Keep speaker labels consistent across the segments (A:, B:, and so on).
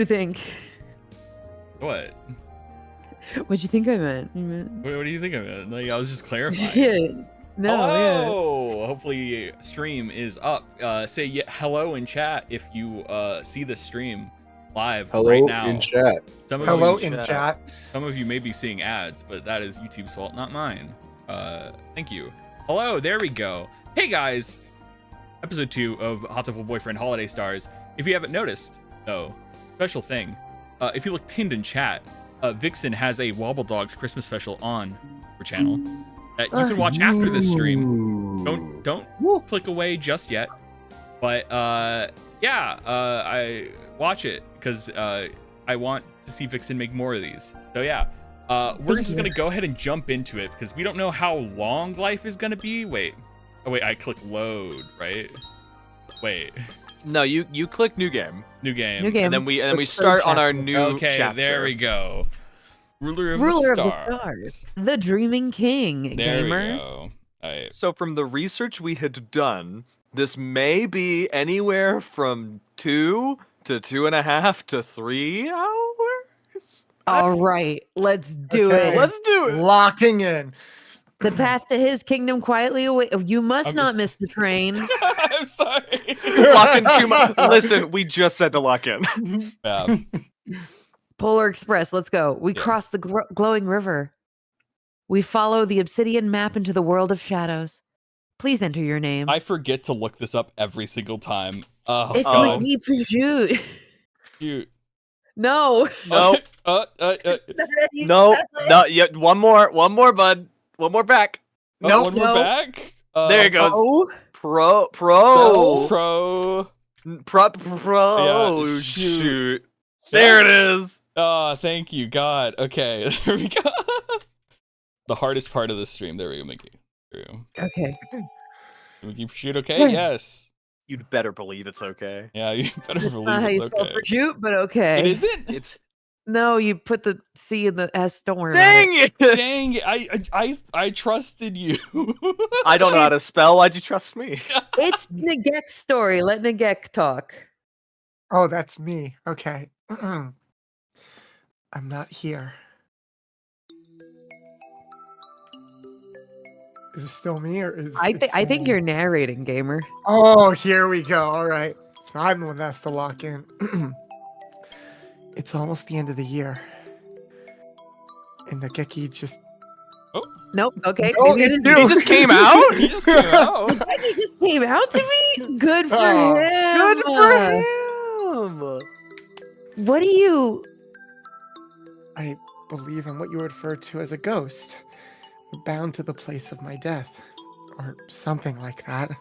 A: you think?
B: What?
A: What'd you think I meant?
B: What do you think of it? Like, I was just clarifying.
A: Yeah. No,
B: hello! Hopefully stream is up. Say hello in chat if you see the stream live right now.
C: In chat.
D: Hello in chat.
B: Some of you may be seeing ads, but that is YouTube's fault, not mine. Thank you. Hello, there we go. Hey guys! Episode 2 of Hatoful Boyfriend Holiday Stars. If you haven't noticed, though, special thing. If you look pinned in chat, Vixen has a Wobble Dogs Christmas special on her channel that you can watch after this stream. Don't click away just yet. But yeah, I watch it because I want to see Vixen make more of these. So yeah, we're just gonna go ahead and jump into it because we don't know how long life is gonna be. Wait, oh wait, I click load, right? Wait.
E: No, you click new game.
B: New game.
E: And then we start on our new chapter.
B: There we go. Ruler of
A: the stars. The Dreaming King,
B: there
A: gamer.
B: We go. Right.
E: So from the research we had done, this may be anywhere from 2 to 2.5 to 3 hours.
A: All right, let's do it.
E: Let's do it.
D: Locking in.
A: The path to his kingdom quietly away. You must not miss the train.
B: I'm sorry.
E: Lock in too much. Listen, we just said to lock in.
B: Yeah.
A: Polar Express, let's go. We cross the glowing river. We follow the obsidian map into the world of shadows. Please enter your name.
B: I forget to look this up every single time.
A: It's McGee Pajute.
B: Shoot.
A: No.
E: No. No. Yeah, one more, bud. One more back.
B: No, one more back.
E: There it goes.
A: Oh.
E: Pro.
B: Yeah,
E: shoot. There it is.
B: Oh, thank you, God. Okay, there we go. The hardest part of the stream. There we go, Mickey. There we go.
A: Okay.
B: Mickey, shoot. Okay. Yes.
E: You'd better believe it's okay.
B: Yeah, you better believe
A: Not how you
B: it's
A: spell
B: okay.
A: Pajute, but okay.
B: It isn't.
E: It's.
A: No, you put the C in the S. Don't worry.
E: Dang it!
B: Dang it! I trusted you.
E: I don't know how to spell. Why'd you trust me?
A: It's Nagek's story. Let Nagek talk.
D: Oh, that's me. Okay. I'm not here. Is it still me or is
A: I think you're narrating, gamer.
D: Oh, here we go. All right. So I'm the one that has to lock in. It's almost the end of the year. And the Geki just...
A: Nope. Okay.
D: No,
A: maybe
D: it's
A: it is
D: you.
E: He just came out.
B: He just came out.
A: He just came out to me? Good for him.
E: Good for him.
A: What do you...
D: I believe I'm what you would refer to as a ghost. Bound to the place of my death. Or something like that.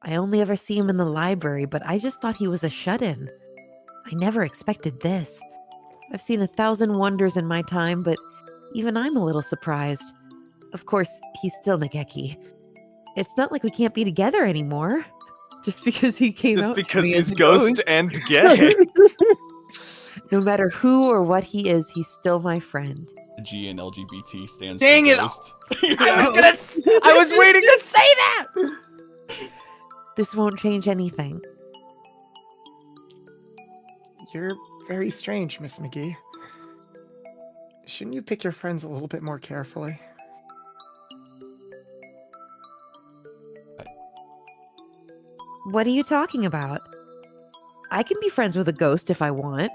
A: I only ever see him in the library, but I just thought he was a shut-in. I never expected this. I've seen 1,000 wonders in my time, but even I'm a little surprised. Of course, he's still Nageki. It's not like we can't be together anymore. Just because he came out
E: Just
A: to me
E: because
A: as
E: he's
A: a
E: ghost and gay.
A: No matter who or what he is, he's still my friend.
B: The G in LGBT stands
E: Dang
B: for
E: it!
B: ghost.
E: I was waiting to say that.
A: This won't change anything.
D: You're very strange, Miss McGee. Shouldn't you pick your friends a little bit more carefully?
A: What are you talking about? I can be friends with a ghost if I want.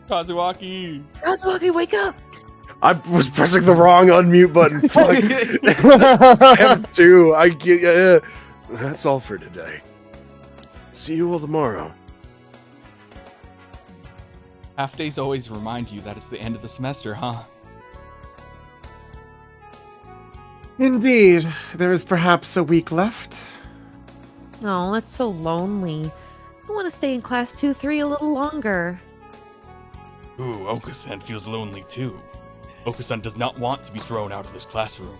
B: Kazuaki.
A: Kazuaki, wake up!
C: I was pressing the wrong unmute button. Fuck. M2. I get. That's all for today. See you all tomorrow.
B: Half days always remind you that it's the end of the semester, huh?
D: Indeed. There is perhaps a week left.
A: Oh, that's so lonely. I want to stay in class 2-3 a little longer.
B: Ooh, Okusan feels lonely too. Okusan does not want to be thrown out of this classroom.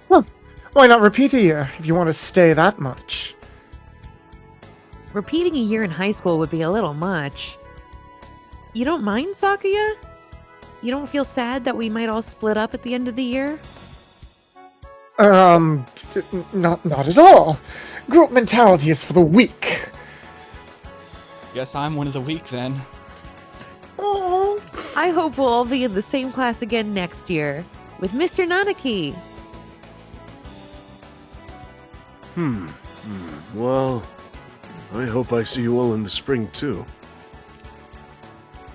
D: Why not repeat a year if you want to stay that much?
A: Repeating a year in high school would be a little much. You don't mind, Sakuya? You don't feel sad that we might all split up at the end of the year?
D: Not at all. Group mentality is for the weak.
B: Guess I'm one of the weak then.
D: Oh.
A: I hope we'll all be in the same class again next year with Mr. Nanaki.
C: Well, I hope I see you all in the spring too.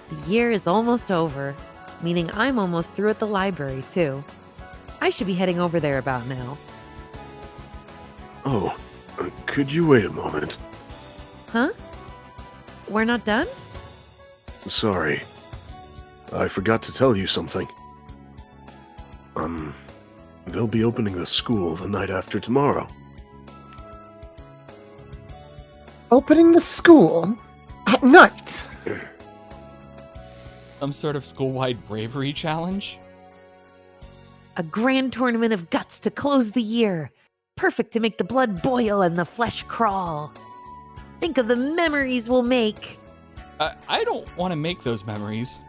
A: The year is almost over, meaning I'm almost through at the library too. I should be heading over there about now.
C: Oh, could you wait a moment?
A: Huh? We're not done?
C: Sorry. I forgot to tell you something. They'll be opening the school the night after tomorrow.
D: Opening the school at night.
B: Some sort of school-wide bravery challenge?
A: A grand tournament of guts to close the year. Perfect to make the blood boil and the flesh crawl. Think of the memories we'll make.
B: I don't want to make those memories.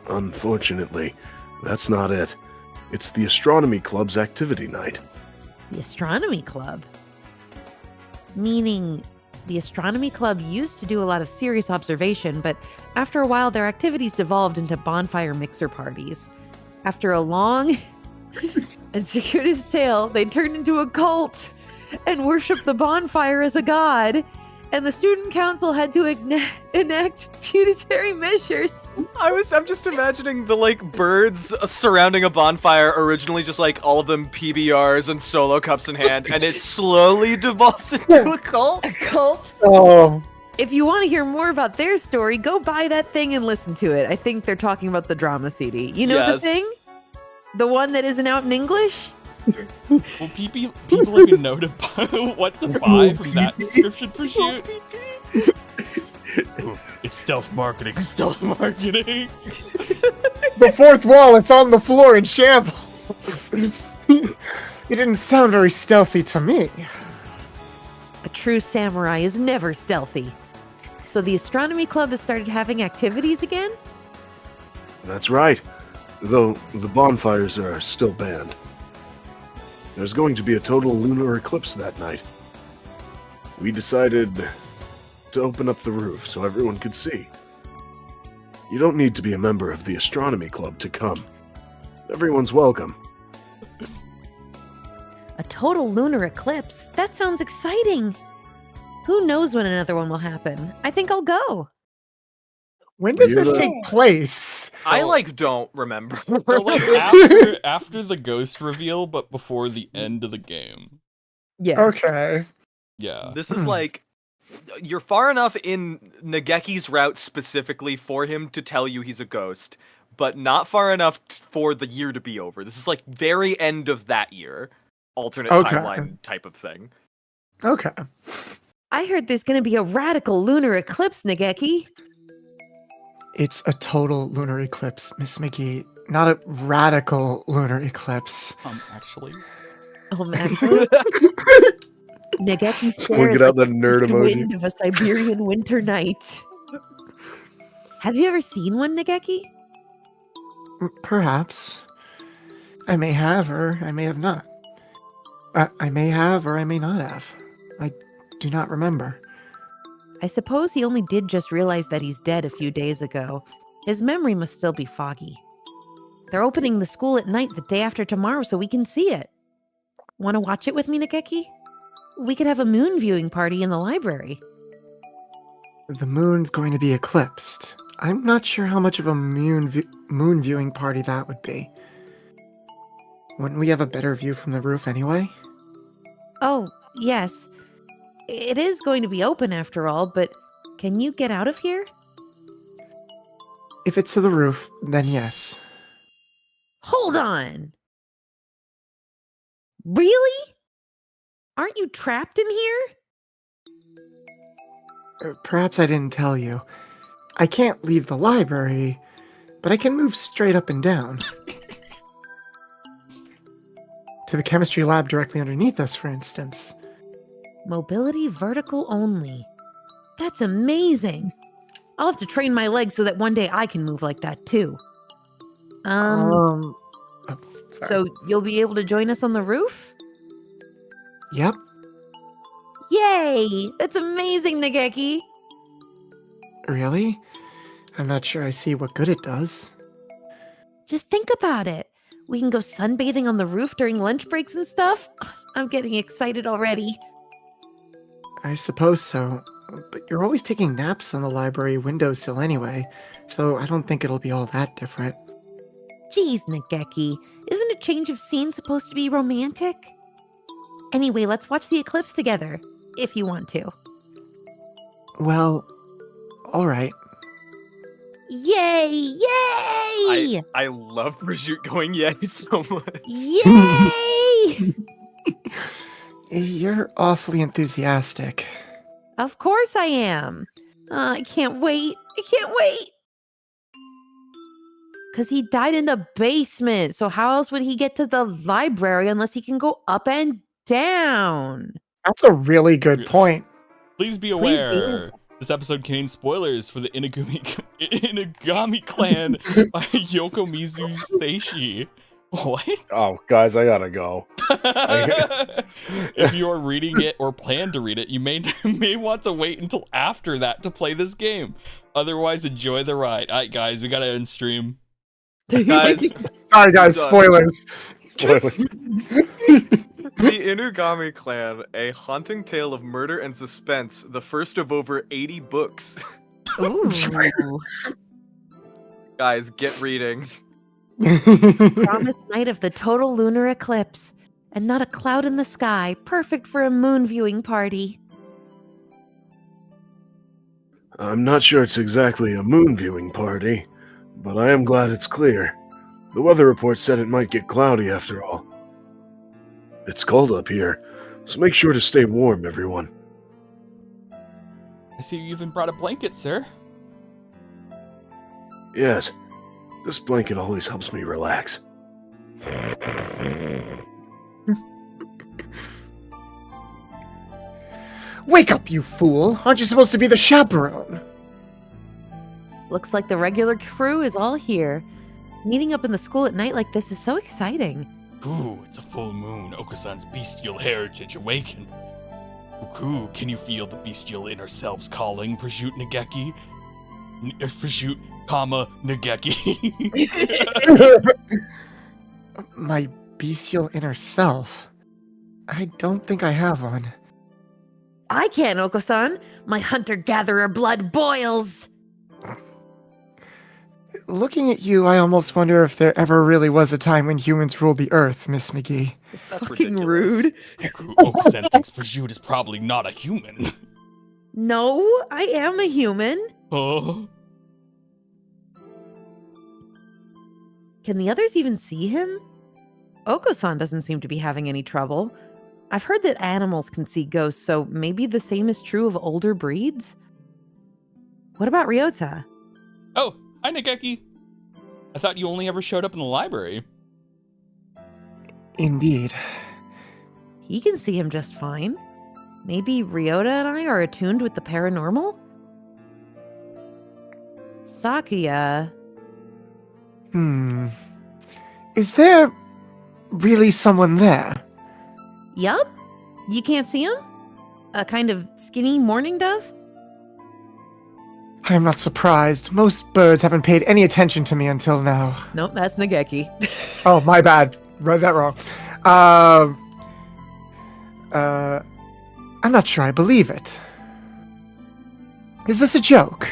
C: Unfortunately, that's not it. It's the Astronomy Club's activity night.
A: The Astronomy Club? Meaning, the Astronomy Club used to do a lot of serious observation, but after a while their activities devolved into bonfire mixer parties. After a long and circuitous tale, they turned into a cult and worshipped the bonfire as a god, and the student council had to enact punitive measures.
E: I'm just imagining the birds surrounding a bonfire, originally just all of them PBRs and solo cups in hand, and it slowly devolves into a cult.
A: A cult?
D: Oh.
A: If you want to hear more about their story, go buy that thing and listen to it. I think they're talking about the drama CD. You know the
E: Yes.
A: thing? The one that isn't out in English?
B: Will people even know what to buy from that description for shoot? It's stealth marketing. Stealth marketing.
D: The fourth wall, it's on the floor in shambles. It didn't sound very stealthy to me.
A: A true samurai is never stealthy. So the Astronomy Club has started having activities again?
C: That's right. Though the bonfires are still banned. There's going to be a total lunar eclipse that night. We decided to open up the roof so everyone could see. You don't need to be a member of the Astronomy Club to come. Everyone's welcome.
A: A total lunar eclipse? That sounds exciting. Who knows when another one will happen? I think I'll go.
D: When does
C: You're
D: this
C: the-
D: take place?
E: I don't remember.
B: So, after the ghost reveal, but before the end of the game.
A: Yeah.
D: Okay.
B: Yeah.
E: This is you're far enough in Nageki's route specifically for him to tell you he's a ghost, but not far enough for the year to be over. This is very end of that year, alternate timeline type of thing.
D: Okay.
A: I heard there's going to be a radical lunar eclipse, Nageki.
D: It's a total lunar eclipse, Miss McGee. Not a radical lunar eclipse.
B: Actually.
A: Oh, man. Nageki
C: Squinking
A: stares
C: out the
A: like
C: nerd
A: the
C: emoji.
A: wind of a Siberian winter night. Have you ever seen one, Nageki?
D: Perhaps. I may have, or I may have not. I may have, or I may not have. I do not remember.
A: I suppose he only did just realize that he's dead a few days ago. His memory must still be foggy. They're opening the school at night the day after tomorrow so we can see it. Want to watch it with me, Nageki? We could have a moon viewing party in the library.
D: The moon's going to be eclipsed. I'm not sure how much of a moon viewing party that would be. Wouldn't we have a better view from the roof anyway?
A: Oh, yes. It is going to be open after all, but can you get out of here?
D: If it's to the roof, then yes.
A: Hold on! Really? Aren't you trapped in here?
D: Perhaps I didn't tell you. I can't leave the library, but I can move straight up and down. To the chemistry lab directly underneath us, for instance.
A: Mobility vertical only. That's amazing. I'll have to train my legs so that one day I can move like that too.
D: Oh, sorry.
A: So you'll be able to join us on the roof?
D: Yep.
A: Yay! That's amazing, Nageki!
D: Really? I'm not sure I see what good it does.
A: Just think about it. We can go sunbathing on the roof during lunch breaks and stuff. I'm getting excited already.
D: I suppose so. But you're always taking naps on the library windowsill anyway, so I don't think it'll be all that different.
A: Jeez, Nageki, isn't a change of scene supposed to be romantic? Anyway, let's watch the eclipse together, if you want to.
D: Well, alright.
A: Yay! Yay!
E: I love Brigitte going yay so much.
A: Yay!
D: You're awfully enthusiastic.
A: Of course I am. I can't wait. I can't wait. Because he died in the basement. So how else would he get to the library unless he can go up and down?
D: That's a really good point.
B: Please be
A: Please be.
B: aware. This episode contains spoilers for the Inugami clan by Yokomizu Seishi. What?
C: Oh, guys, I gotta go.
B: If you are reading it or plan to read it, you may want to wait until after that to play this game. Otherwise, enjoy the ride. All right, guys, we gotta end stream.
E: Guys,
D: Sorry, guys,
E: Done.
D: spoilers.
E: the Inugami clan, a haunting tale of murder and suspense, the first of over 80 books.
A: Ooh.
E: Guys, get reading.
A: Promised night of the total lunar eclipse. And not a cloud in the sky. Perfect for a moon viewing party.
C: I'm not sure it's exactly a moon viewing party, but I am glad it's clear. The weather report said it might get cloudy after all. It's cold up here, so make sure to stay warm, everyone.
B: I see you even brought a blanket, sir.
C: Yes, this blanket always helps me relax.
D: Wake up, you fool! Aren't you supposed to be the chaperone?
A: Looks like the regular crew is all here. Meeting up in the school at night like this is so exciting.
B: Ooh, it's a full moon. Okasan's bestial heritage awakens. Uku, can you feel the bestial inner selves calling, Prosciut Nageki? Prosciut, Nageki.
D: My bestial inner self? I don't think I have one.
A: I can, Oko-san. My hunter-gatherer blood boils.
D: Looking at you, I almost wonder if there ever really was a time when humans ruled the Earth, Miss McGee.
E: That's
A: Fucking
E: ridiculous.
A: rude.
B: Okasan thinks Prosciut is probably not a human.
A: No, I am a human.
B: Oh.
A: Can the others even see him? Oko-san doesn't seem to be having any trouble. I've heard that animals can see ghosts, so maybe the same is true of older breeds? What about Ryota?
B: Oh, hi, Nageki. I thought you only ever showed up in the library.
D: Indeed.
A: He can see him just fine. Maybe Ryota and I are attuned with the paranormal? Sakuya.
D: Is there really someone there?
A: Yup. You can't see him? A kind of skinny mourning dove?
D: I'm not surprised. Most birds haven't paid any attention to me until now.
A: Nope, that's Nageki.
D: Oh, my bad. Read that wrong. I'm not sure I believe it. Is this a joke?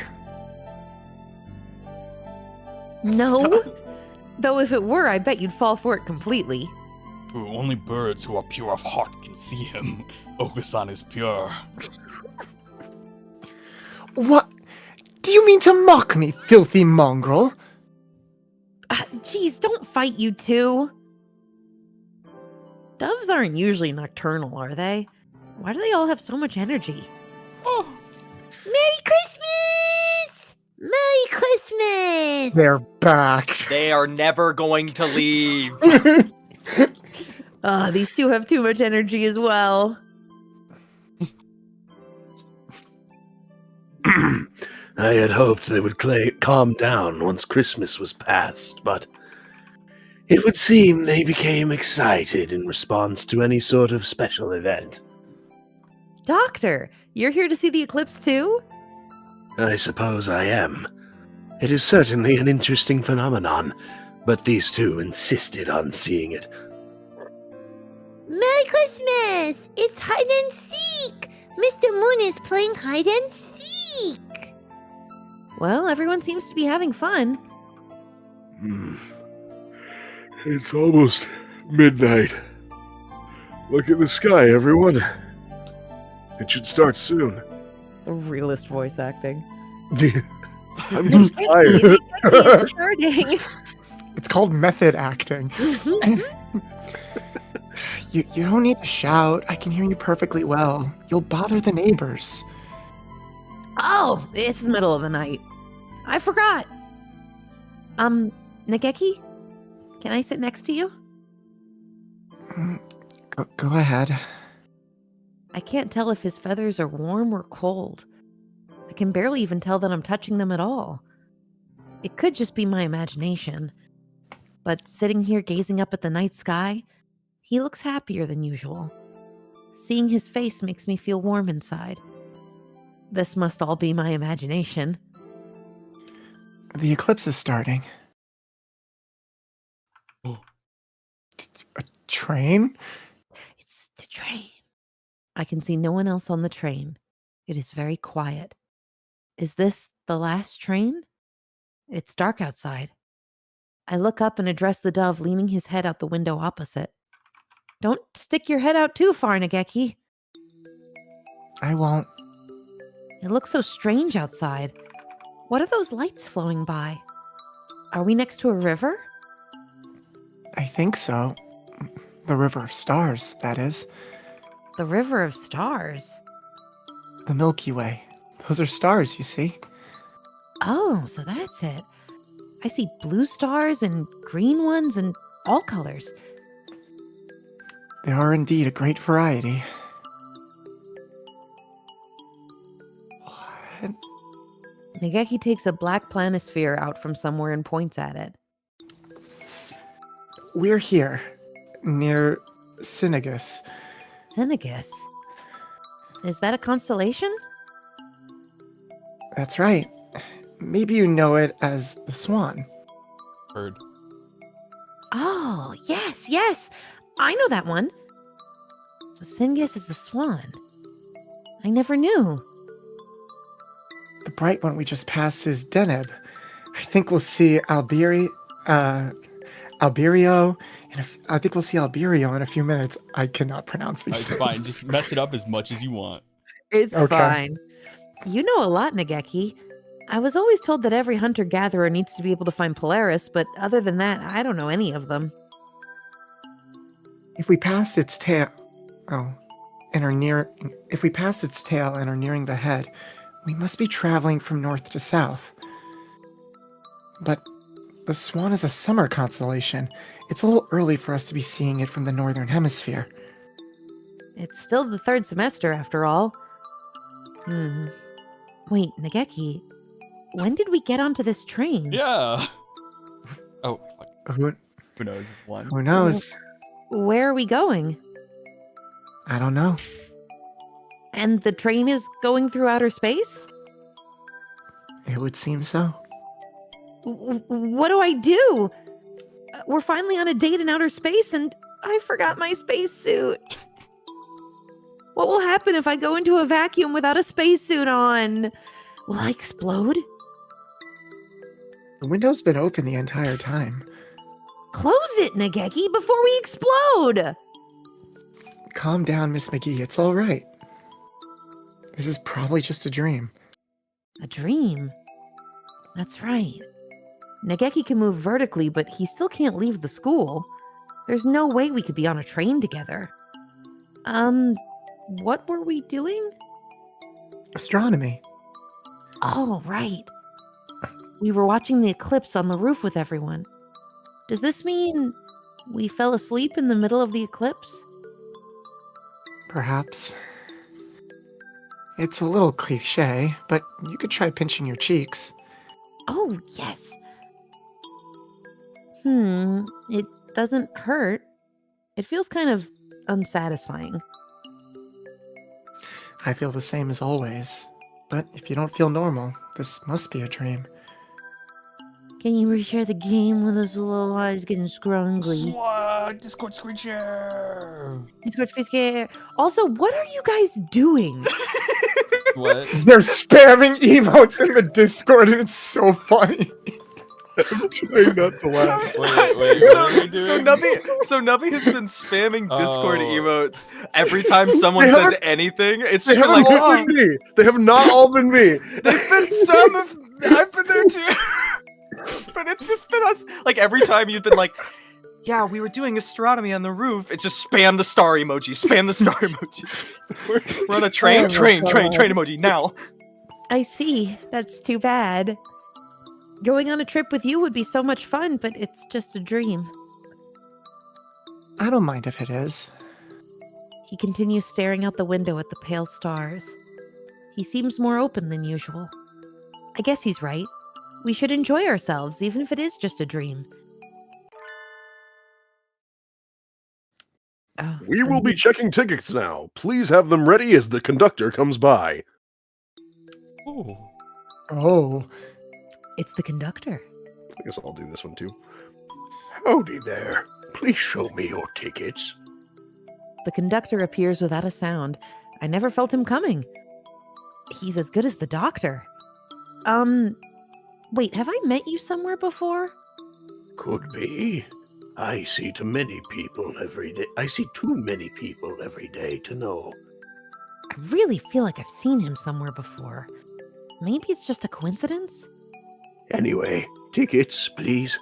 A: No. Though if it were, I bet you'd fall for it completely.
B: Ooh, only birds who are pure of heart can see him. Okasan is pure.
D: What? Do you mean to mock me, filthy mongrel?
A: Geez, don't fight, you two. Doves aren't usually nocturnal, are they? Why do they all have so much energy?
B: Oh,
A: Merry Christmas! Merry Christmas!
D: They're back.
E: They are never going to leave.
A: These two have too much energy as well.
C: I had hoped they would calm down once Christmas was past, but it would seem they became excited in response to any sort of special event.
A: Doctor, you're here to see the eclipse too?
C: I suppose I am. It is certainly an interesting phenomenon, but these two insisted on seeing it.
F: Merry Christmas! It's hide and seek! Mr. Moon is playing hide and seek!
A: Well, everyone seems to be having fun.
C: It's almost midnight. Look at the sky, everyone. It should start soon.
A: The realest voice acting.
C: I'm just tired.
A: It's starting.
D: It's called method acting. You don't need to shout. I can hear you perfectly well. You'll bother the neighbors.
A: Oh, it's the middle of the night. I forgot. Nageki? Can I sit next to you?
D: Go ahead.
A: I can't tell if his feathers are warm or cold. I can barely even tell that I'm touching them at all. It could just be my imagination. But sitting here gazing up at the night sky, he looks happier than usual. Seeing his face makes me feel warm inside. This must all be my imagination.
D: The eclipse is starting. A train?
A: It's the train. I can see no one else on the train. It is very quiet. Is this the last train? It's dark outside. I look up and address the dove leaning his head out the window opposite. Don't stick your head out too far, Nageki.
D: I won't.
A: It looks so strange outside. What are those lights flowing by? Are we next to a river?
D: I think so. The River of Stars, that is.
A: The River of Stars.
D: The Milky Way. Those are stars, you see.
A: Oh, so that's it. I see blue stars and green ones and all colors.
D: There are indeed a great variety. What?
A: Nageki takes a black planisphere out from somewhere and points at it.
D: We're here, near Synegus.
A: Synegus? Is that a constellation?
D: That's right. Maybe you know it as the Swan.
B: Heard.
A: Oh, yes. I know that one. So Synegus is the swan. I never knew.
D: The bright one we just passed is Deneb. I think we'll see Alberio. I think we'll see Alberio in a few minutes. I cannot pronounce these
B: It's
D: things.
B: fine. Just mess it up as much as you want.
A: It's
D: Okay.
A: fine. You know a lot, Nageki. I was always told that every hunter-gatherer needs to be able to find Polaris, but other than that, I don't know any of them.
D: If we passed its tail, if we passed its tail and are nearing the head, we must be traveling from north to south. But the Swan is a summer constellation. It's a little early for us to be seeing it from the northern hemisphere.
A: It's still the third semester, after all. Wait, Nageki, when did we get onto this train?
B: Yeah. Oh, fuck.
D: Who
B: Who knows? It's one.
D: who knows?
A: Where are we going?
D: I don't know.
A: And the train is going through outer space?
D: It would seem so.
A: What do I do? We're finally on a date in outer space and I forgot my spacesuit. What will happen if I go into a vacuum without a spacesuit on? Will I explode?
D: The window's been open the entire time.
A: Close it, Nageki, before we explode!
D: Calm down, Miss McGee. It's all right. This is probably just a dream.
A: A dream? That's right. Nageki can move vertically, but he still can't leave the school. There's no way we could be on a train together. What were we doing?
D: Astronomy.
A: Oh, right. We were watching the eclipse on the roof with everyone. Does this mean we fell asleep in the middle of the eclipse?
D: Perhaps. It's a little cliche, but you could try pinching your cheeks.
A: Oh, yes. It doesn't hurt. It feels kind of unsatisfying.
D: I feel the same as always. But if you don't feel normal, this must be a dream.
A: Can you reshare the game with those little eyes getting scrungly?
B: Discord screen share.
A: Discord space care. Also, what are you guys doing?
B: What?
D: They're spamming emotes in the Discord and it's so funny.
C: I'm trying not to laugh.
B: Wait, what are we doing?
E: So Nubby has been spamming Discord
B: Oh.
E: emotes every time someone
C: They
E: says
C: haven't-
E: anything. It's
C: They
E: just been
C: haven't
E: like,
C: all
E: oh,
C: been me. They have not all been me.
E: they've been some of. I've been there too. But it's just been us. Like every time you've been like, yeah, we were doing astronomy on the roof. It's just spam the star emoji. Spam the star emoji. We're on a train.
A: Oh,
E: Train
A: God.
E: emoji now.
A: I see. That's too bad. Going on a trip with you would be so much fun, but it's just a dream.
D: I don't mind if it is.
A: He continues staring out the window at the pale stars. He seems more open than usual. I guess he's right. We should enjoy ourselves, even if it is just a dream. Oh,
C: We will be checking tickets now. Please have them ready as the conductor comes by.
B: Ooh.
D: Oh,
A: It's the conductor.
C: I guess I'll do this one too.
G: Howdy there. Please show me your tickets.
A: The conductor appears without a sound. I never felt him coming. He's as good as the doctor. Wait, have I met you somewhere before?
G: Could be. I see too many people every day. I see too many people every day to know.
A: I really feel like I've seen him somewhere before. Maybe it's just a coincidence?
G: Anyway, tickets, please.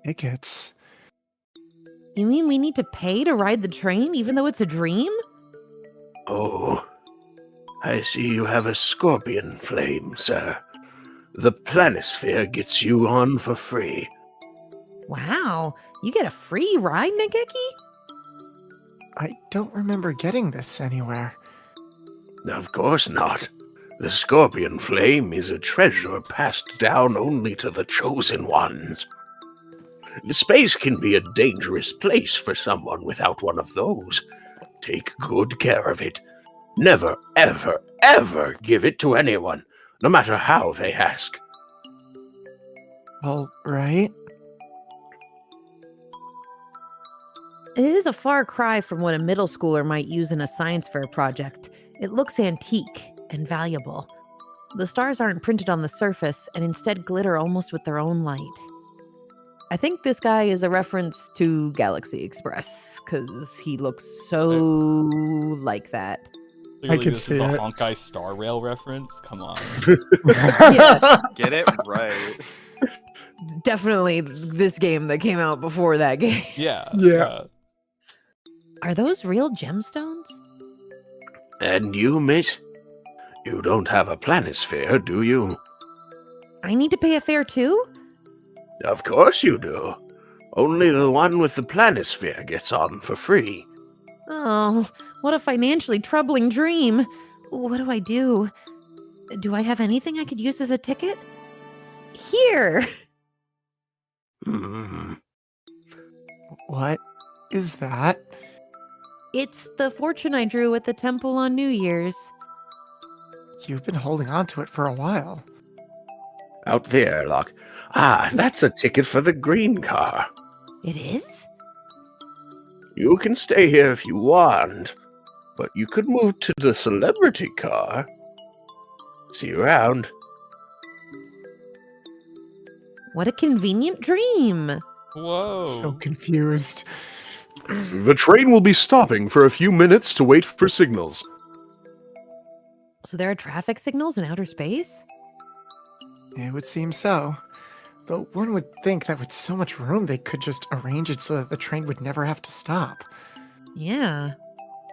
D: tickets.
A: You mean we need to pay to ride the train, even though it's a dream?
G: Oh, I see you have a scorpion flame, sir. The planisphere gets you on for free.
A: Wow, you get a free ride, Nageki?
D: I don't remember getting this anywhere.
G: Of course not. The scorpion flame is a treasure passed down only to the chosen ones. The space can be a dangerous place for someone without one of those. Take good care of it. Never, ever, ever give it to anyone, no matter how they ask.
D: All right.
A: It is a far cry from what a middle schooler might use in a science fair project. It looks antique and valuable. The stars aren't printed on the surface and instead glitter almost with their own light. I think this guy is a reference to Galaxy Express, because he looks so like that.
B: Clearly
D: can
B: this
D: see
B: is a
D: it.
B: Honkai Star Rail reference. Come on.
A: Yeah.
E: Get it right.
A: Definitely this game that came out before that game.
B: Yeah.
D: Yeah.
A: Are those real gemstones?
G: And you, miss? You don't have a planisphere, do you?
A: I need to pay a fare too?
G: Of course you do. Only the one with the planisphere gets on for free.
A: Oh, what a financially troubling dream. What do I do? Do I have anything I could use as a ticket? Here!
G: Hmm.
D: What is that?
A: It's the fortune I drew at the temple on New Year's.
D: You've been holding on to it for a while.
G: Out there, Locke. Ah, that's a ticket for the green car.
A: It is?
G: You can stay here if you want, but you could move to the celebrity car. See you around.
A: What a convenient dream.
B: Whoa.
D: So confused.
C: The train will be stopping for a few minutes to wait for signals.
A: So there are traffic signals in outer space?
D: It would seem so. Though one would think that with so much room, they could just arrange it so that the train would never have to stop.
A: Yeah.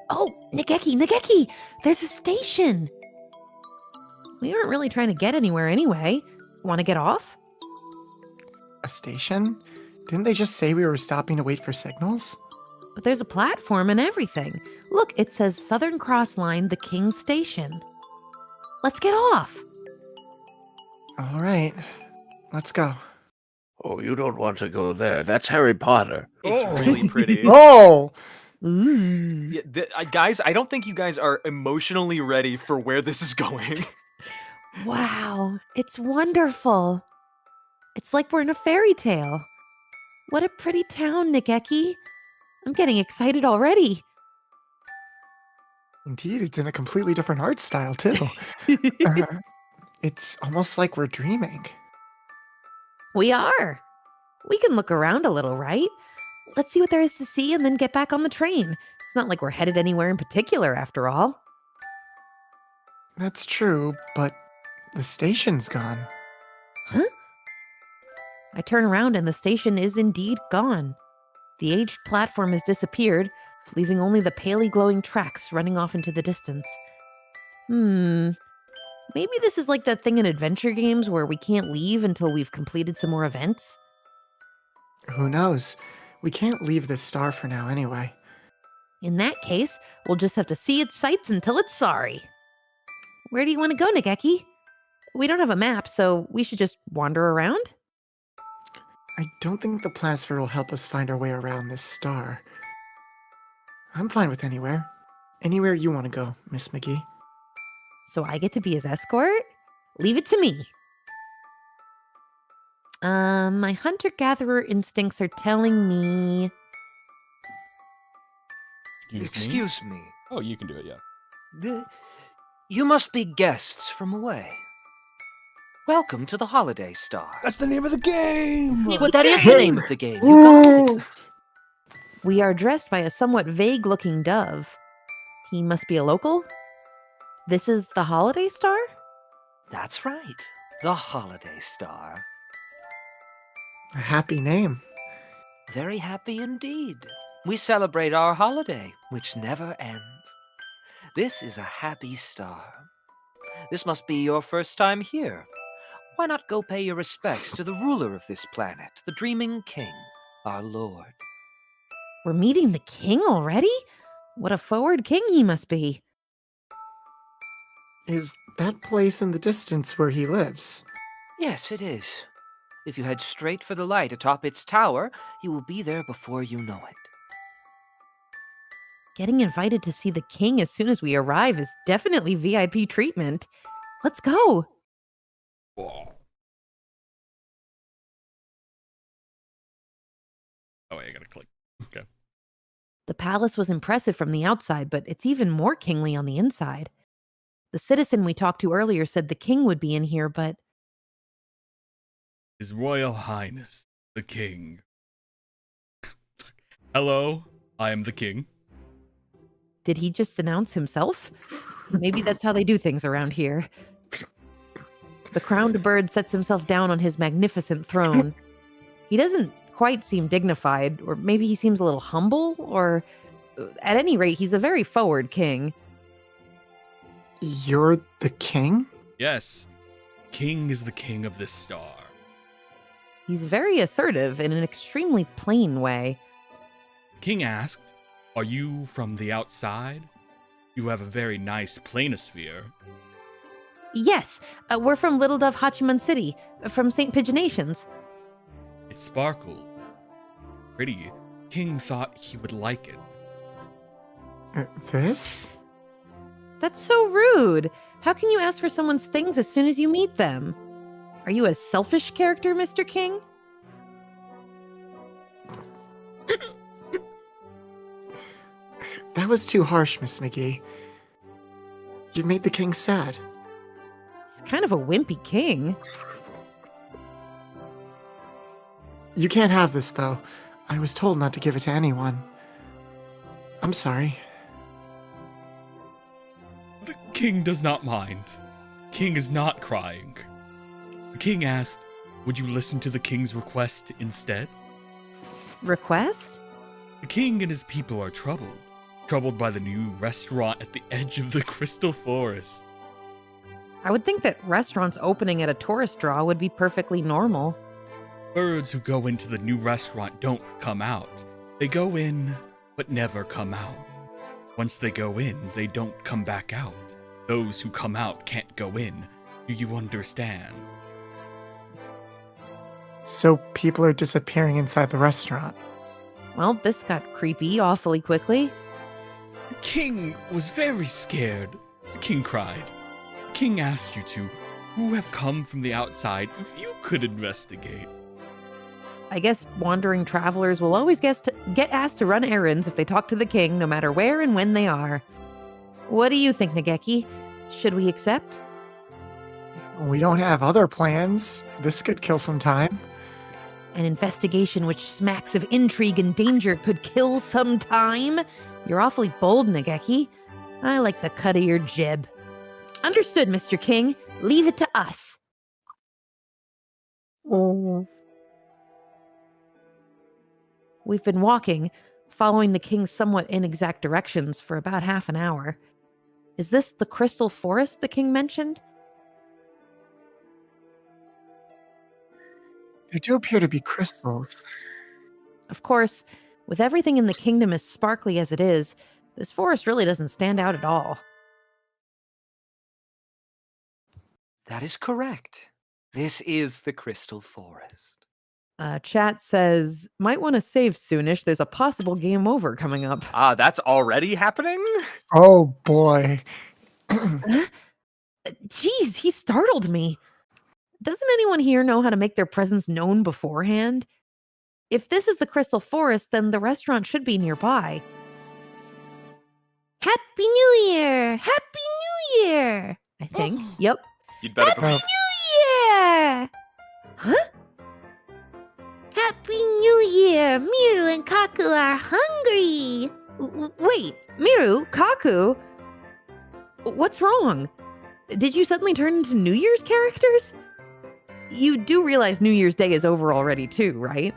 A: Oh, Nageki! There's a station! We aren't really trying to get anywhere anyway. Want to get off?
D: A station? Didn't they just say we were stopping to wait for signals?
A: But there's a platform and everything. Look, it says Southern Cross Line, the King's Station. Let's get off.
D: All right, let's go.
G: Oh, you don't want to go there. That's Harry Potter.
E: It's
B: Oh.
E: really pretty.
D: Oh!
A: Ooh.
E: Yeah, guys, I don't think you guys are emotionally ready for where this is going.
A: Wow, it's wonderful. It's like we're in a fairy tale. What a pretty town, Nageki. I'm getting excited already.
D: Indeed, it's in a completely different art style, too. It's almost like we're dreaming.
A: We are. We can look around a little, right? Let's see what there is to see and then get back on the train. It's not like we're headed anywhere in particular, after all.
D: That's true, but the station's gone.
A: Huh? I turn around and the station is indeed gone. The aged platform has disappeared, leaving only the palely glowing tracks running off into the distance. Maybe this is like that thing in adventure games where we can't leave until we've completed some more events?
D: Who knows? We can't leave this star for now anyway.
A: In that case, we'll just have to see its sights until it's sorry. Where do you want to go, Nageki? We don't have a map, so we should just wander around?
D: I don't think the planisphere will help us find our way around this star. I'm fine with anywhere. Anywhere you want to go, Miss McGee.
A: So I get to be his escort? Leave it to me. My hunter-gatherer instincts are telling me...
H: Excuse me.
B: Oh, you can do it, yeah.
H: You must be guests from away. Welcome to the Holiday Star.
I: That's the name of the game!
H: But that is the name of the game. You got it.
A: We are dressed by a somewhat vague-looking dove. He must be a local? This is the Holiday Star?
H: That's right. The Holiday Star.
D: A happy name.
H: Very happy indeed. We celebrate our holiday, which never ends. This is a happy star. This must be your first time here. Why not go pay your respects to the ruler of this planet, the Dreaming King, our lord?
A: We're meeting the king already? What a forward king he must be.
D: Is that place in the distance where he lives?
H: Yes, it is. If you head straight for the light atop its tower, you will be there before you know it.
A: Getting invited to see the king as soon as we arrive is definitely VIP treatment. Let's go.
B: Whoa. Oh, wait, I gotta click. Okay.
A: The palace was impressive from the outside, but it's even more kingly on the inside. The citizen we talked to earlier said the king would be in here, but
B: His Royal Highness, the King. Hello, I am the King.
A: did he just announce himself? Maybe that's how they do things around here. The crowned bird sets himself down on his magnificent throne. He doesn't quite seem dignified, or maybe he seems a little humble, or at any rate, he's a very forward king.
D: You're the king?
B: Yes, King is the king of this star.
A: He's very assertive in an extremely plain way.
B: King asked, "Are you from the outside? You have a very nice planisphere."
A: Yes, we're from Little Dove Hachiman City, from St. Pigeonations.
B: It sparkled. Pretty. King thought he would like it.
D: This?
A: That's so rude. How can you ask for someone's things as soon as you meet them? Are you a selfish character, Mr. King?
D: That was too harsh, Miss McGee. You've made the king sad.
A: He's kind of a wimpy king.
D: You can't have this, though. I was told not to give it to anyone. I'm sorry.
B: The king does not mind. King is not crying. The king asked, "Would you listen to the king's request instead?"
A: Request?
B: The king and his people are troubled. Troubled by the new restaurant at the edge of the Crystal Forest.
A: I would think that restaurants opening at a tourist draw would be perfectly normal.
B: Birds who go into the new restaurant don't come out. They go in, but never come out. Once they go in, they don't come back out. Those who come out can't go in. Do you understand?
D: So people are disappearing inside the restaurant.
A: Well, this got creepy awfully quickly.
B: The king was very scared. The king cried. The king asked you two, who have come from the outside, if you could investigate.
A: I guess wandering travelers will always get asked to run errands if they talk to the king, no matter where and when they are. What do you think, Nageki? Should we accept?
D: We don't have other plans. This could kill some time.
A: An investigation which smacks of intrigue and danger could kill some time? You're awfully bold, Nageki. I like the cut of your jib. Understood, Mr. King. Leave it to us. We've been walking, following the king's somewhat inexact directions for about half an hour. Is this the crystal forest the king mentioned?
D: There do appear to be crystals.
A: Of course, with everything in the kingdom as sparkly as it is, this forest really doesn't stand out at all.
H: That is correct. This is the Crystal Forest.
A: Chat says, might want to save soonish. There's a possible game over coming up.
E: Ah, that's already happening?
D: Oh boy.
A: Jeez, he startled me. Doesn't anyone here know how to make their presence known beforehand? If this is the Crystal Forest, then the restaurant should be nearby.
F: Happy New Year! Happy New Year!
A: I think. Yep.
E: You'd better
F: Happy
E: be.
F: New Year!
A: Huh?
F: Happy New Year! Miru and Kaku are hungry!
A: Wait, Miru, Kaku? What's wrong? Did you suddenly turn into New Year's characters? You do realize New Year's Day is over already too, right?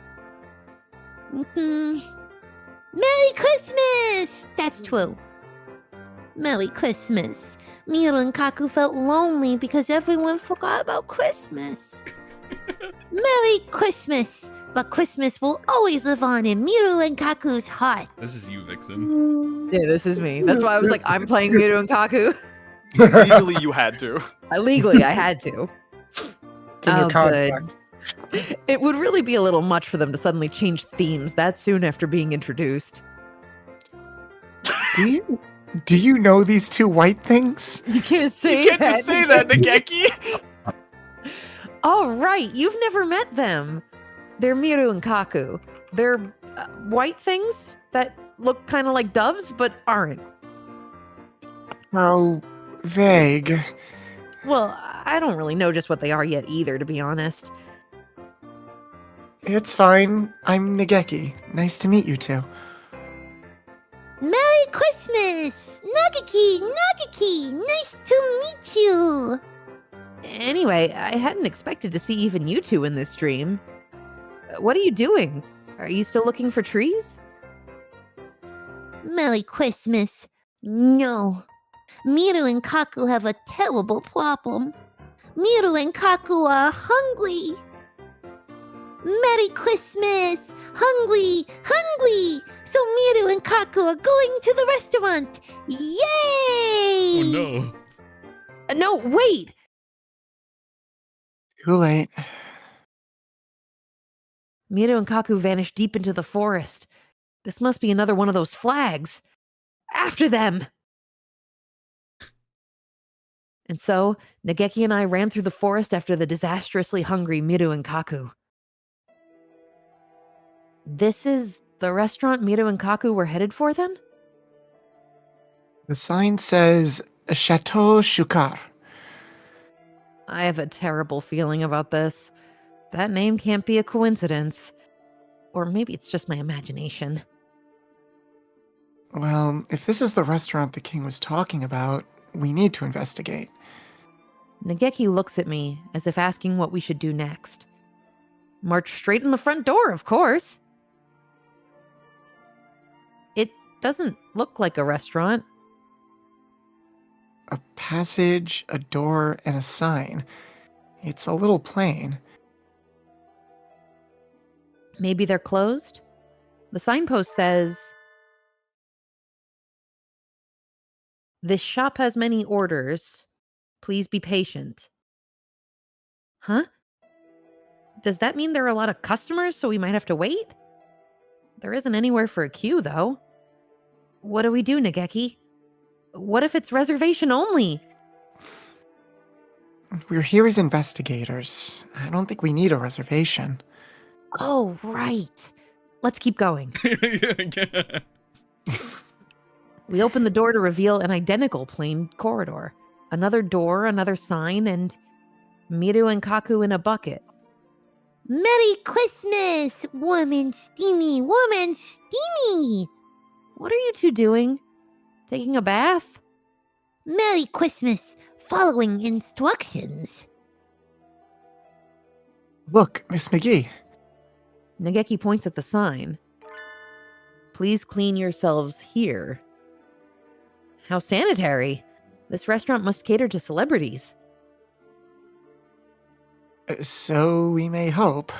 F: Merry Christmas! That's true. Merry Christmas. Miru and Kaku felt lonely because everyone forgot about Christmas. Merry Christmas! But Christmas will always live on in Miru and Kaku's heart.
B: This is you, Vixen.
A: Yeah, this is me. That's why I was like, I'm playing Miru and Kaku.
E: Legally, you had to.
A: Legally, I had to.
D: It's in your
A: good.
D: contract.
A: It would really be a little much for them to suddenly change themes that soon after being introduced.
D: Do you know these two white things?
A: You can't say
E: You can't just say that, Nageki!
A: Oh, right. You've never met them. They're Miru and Kaku. They're white things that look kind of like doves, but aren't.
D: How vague.
A: Well, I don't really know just what they are yet either, to be honest.
D: It's fine. I'm Nageki. Nice to meet you two.
F: Merry Christmas! Nageki! Nice to meet you!
A: Anyway, I hadn't expected to see even you two in this dream. What are you doing? Are you still looking for trees?
F: Merry Christmas. No. Miru and Kaku have a terrible problem. Miru and Kaku are hungry. Merry Christmas! Hungry! So Miru and Kaku are going to the restaurant! Yay!
B: Oh no.
A: No, wait!
D: Too late.
A: Miru and Kaku vanished deep into the forest. This must be another one of those flags. After them! And so, Nageki and I ran through the forest after the disastrously hungry Miru and Kaku. This is the restaurant Miru and Kaku were headed for, then?
D: The sign says Chateau Shukar.
A: I have a terrible feeling about this. That name can't be a coincidence. Or maybe it's just my imagination.
D: Well, if this is the restaurant the king was talking about, we need to investigate.
A: Nageki looks at me as if asking what we should do next. March straight in the front door, of course. It doesn't look like a restaurant.
D: A passage, a door, and a sign. It's a little plain.
A: Maybe they're closed? The signpost says This shop has many orders. Please be patient. Huh? Does that mean there are a lot of customers, so we might have to wait? There isn't anywhere for a queue, though. What do we do, Nageki? What if it's reservation only?
D: We're here as investigators. I don't think we need a reservation.
A: Oh, right. Let's keep going. We open the door to reveal an identical plain corridor. Another door, another sign, and Miru and Kaku in a bucket.
F: Merry Christmas! Warm and steamy, warm and steamy!
A: What are you two doing? Taking a bath?
F: Merry Christmas! Following instructions.
D: Look, Miss McGee.
A: Nageki points at the sign. Please clean yourselves here. How sanitary. This restaurant must cater to celebrities.
D: So we may hope.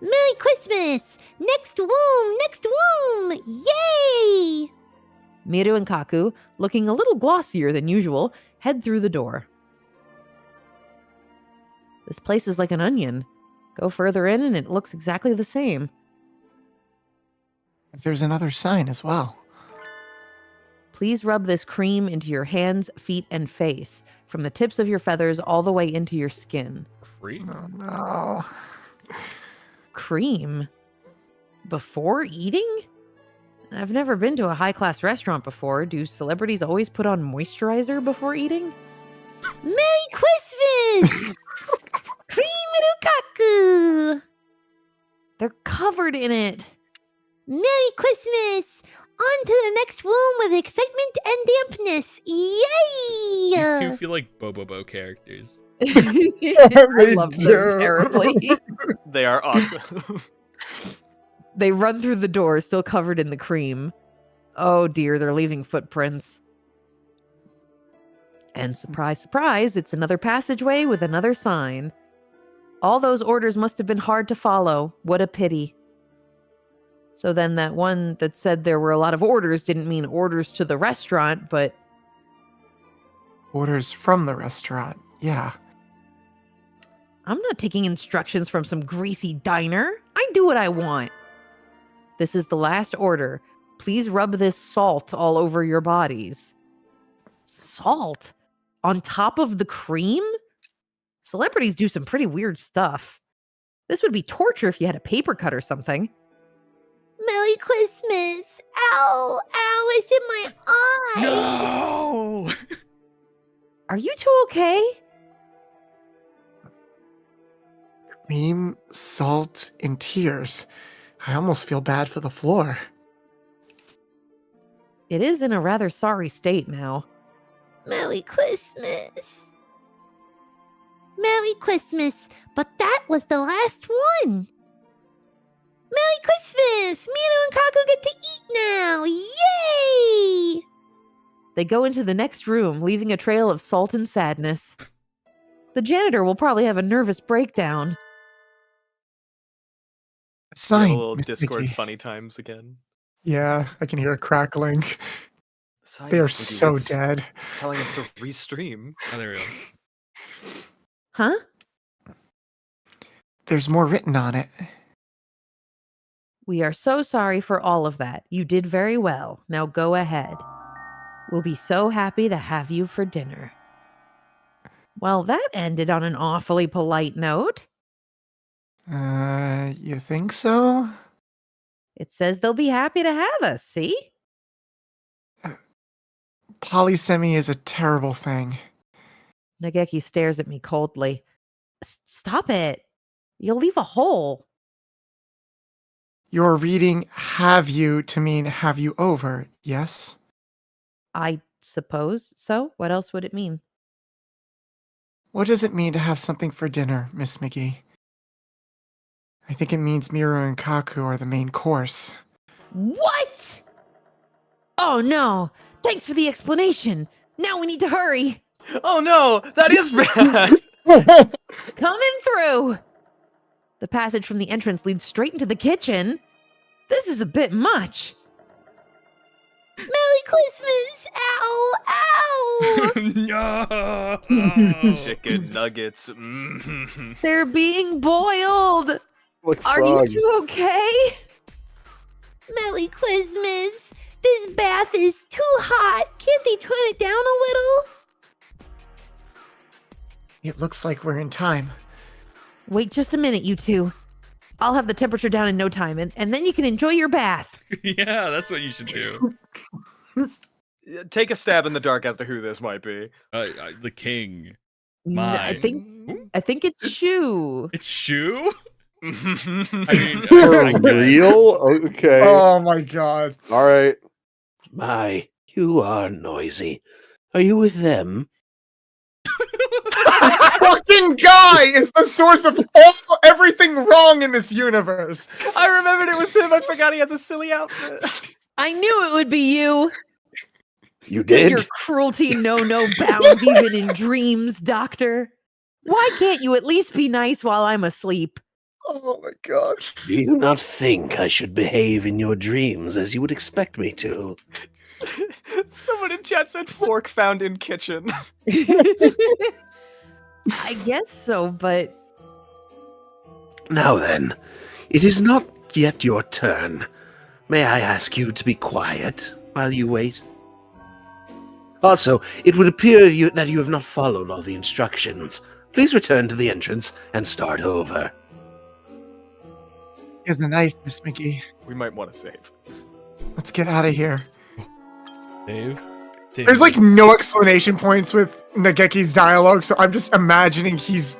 F: Merry Christmas! Next room! Next room! Yay!
A: Miru and Kaku, looking a little glossier than usual, head through the door. This place is like an onion. Go further in and it looks exactly the same.
D: There's another sign as well.
A: Please rub this cream into your hands, feet, and face, from the tips of your feathers all the way into your skin.
B: Cream?
D: Oh no.
A: Cream? Before eating? I've never been to a high-class restaurant before. Do celebrities always put on moisturizer before eating?
F: Merry Christmas! Cream Kaku!
A: They're covered in it.
F: Merry Christmas! On to the next room with excitement and dampness. Yay!
B: These two feel like Bobobo characters.
A: I love them terribly.
E: They are awesome.
A: They run through the door, still covered in the cream. Oh dear, they're leaving footprints. And surprise, surprise, it's another passageway with another sign. All those orders must have been hard to follow. What a pity. So then that one that said there were a lot of orders didn't mean orders to the restaurant, but...
D: Orders from the restaurant, yeah.
A: I'm not taking instructions from some greasy diner. I do what I want. This is the last order. Please rub this salt all over your bodies. Salt? On top of the cream? Celebrities do some pretty weird stuff. This would be torture if you had a paper cut or something.
F: Merry Christmas! Ow! Ow! It's in my eye!
B: No!
A: Are you two okay?
D: Cream, salt, and tears. I almost feel bad for the floor.
A: It is in a rather sorry state now.
F: Merry Christmas! Merry Christmas! But that was the last one! Merry Christmas! Miru and Kaku get to eat now! Yay!
A: They go into the next room, leaving a trail of salt and sadness. The janitor will probably have a nervous breakdown.
D: A sign,
E: A little
D: Miss
E: Discord
D: Mickey.
E: funny times again.
D: Yeah, I can hear it crackling.
E: Sign
D: They are
E: is
D: so
E: it's
D: dead.
E: telling us to restream.
B: Oh, there we go.
A: Huh?
D: There's more written on it.
A: We are so sorry for all of that. You did very well. Now go ahead. We'll be so happy to have you for dinner. Well, that ended on an awfully polite note.
D: You think so?
A: It says they'll be happy to have us, see?
D: Polysemy is a terrible thing.
A: Nageki stares at me coldly. Stop it. You'll leave a hole.
D: You're reading have you to mean have you over, yes?
A: I suppose so. What else would it mean?
D: What does it mean to have something for dinner, Miss McGee? I think it means Miru and Kaku are the main course.
A: What? Oh no. Thanks for the explanation. Now we need to hurry.
E: Oh no, that is bad.
A: Coming through. The passage from the entrance leads straight into the kitchen. This is a bit much.
F: Merry Christmas! Ow! Ow!
B: No.
E: Chicken nuggets. Mm.
A: They're being boiled.
C: Like
A: Are you
C: frogs.
A: two okay?
F: Merry Christmas! This bath is too hot. Can't they turn it down a little?
D: It looks like we're in time.
A: Wait just a minute, you two. I'll have the temperature down in no time, and then you can enjoy your bath.
B: Yeah, that's what you should do.
E: Take a stab in the dark as to who this might be.
B: The king.
A: I
B: Mine.
A: think it's Shu.
B: It's Shu? I
E: I
B: mean,
C: For
B: I guess.
C: real? Okay.
D: Oh my god.
C: All right.
G: My, you are noisy. Are you with them?
D: This fucking guy is the source of everything wrong in this universe.
E: remembered it was him. I forgot he has a silly outfit.
A: I knew it would be you.
G: You
A: With
G: did?
A: your cruelty know no bounds, even in dreams, Doctor. Why can't you at least be nice while I'm asleep?
D: Oh my gosh.
G: Do you not think I should behave in your dreams as you would expect me to?
E: Someone in chat said fork found in kitchen.
A: I guess so, but
G: Now then, it is not yet your turn. May I ask you to be quiet while you wait? Also, it would appear that you have not followed all the instructions. Please return to the entrance and start over.
D: Here's the knife, Miss McGee.
E: We might want to save.
D: Let's get out of here.
B: Dave?
D: There's like no explanation points with Nageki's dialogue, so I'm just imagining he's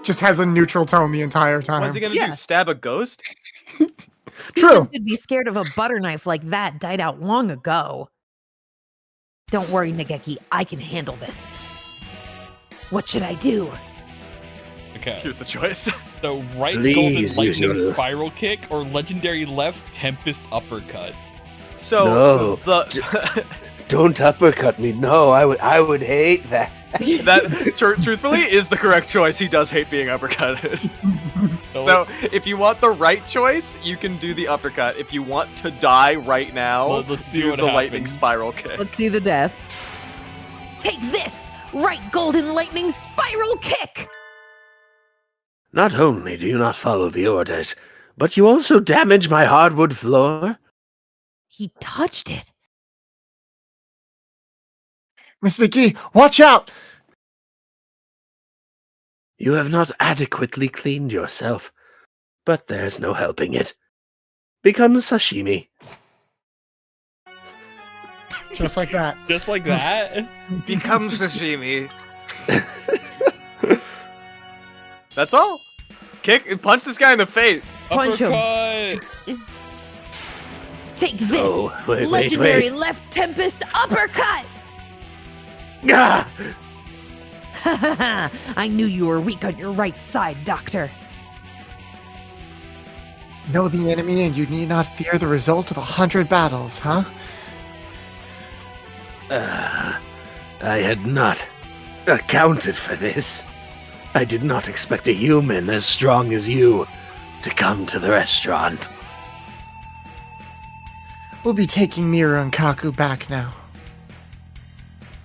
D: just has a neutral tone the entire time.
E: What's he gonna
A: Yeah.
E: do? Stab a ghost?
D: True.
A: should be scared of a butter knife like that died out long ago. Don't worry, Nageki, I can handle this. What should I do?
B: Okay.
E: Here's the choice.
B: So right
G: Please
B: golden
G: use
B: lightning
G: your-
B: spiral kick or legendary left tempest uppercut.
E: So
G: No.
E: the
G: Don't uppercut me. No, I would hate that.
E: that truthfully is the correct choice. He does hate being uppercutted. So if you want the right choice, you can do the uppercut. If you want to die right now,
B: Well, let's see
E: do
B: what
E: the lightning
B: happens.
E: spiral kick.
A: Let's see the death. Take this! Right golden lightning spiral kick!
G: Not only do you not follow the orders, but you also damage my hardwood floor.
A: He touched it.
D: Miss McGee, watch out!
G: You have not adequately cleaned yourself, but there's no helping it. Become sashimi.
D: Just like that.
B: Just like that?
E: Become sashimi. That's all. Kick, punch this guy in the face.
A: Punch him.
B: Uppercut!
A: Take this!
G: Oh, wait,
A: legendary left tempest uppercut!
G: Ah!
A: I knew you were weak on your right side, Doctor.
D: Know the enemy and you need not fear the result of 100 battles, huh?
G: I had not accounted for this. I did not expect a human as strong as you to come to the restaurant.
D: We'll be taking Miru and Kaku back now.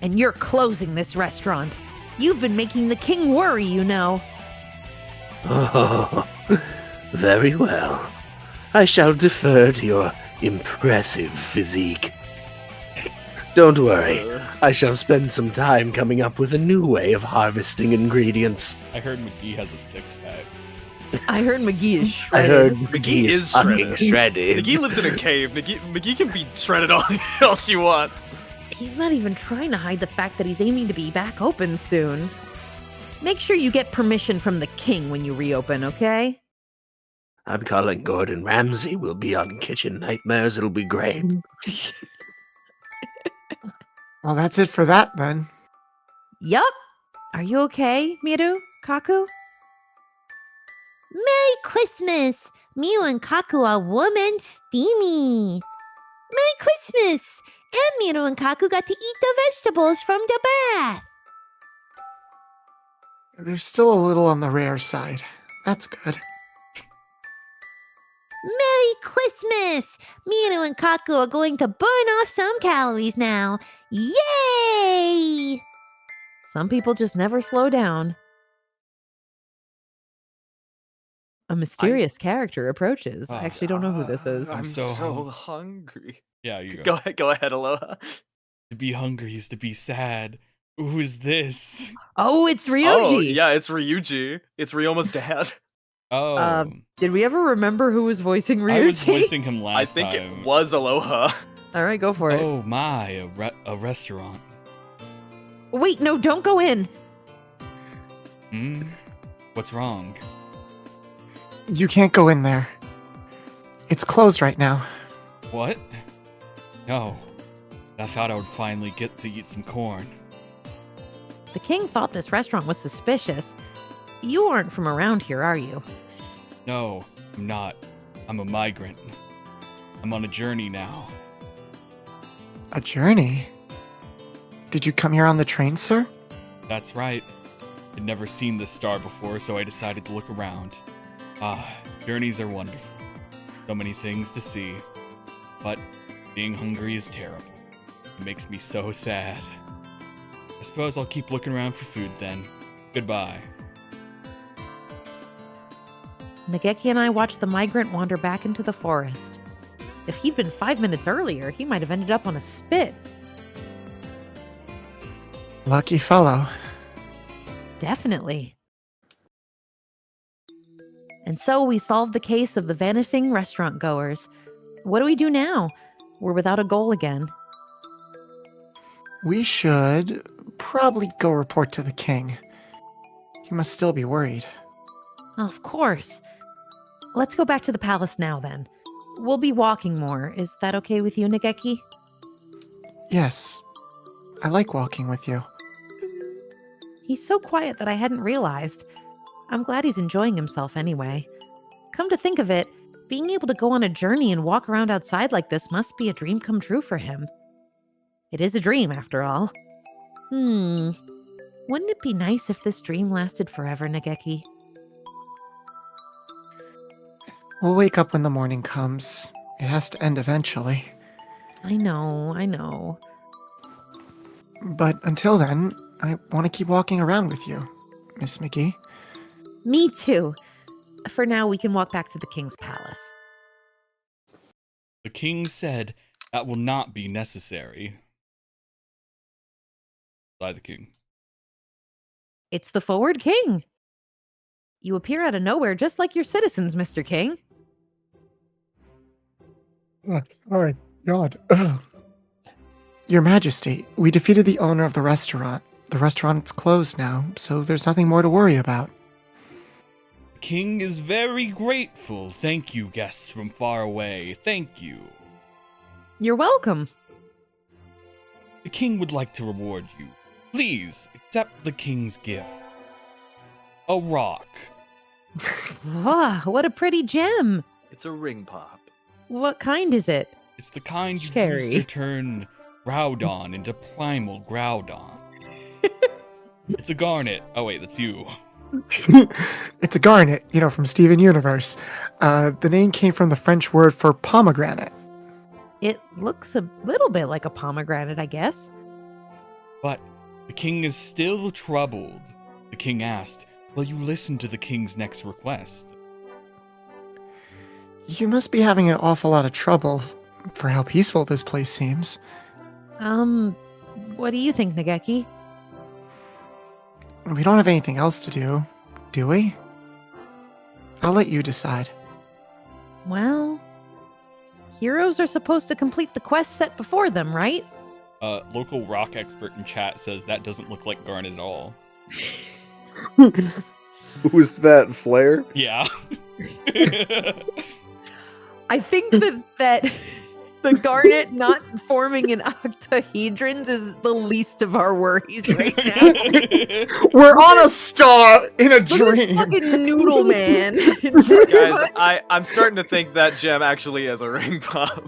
A: And you're closing this restaurant. You've been making the king worry, you know.
G: Oh, very well. I shall defer to your impressive physique. Don't worry, I shall spend some time coming up with a new way of harvesting ingredients.
B: I heard McGee has a six-pack.
A: I heard McGee is
G: I
A: shredded.
G: heard
E: McGee
G: McGee
E: is
G: is fucking shredded.
E: McGee lives in a cave. McGee can be shredded all she wants.
A: He's not even trying to hide the fact that he's aiming to be back open soon. Make sure you get permission from the king when you reopen, okay?
G: I'm calling Gordon Ramsay. We'll be on Kitchen Nightmares. It'll be great.
D: Well, that's it for that then.
A: Yup. Are you okay, Miru? Kaku?
F: Merry Christmas! Miu and Kaku are warm and steamy. Merry Christmas! And Miru and Kaku got to eat the vegetables from the bath.
D: They're still a little on the rare side. That's good.
F: Merry Christmas! Miru and Kaku are going to burn off some calories now. Yay!
A: Some people just never slow down. A mysterious character approaches. I actually don't know who this is.
B: I'm
E: I'm
B: so
E: so hungry.
B: Yeah, you
E: Go ahead, Aloha.
B: To be hungry is to be sad. Who is this?
A: Oh, it's Ryuji.
E: Oh, yeah, it's Ryuji. It's Ryoma's dad.
B: Oh,
A: Did we ever remember who was voicing Ryuji?
B: I was voicing him last
E: I think
B: time.
E: it was Aloha.
A: All right, go for it.
B: Oh my, a restaurant.
A: Wait, no, don't go in.
B: What's wrong?
D: You can't go in there. It's closed right now.
B: What? No. I thought I would finally get to eat some corn.
A: The king thought this restaurant was suspicious. You aren't from around here, are you?
B: No, I'm not. I'm a migrant. I'm on a journey now.
D: A journey? Did you come here on the train, sir?
B: That's right. I'd never seen this star before, so I decided to look around. Journeys are wonderful. So many things to see. But being hungry is terrible. It makes me so sad. I suppose I'll keep looking around for food then. Goodbye.
A: Nageki and I watched the migrant wander back into the forest. If he'd been 5 minutes earlier, he might have ended up on a spit.
D: Lucky fellow.
A: Definitely. And so we solved the case of the vanishing restaurant goers. What do we do now? We're without a goal again.
D: We should probably go report to the king. He must still be worried.
A: Of course. Let's go back to the palace now, then. We'll be walking more. Is that okay with you, Nageki?
D: Yes. I like walking with you.
A: He's so quiet that I hadn't realized. I'm glad he's enjoying himself anyway. Come to think of it, being able to go on a journey and walk around outside like this must be a dream come true for him. It is a dream, after all. Wouldn't it be nice if this dream lasted forever, Nageki?
D: We'll wake up when the morning comes. It has to end eventually.
A: I know.
D: But until then, I want to keep walking around with you, Miss McGee.
A: Me too. For now, we can walk back to the king's palace.
B: The king said that will not be necessary. By the king.
A: It's the forward king. You appear out of nowhere just like your citizens, Mr. King.
D: Alright, God. Your Majesty, we defeated the owner of the restaurant. The restaurant's closed now, so there's nothing more to worry about.
B: The king is very grateful. Thank you, guests from far away. Thank you.
A: You're welcome.
B: The king would like to reward you. Please accept the king's gift. A rock.
A: Ah, what a pretty gem.
E: It's a ring pop.
A: What kind is it?
B: It's the kind you
A: Cherry.
B: use to turn Groudon into primal Groudon. It's a garnet. Oh wait, that's you.
D: It's a garnet, from Steven Universe. The name came from the French word for pomegranate.
A: It looks a little bit like a pomegranate, I guess.
B: But the king is still troubled. The king asked, will you listen to the king's next request?
D: You must be having an awful lot of trouble for how peaceful this place seems.
A: What do you think, Nageki?
D: We don't have anything else to do we? I'll let you decide.
A: Well, heroes are supposed to complete the quest set before them, right?
B: Local rock expert in chat says that doesn't look like garnet at all.
C: Who's that, Flare?
B: Yeah.
A: I think that the garnet not forming in octahedrons is the least of our worries right now.
D: We're on a star in a
A: Look at this
D: dream.
A: fucking noodle man.
E: Guys, I'm starting to think that gem actually is a ring pop.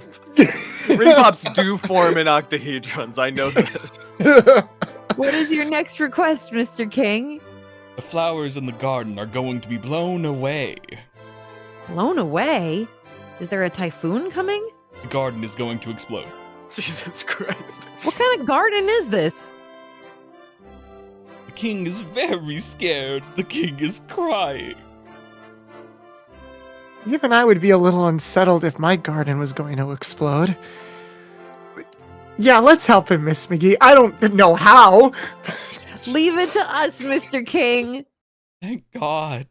E: Ring pops do form in octahedrons, I know this.
A: What is your next request, Mr. King?
B: The flowers in the garden are going to be blown away.
A: Blown away? Is there a typhoon coming?
B: The garden is going to explode.
E: Jesus Christ.
A: What kind of garden is this?
B: The king is very scared. The king is crying.
D: Even I would be a little unsettled if my garden was going to explode. Yeah, let's help him, Miss McGee. I don't know how.
A: Leave it to us, Mr. King.
B: Thank God.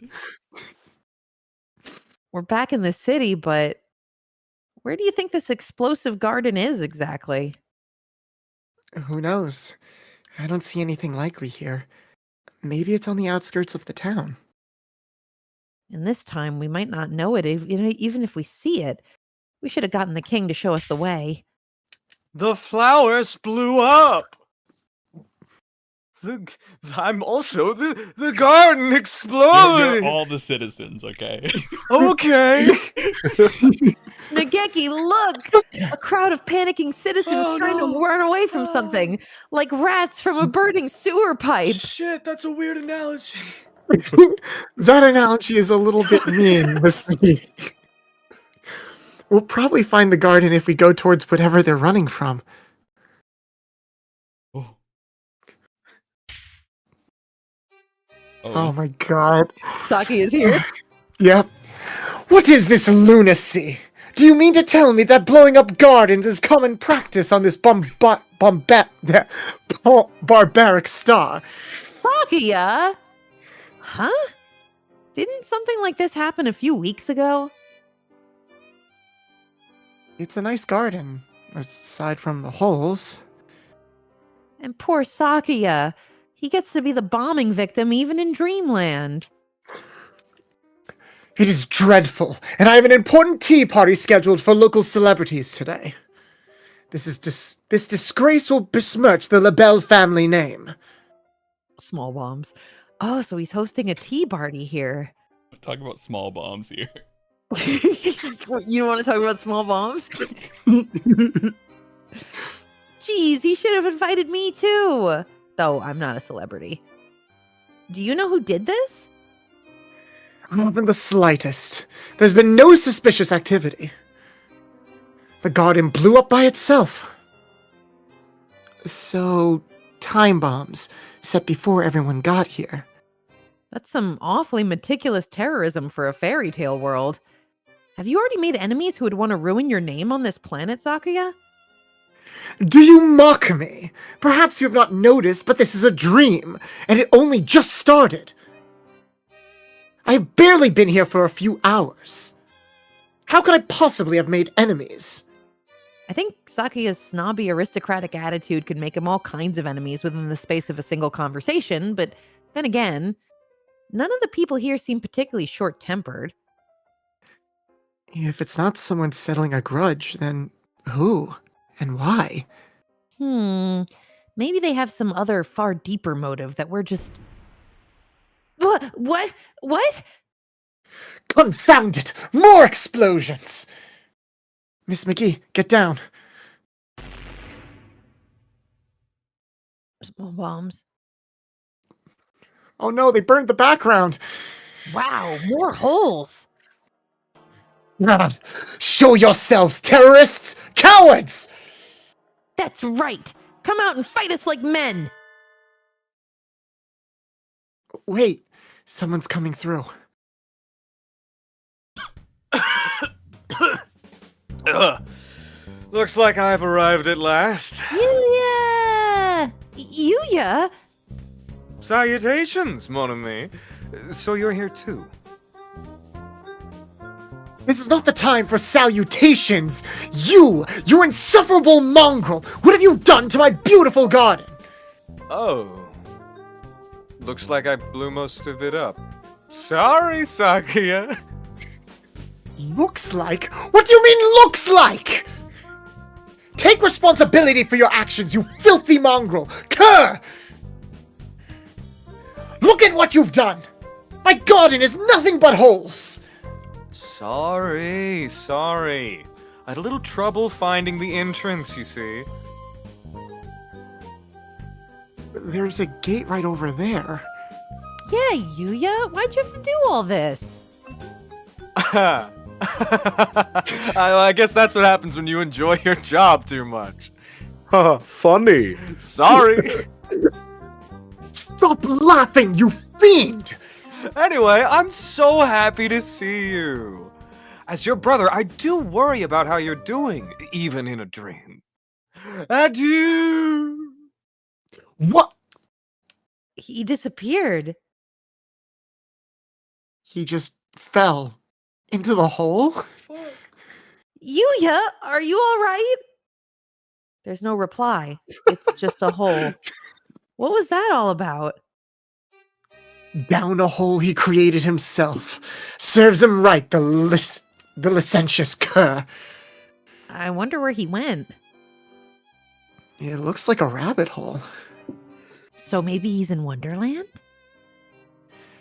A: We're back in the city, but where do you think this explosive garden is exactly?
D: Who knows? I don't see anything likely here. Maybe it's on the outskirts of the town.
A: And this time, we might not know it, even if we see it. We should have gotten the king to show us the way.
E: The flowers blew up. I'm also the garden exploded.
B: You're all the citizens, okay?
E: Okay.
A: Nageki, look! A crowd of panicking citizens trying to run away from something, like rats from a burning sewer pipe.
E: Shit, that's a weird analogy.
D: That analogy is a little bit mean, Miss McGee. We'll probably find the garden if we go towards whatever they're running from.
B: Oh.
D: Oh my god.
A: Saki is here.
D: Yep. What is this lunacy? Do you mean to tell me that blowing up gardens is common practice on this barbaric star?
A: Sakia? Huh? Didn't something like this happen a few weeks ago?
D: It's a nice garden, aside from the holes.
A: And poor Sakia. He gets to be the bombing victim even in Dreamland.
D: It is dreadful, and I have an important tea party scheduled for local celebrities today. This disgrace will besmirch the LaBelle family name.
A: Small bombs. Oh, so he's hosting a tea party here.
B: Talk about small bombs here.
A: You don't want to talk about small bombs? Jeez, he should have invited me too. Though I'm not a celebrity. Do you know who did this?
D: Not even the slightest. There's been no suspicious activity. The garden blew up by itself. So, time bombs set before everyone got here.
A: That's some awfully meticulous terrorism for a fairy tale world. Have you already made enemies who would want to ruin your name on this planet, Sakuya?
D: Do you mock me? Perhaps you have not noticed, but this is a dream, and it only just started. I've barely been here for a few hours. How could I possibly have made enemies?
A: I think Sakuya's snobby aristocratic attitude could make him all kinds of enemies within the space of a single conversation, but then again, none of the people here seem particularly short-tempered.
D: If it's not someone settling a grudge, then who? And why?
A: Maybe they have some other far deeper motive that we're just... What?
D: Confound it! More explosions! Miss McGee, get down.
A: Small bombs.
D: Oh no, they burned the background!
A: Wow, more holes!
D: Show yourselves, terrorists! Cowards!
A: That's right! Come out and fight us like men!
D: Wait, someone's coming through.
E: Looks like I've arrived at last.
A: Yuya! Yuya?
E: Salutations, mon ami. So you're here too?
D: This is not the time for salutations! You insufferable mongrel! What have you done to my beautiful garden?
E: Oh. Looks like I blew most of it up. Sorry, Sakuya.
D: Looks like? What do you mean, looks like? Take responsibility for your actions, you filthy mongrel! Cur! Look at what you've done! My garden is nothing but holes!
E: Sorry. I had a little trouble finding the entrance, you see.
D: There's a gate right over there.
A: Yeah, Yuya, why'd you have to do all this?
E: I guess that's what happens when you enjoy your job too much.
C: Funny.
E: Sorry.
D: Stop laughing, you fiend!
E: Anyway, I'm so happy to see you. As your brother, I do worry about how you're doing, even in a dream. Adieu.
D: What?
A: He disappeared.
D: He just fell into the hole?
A: Yuya, are you all right? There's no reply. It's just a hole. What was that all about?
D: Down a hole he created himself. Serves him right, the licentious cur.
A: I wonder where he went.
D: It looks like a rabbit hole.
A: So maybe he's in Wonderland?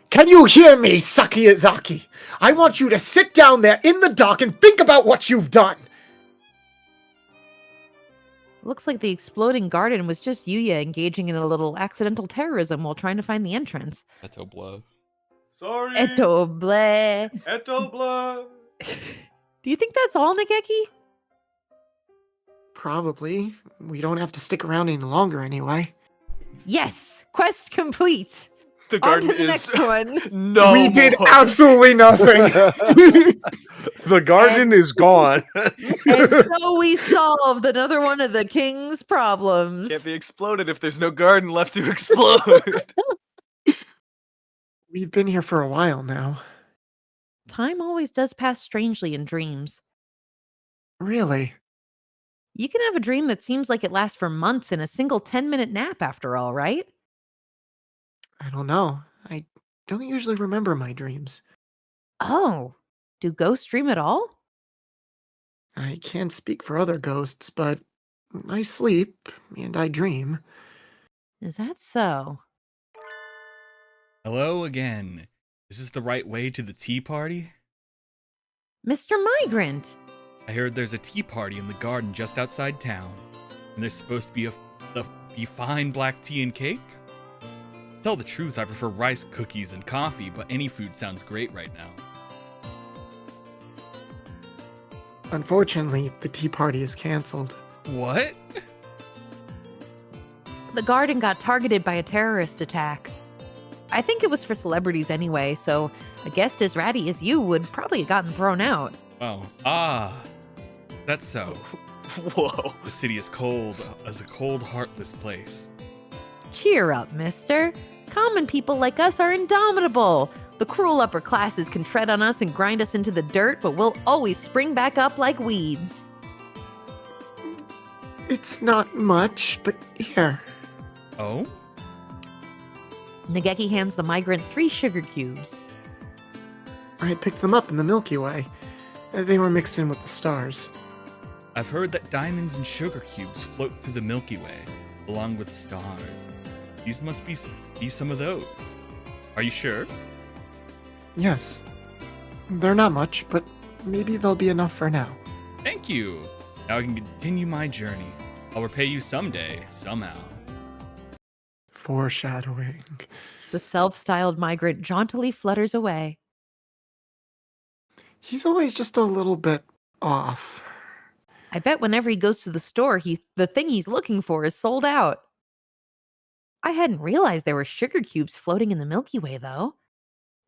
D: Can you hear me, Sakiyazaki? I want you to sit down there in the dock and think about what you've done.
A: Looks like the exploding garden was just Yuya engaging in a little accidental terrorism while trying to find the entrance.
B: Eto blah.
E: Sorry.
A: Eto bleh.
E: Eto blah.
A: Do you think that's all, Nageki?
D: Probably. We don't have to stick around any longer anyway.
A: Yes! Quest complete!
E: The
A: On
E: garden
A: to the
E: is
A: next one.
E: no.
D: We did
E: more.
D: absolutely nothing.
C: The garden is gone.
A: And so we solved another one of the king's problems.
E: Can't be exploded if there's no garden left to explode.
D: We've been here for a while now.
A: Time always does pass strangely in dreams.
D: Really?
A: You can have a dream that seems like it lasts for months in a single 10-minute nap after all, right?
D: I don't know. I don't usually remember my dreams.
A: Oh, do ghosts dream at all?
D: I can't speak for other ghosts, but I sleep and I dream.
A: Is that so?
B: Hello again. Is this the right way to the tea party?
A: Mr. Migrant!
B: I heard there's a tea party in the garden just outside town. And there's supposed to be be fine black tea and cake? To tell the truth, I prefer rice, cookies, and coffee, but any food sounds great right now.
D: Unfortunately, the tea party is canceled.
B: What?
A: The garden got targeted by a terrorist attack. I think it was for celebrities anyway, so a guest as ratty as you would probably have gotten thrown out.
B: Oh, that's so.
E: Whoa.
B: The city is cold, as a cold, heartless place.
A: Cheer up, mister. Common people like us are indomitable. The cruel upper classes can tread on us and grind us into the dirt, but we'll always spring back up like weeds.
D: It's not much, but here.
B: Oh?
A: Nageki hands the migrant 3 sugar cubes.
D: I had picked them up in the Milky Way. They were mixed in with the stars.
B: I've heard that diamonds and sugar cubes float through the Milky Way, along with the stars. These must be some of those. Are you sure?
D: Yes. They're not much, but maybe they'll be enough for now.
B: Thank you. Now I can continue my journey. I'll repay you someday, somehow.
D: Foreshadowing.
A: The self-styled migrant jauntily flutters away.
D: He's always just a little bit off.
A: I bet whenever he goes to the store, the thing he's looking for is sold out. I hadn't realized there were sugar cubes floating in the Milky Way, though.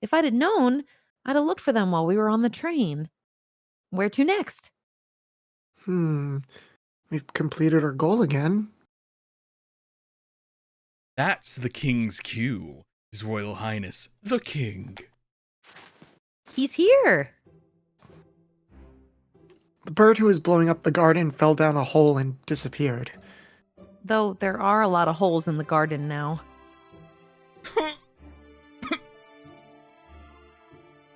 A: If I'd have known, I'd have looked for them while we were on the train. Where to next?
D: We've completed our goal again.
B: That's the King's cue, His Royal Highness, the King.
A: He's here.
D: The bird who was blowing up the garden fell down a hole and disappeared.
A: Though there are a lot of holes in the garden now.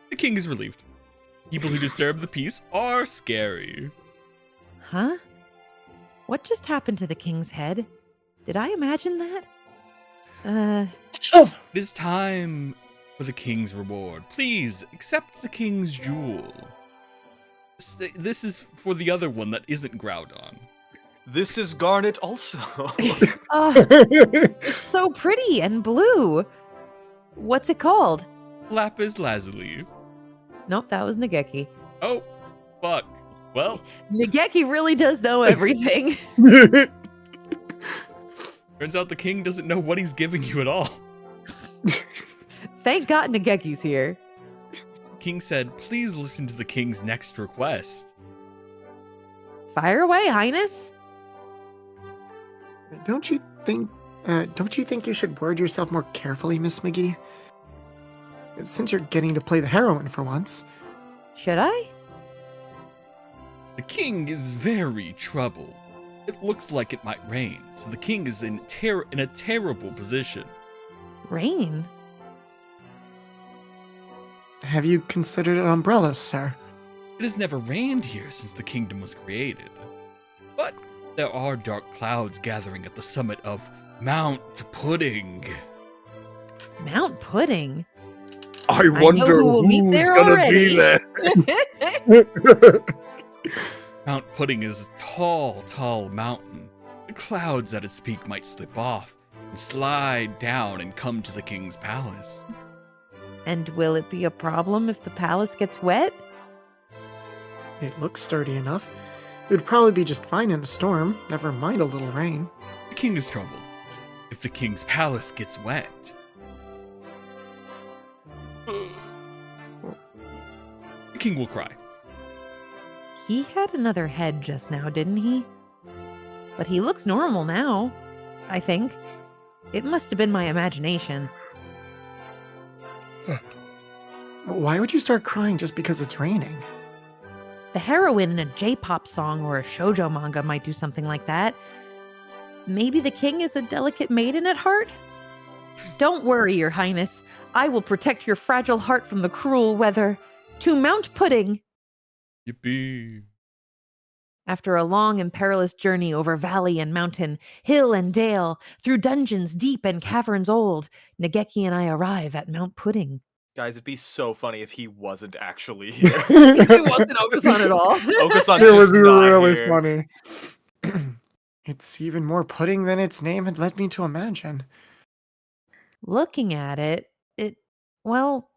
B: The King is relieved. People who disturb the peace are scary.
A: Huh? What just happened to the king's head? Did I imagine that?
B: It is time for the King's reward. Please, accept the King's jewel. This is for the other one that isn't Groudon.
E: This is Garnet also.
A: Oh, it's so pretty and blue. What's it called?
B: Lapis lazuli.
A: Nope, that was Nageki.
B: Oh, Fuck. Well,
A: Nageki really does know everything.
B: turns out the king doesn't know what he's giving you at all.
A: Thank God Nageki's here.
B: King said, please listen to the king's next request.
A: Fire away, Highness.
D: Don't you think you should word yourself more carefully, Miss McGee? Since you're getting to play the heroine for once.
A: Should I?
B: The king is very troubled. It looks like it might rain, so the king is in a terrible position.
A: Rain?
D: Have you considered an umbrella, sir?
B: It has never rained here since the kingdom was created. But there are dark clouds gathering at the summit of Mount Pudding.
A: Mount Pudding?
C: I
A: know
C: wonder
A: who will meet
C: who's
A: there
C: gonna
A: already.
C: be there.
B: Mount Pudding is a tall, tall mountain. The clouds at its peak might slip off and slide down and come to the king's palace.
A: And will it be a problem if the palace gets wet?
D: It looks sturdy enough. It would probably be just fine in a storm, never mind a little rain.
B: The king is troubled. If the king's palace gets wet, the king will cry.
A: He had another head just now, didn't he? But he looks normal now, I think. It must have been my imagination.
D: Why would you start crying just because it's raining?
A: The heroine in a J-pop song or a shoujo manga might do something like that. Maybe the king is a delicate maiden at heart? Don't worry, Your Highness. I will protect your fragile heart from the cruel weather. To Mount Pudding!
B: Yippee.
A: After a long and perilous journey over valley and mountain, hill and dale, through dungeons deep and caverns old, Nageki and I arrive at Mount Pudding.
E: Guys, it'd be so funny if he wasn't actually here.
A: It wasn't Okusan at all.
E: Okusan's
D: It would
E: just
D: be
E: not
D: really
E: here.
D: funny. It's even more pudding than its name had led me to imagine.
A: Looking at it, well,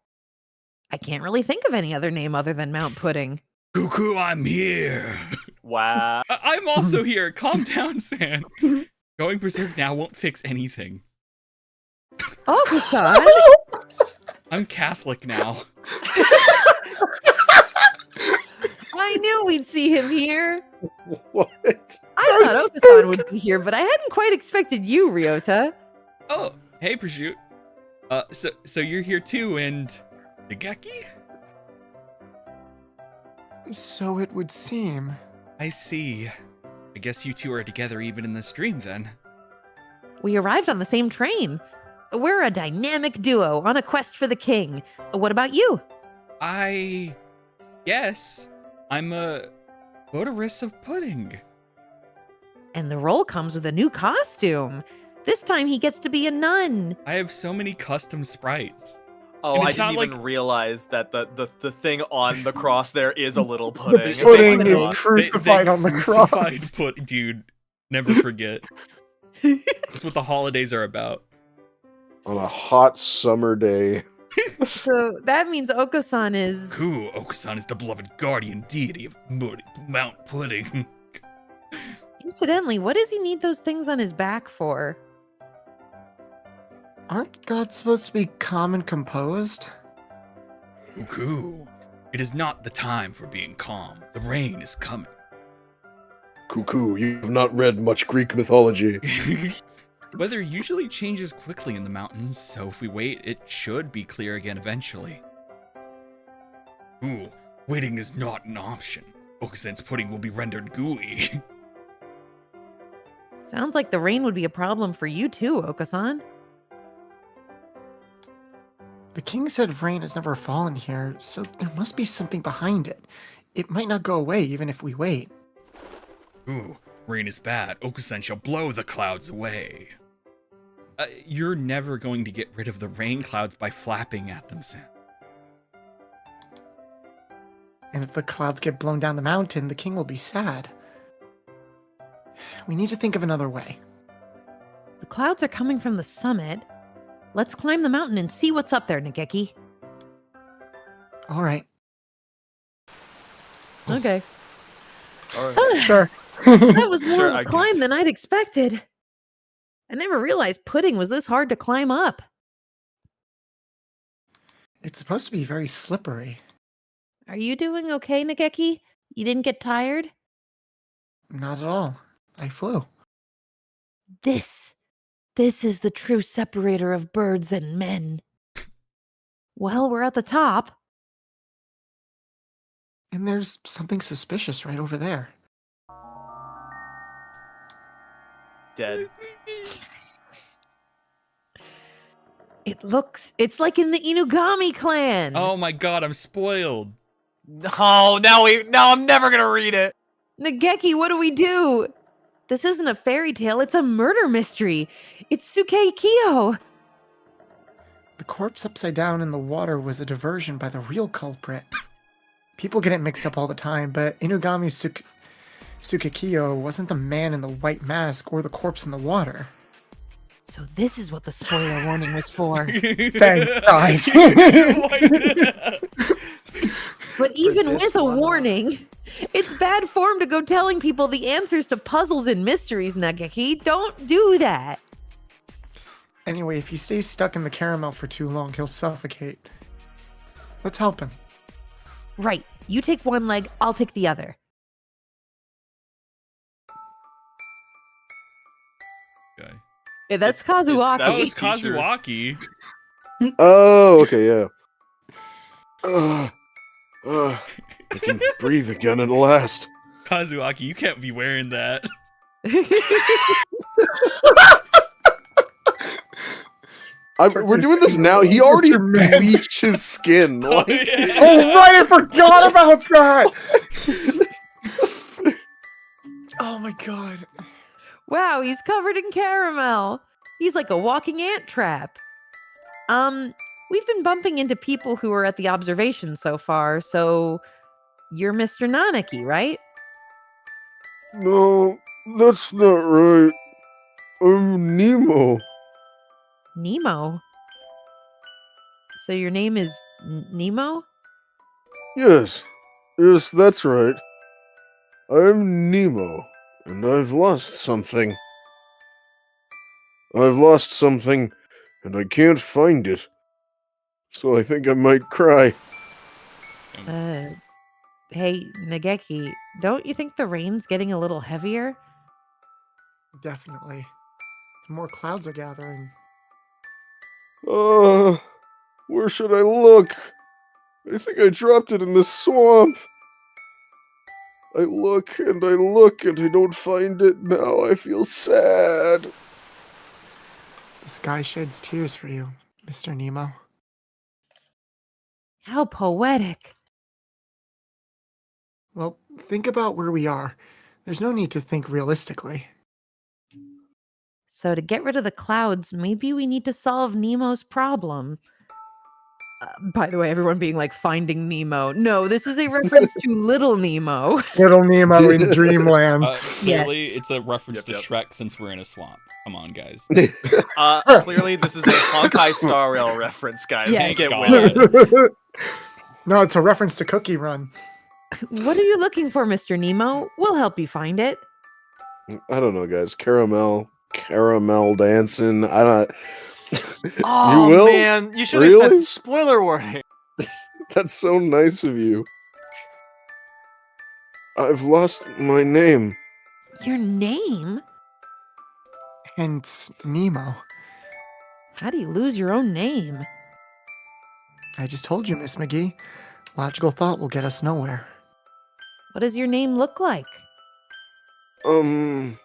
A: I can't really think of any other name other than Mount Pudding.
B: Cuckoo, I'm here.
E: Wow.
B: I'm also here. Calm down, San. Going berserk now won't fix anything.
A: Okusan!
B: I'm Catholic now.
A: I knew we'd see him here.
C: What?
A: I thought Okusan would be here, but I hadn't quite expected you, Ryota.
B: Oh, hey, Prosciutto. So you're here too, and Nageki?
D: So it would seem.
B: I see. I guess you two are together even in this dream, then.
A: We arrived on the same train. We're a dynamic duo on a quest for the king. What about you?
B: Yes, I'm a votaress of pudding.
A: And the role comes with a new costume. This time he gets to be a nun.
B: I have so many custom sprites.
E: Oh,
B: And
E: I
B: it's not
E: didn't even
B: like-
E: realize that the thing on the cross there is a little pudding.
D: Pudding
E: Thank
D: is
E: God.
D: crucified on the
B: crucified
D: cross.
B: Dude, never forget. That's what the holidays are about.
C: On a hot summer day.
A: So that means Okusan is...
B: Cool, Okusan is the beloved guardian deity of Mount Pudding.
A: Incidentally, what does he need those things on his back for?
D: Aren't gods supposed to be calm and composed?
B: Cuckoo, it is not the time for being calm. The rain is coming.
C: Cuckoo, you've not read much Greek mythology.
B: Weather usually changes quickly in the mountains, so if we wait, it should be clear again eventually. Ooh, waiting is not an option. Okusan's pudding will be rendered gooey.
A: Sounds like the rain would be a problem for you too, Okusan.
D: The king said rain has never fallen here, so there must be something behind it. It might not go away even if we wait.
B: Ooh, rain is bad. Okusan shall blow the clouds away. You're never going to get rid of the rain clouds by flapping at them, Sam.
D: And if the clouds get blown down the mountain, the king will be sad. We need to think of another way.
A: The clouds are coming from the summit. Let's climb the mountain and see what's up there, Nageki.
D: All right.
A: Okay.
E: All right.
D: Sure.
A: That was more
E: Sure,
A: of
E: I
A: a
E: guess.
A: climb than I'd expected. I never realized pudding was this hard to climb up.
D: It's supposed to be very slippery.
A: Are you doing okay, Nageki? You didn't get tired?
D: Not at all. I flew.
A: This is the true separator of birds and men. Well, we're at the top.
D: And there's something suspicious right over there.
E: Dead.
A: It's like in the Inugami clan.
B: Oh my god, I'm spoiled.
E: No, now I'm never gonna read it.
A: Nageki, what do we do? This isn't a fairy tale, it's a murder mystery. It's Sukeikyo.
D: The corpse upside down in the water was a diversion by the real culprit. People get it mixed up all the time, but Inugami Sukekiyo wasn't the man in the white mask or the corpse in the water.
A: So this is what the spoiler warning was for.
D: Thanks, guys.
A: But even
D: this
A: with a
D: one,
A: warning, it's bad form to go telling people the answers to puzzles and mysteries, Nageki. Don't do that.
D: Anyway, if he stays stuck in the caramel for too long, he'll suffocate. Let's help him.
A: Right. You take one leg, I'll take the other.
B: Okay.
A: Yeah, that's
E: It's-
A: Kazuaki.
E: that
B: Oh,
E: was
B: it's
E: teacher.
B: Kazuaki.
C: Oh, okay, yeah. I can breathe again at last.
B: Kazuaki, you can't be wearing that.
C: We're doing this now. He already bleached his skin. Like,
B: yeah.
D: Oh, right, I forgot about that! Oh my god.
A: Wow, he's covered in caramel. He's like a walking ant trap. We've been bumping into people who are at the observation so far, so you're Mr. Nanaki, right?
C: no, that's not right. I'm Nemo.
A: Nemo. So your name is Nemo?
C: Yes, yes, that's right. I'm Nemo, and I've lost something. I've lost something, and I can't find it. So I think I might cry.
A: Hey, Nageki, don't you think the rain's getting a little heavier?
D: Definitely. More clouds are gathering.
C: Where should I look? I think I dropped it in the swamp. I look and I don't find it. Now I feel sad.
D: The sky sheds tears for you, Mr. Nemo.
A: How poetic.
D: Well, think about where we are. There's no need to think realistically.
A: So to get rid of the clouds, maybe we need to solve Nemo's problem. By the way, everyone being like Finding Nemo. No, this is a reference to Little Nemo.
D: Little Nemo in Dreamland.
B: Clearly,
A: Yes.
B: it's a reference
E: Yep,
B: to
E: yep.
B: Shrek since we're in a swamp. Come on, guys.
E: Clearly, this is a Honkai Star Rail reference, guys.
A: Yes.
E: Get
B: God.
E: with it.
D: No, it's a reference to Cookie Run.
A: What are you looking for, Mr. Nemo? We'll help you find it.
C: I don't know, guys. Caramel dancing. I don't.
E: Oh,
C: you will?
E: man. You should have said
C: Really?
E: spoiler warning.
C: That's so nice of you. I've lost my name.
A: Your name?
D: Hence, Nemo.
A: How do you lose your own name?
D: I just told you, Miss McGee. Logical thought will get us nowhere.
A: What does your name look like?
C: I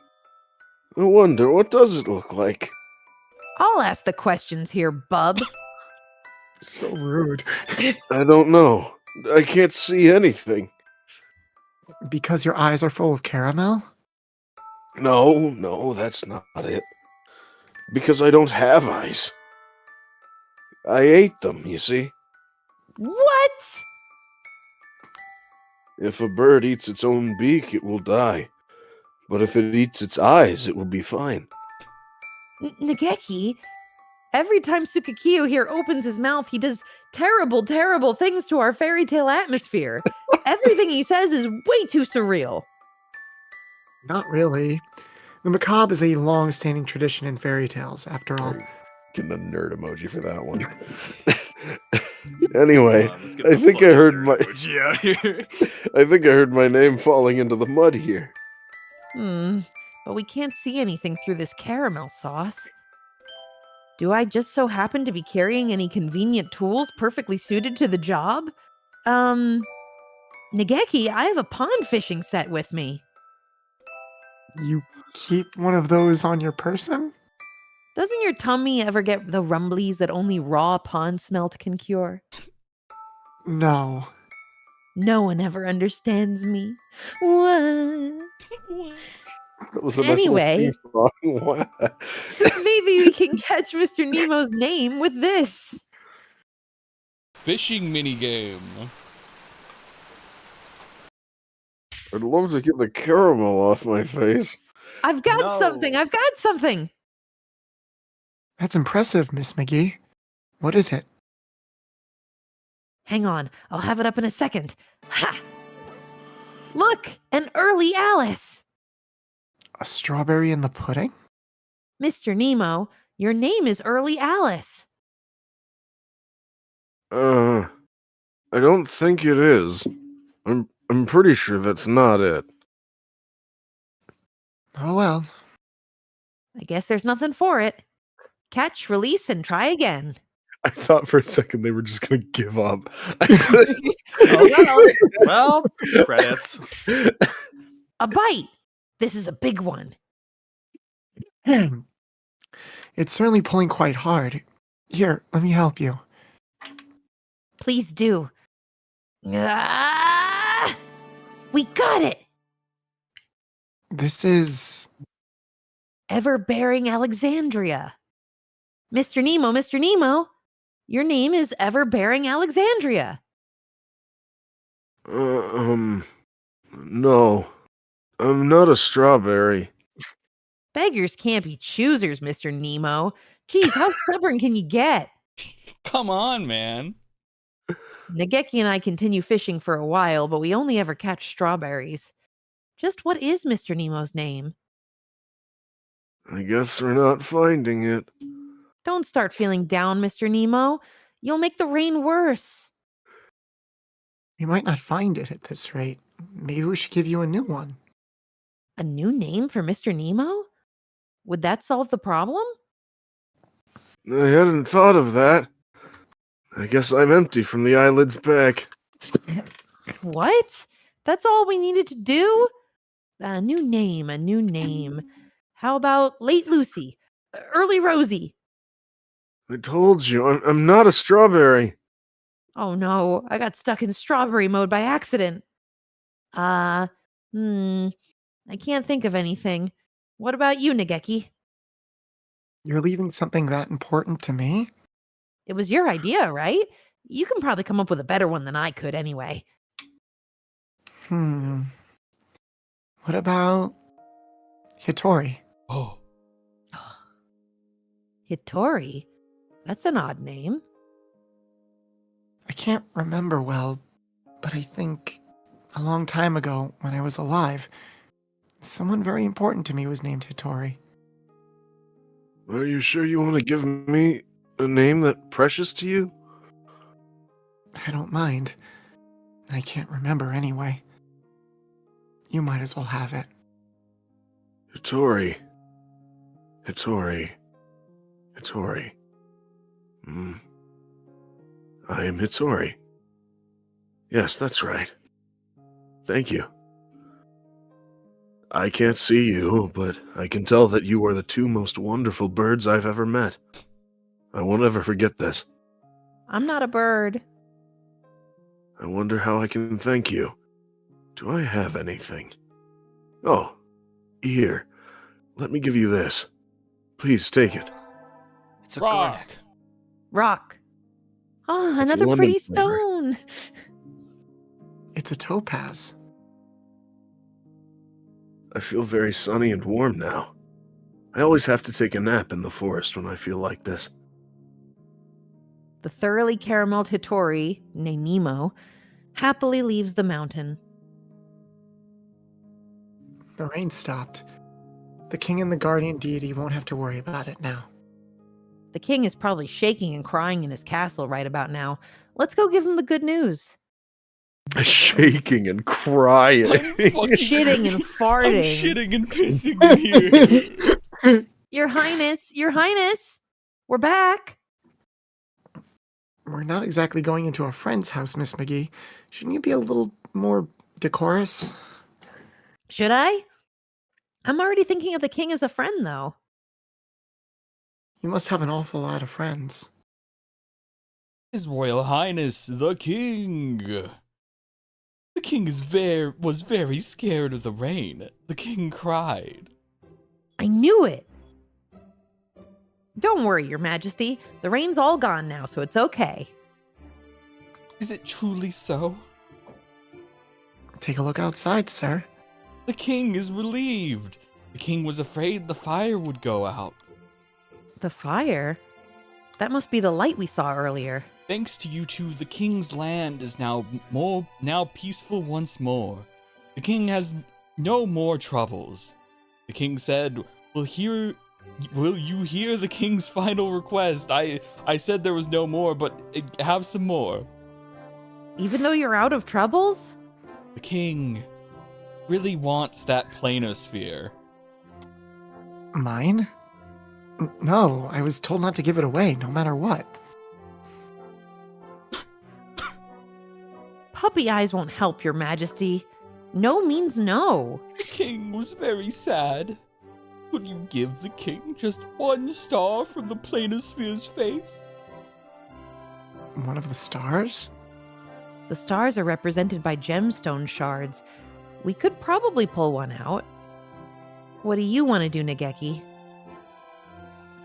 C: wonder, what does it look like?
A: I'll ask the questions here, bub.
D: So rude.
C: I don't know. I can't see anything.
D: Because your eyes are full of caramel?
C: No, that's not it. Because I don't have eyes. I ate them, you see.
A: What?
C: If a bird eats its own beak, it will die. But if it eats its eyes, it will be fine.
A: Nageki, every time Sukekiyo here opens his mouth, he does terrible, terrible things to our fairy tale atmosphere. Everything he says is way too surreal.
D: Not really. The macabre is a long-standing tradition in fairy tales, after all.
C: Getting a nerd emoji for that one. Anyway,
E: Hold on, let's get
C: I
E: the
C: think I
E: fucking
C: heard
E: nerd
C: my
E: emoji out here.
C: I think I heard my name falling into the mud here.
A: But we can't see anything through this caramel sauce. Do I just so happen to be carrying any convenient tools perfectly suited to the job? Nageki, I have a pond fishing set with me.
D: You keep one of those on your person?
A: Doesn't your tummy ever get the rumblies that only raw pond smelt can cure?
D: No.
A: No one ever understands me. What?
C: That was a
A: Anyway.
C: nice little sing song. What?
A: Maybe we can catch Mr. Nemo's name with this.
B: Fishing minigame.
C: I'd love to get the caramel off my face.
A: I've got
E: No.
A: something. I've got something.
D: That's impressive, Miss McGee. What is it?
A: Hang on. I'll have it up in a second. Ha! Look, an early Alice.
D: A strawberry in the pudding?
A: Mr. Nemo, your name is Early Alice.
C: I don't think it is. I'm pretty sure that's not it.
D: Oh well.
A: I guess there's nothing for it. Catch, release, and try again.
C: I thought for a second they were just gonna give up.
E: Oh, well, credits.
A: A bite. This is a big one.
D: It's certainly pulling quite hard. Here, let me help you.
A: Please do. Ah! We got it.
D: This is...
A: Ever-bearing Alexandria. Mr. Nemo, your name is Ever-bearing Alexandria.
C: No. I'm not a strawberry.
A: Beggars can't be choosers, Mr. Nemo. Geez, how stubborn can you get?
B: Come on, man.
A: Nageki and I continue fishing for a while, but we only ever catch strawberries. Just what is Mr. Nemo's name?
C: I guess we're not finding it.
A: Don't start feeling down, Mr. Nemo. You'll make the rain worse.
D: We might not find it at this rate. Maybe we should give you a new one.
A: A new name for Mr. Nemo? Would that solve the problem?
C: I hadn't thought of that. I guess I'm empty from the eyelids back.
A: What? That's all we needed to do? A new name. How about Late Lucy? Early Rosie?
C: I told you, I'm not a strawberry.
A: Oh no, I got stuck in strawberry mode by accident. I can't think of anything. What about you, Nageki?
D: You're leaving something that important to me?
A: It was your idea, right? You can probably come up with a better one than I could anyway.
D: What about... Hitori?
B: Oh.
A: Hitori? That's an odd name.
D: I can't remember well, but I think a long time ago, when I was alive, someone very important to me was named Hitori.
C: Are you sure you want to give me a name that's precious to you?
D: I don't mind. I can't remember anyway. You might as well have it.
C: Hitori. I am Hitori. Yes, that's right. Thank you. I can't see you, but I can tell that you are the two most wonderful birds I've ever met. I won't ever forget this.
A: I'm not a bird.
C: I wonder how I can thank you. Do I have anything? Oh, here. Let me give you this. Please take it.
H: It's a
B: Rock.
H: garnet.
A: Rock. Oh,
C: It's
A: another
C: lemon
A: pretty
C: flavor.
A: stone.
D: It's a topaz.
C: I feel very sunny and warm now. I always have to take a nap in the forest when I feel like this.
A: The thoroughly carameled Hitori, named Nemo, happily leaves the mountain.
D: The rain stopped. The king and the guardian deity won't have to worry about it now.
A: The king is probably shaking and crying in his castle right about now. Let's go give him the good news.
C: Shaking and crying.
B: I'm fucking
A: Shitting and
B: I'm
A: farting.
B: shitting and pissing in here.
A: Your Highness, we're back.
D: We're not exactly going into a friend's house, Miss McGee. Shouldn't you be a little more decorous?
A: Should I? I'm already thinking of the king as a friend, though.
D: You must have an awful lot of friends.
B: His Royal Highness, the King. The king was very scared of the rain. The king cried.
A: I knew it. Don't worry, Your Majesty. The rain's all gone now, so it's okay.
B: Is it truly so?
D: Take a look outside, sir.
B: The king is relieved. The king was afraid the fire would go out.
A: The fire? That must be the light we saw earlier.
B: Thanks to you two, the king's land is now peaceful once more. The king has no more troubles. The king said, Will you hear the king's final request? I said there was no more, but have some more.
A: Even though you're out of troubles?
B: The king really wants that planosphere.
D: Mine? No, I was told not to give it away, no matter what.
A: Puppy eyes won't help, Your Majesty. No means no.
B: The king was very sad. Could you give the king just one star from the planosphere's face?
D: One of the stars?
A: The stars are represented by gemstone shards. We could probably pull one out. What do you want to do, Nageki?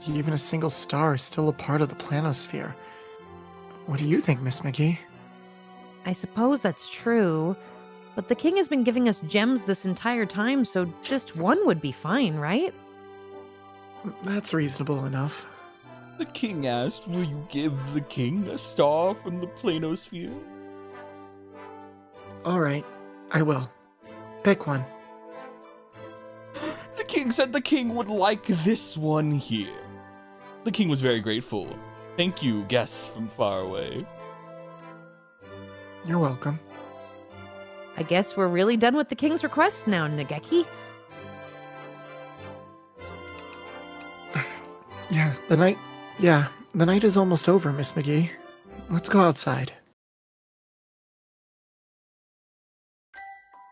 D: Even a single star is still a part of the planosphere. What do you think, Miss McGee?
A: I suppose that's true, but the king has been giving us gems this entire time, so just one would be fine, right?
D: That's reasonable enough.
B: The king asked, will you give the king a star from the planosphere?
D: Alright, I will. Pick one.
B: The king said the king would like this one here. The king was very grateful. Thank you, guests from far away.
D: You're welcome.
A: I guess we're really done with the king's requests now, Nageki.
D: The night is almost over, Miss McGee. Let's go outside.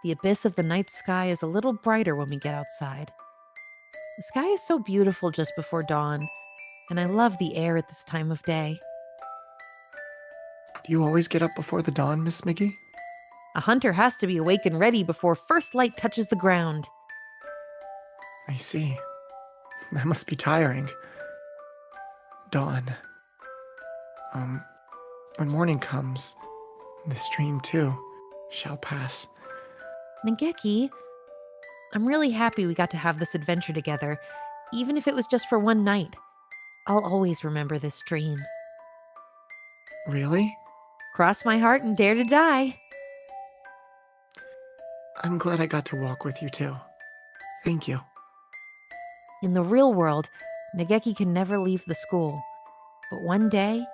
A: The abyss of the night sky is a little brighter when we get outside. The sky is so beautiful just before dawn, and I love the air at this time of day.
D: Do you always get up before the dawn, Miss McGee?
A: A hunter has to be awake and ready before first light touches the ground.
D: I see. That must be tiring. Dawn. When morning comes, this dream too shall pass.
A: Nageki, I'm really happy we got to have this adventure together, even if it was just for one night. I'll always remember this dream.
D: Really?
A: Cross my heart and dare to die.
D: I'm glad I got to walk with you too. Thank you.
A: In the real world, Nageki can never leave the school. But one day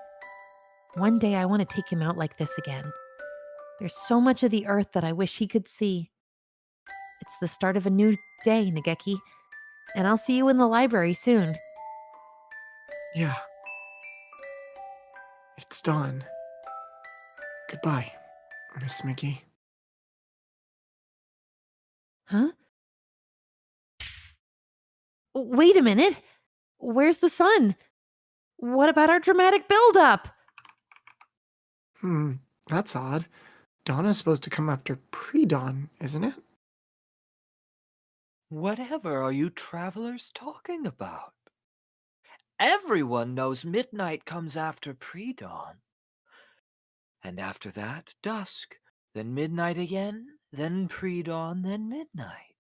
A: I want to take him out like this again. There's so much of the earth that I wish he could see. It's the start of a new day, Nageki, and I'll see you in the library soon.
D: Yeah. It's dawn. Goodbye, Miss McGee.
A: Huh? Wait a minute. Where's the sun? What about our dramatic build-up?
D: That's odd. Dawn is supposed to come after pre-dawn, isn't it?
H: Whatever are you travelers talking about? Everyone knows midnight comes after pre-dawn. And after that, dusk, then midnight again, then pre-dawn, then midnight.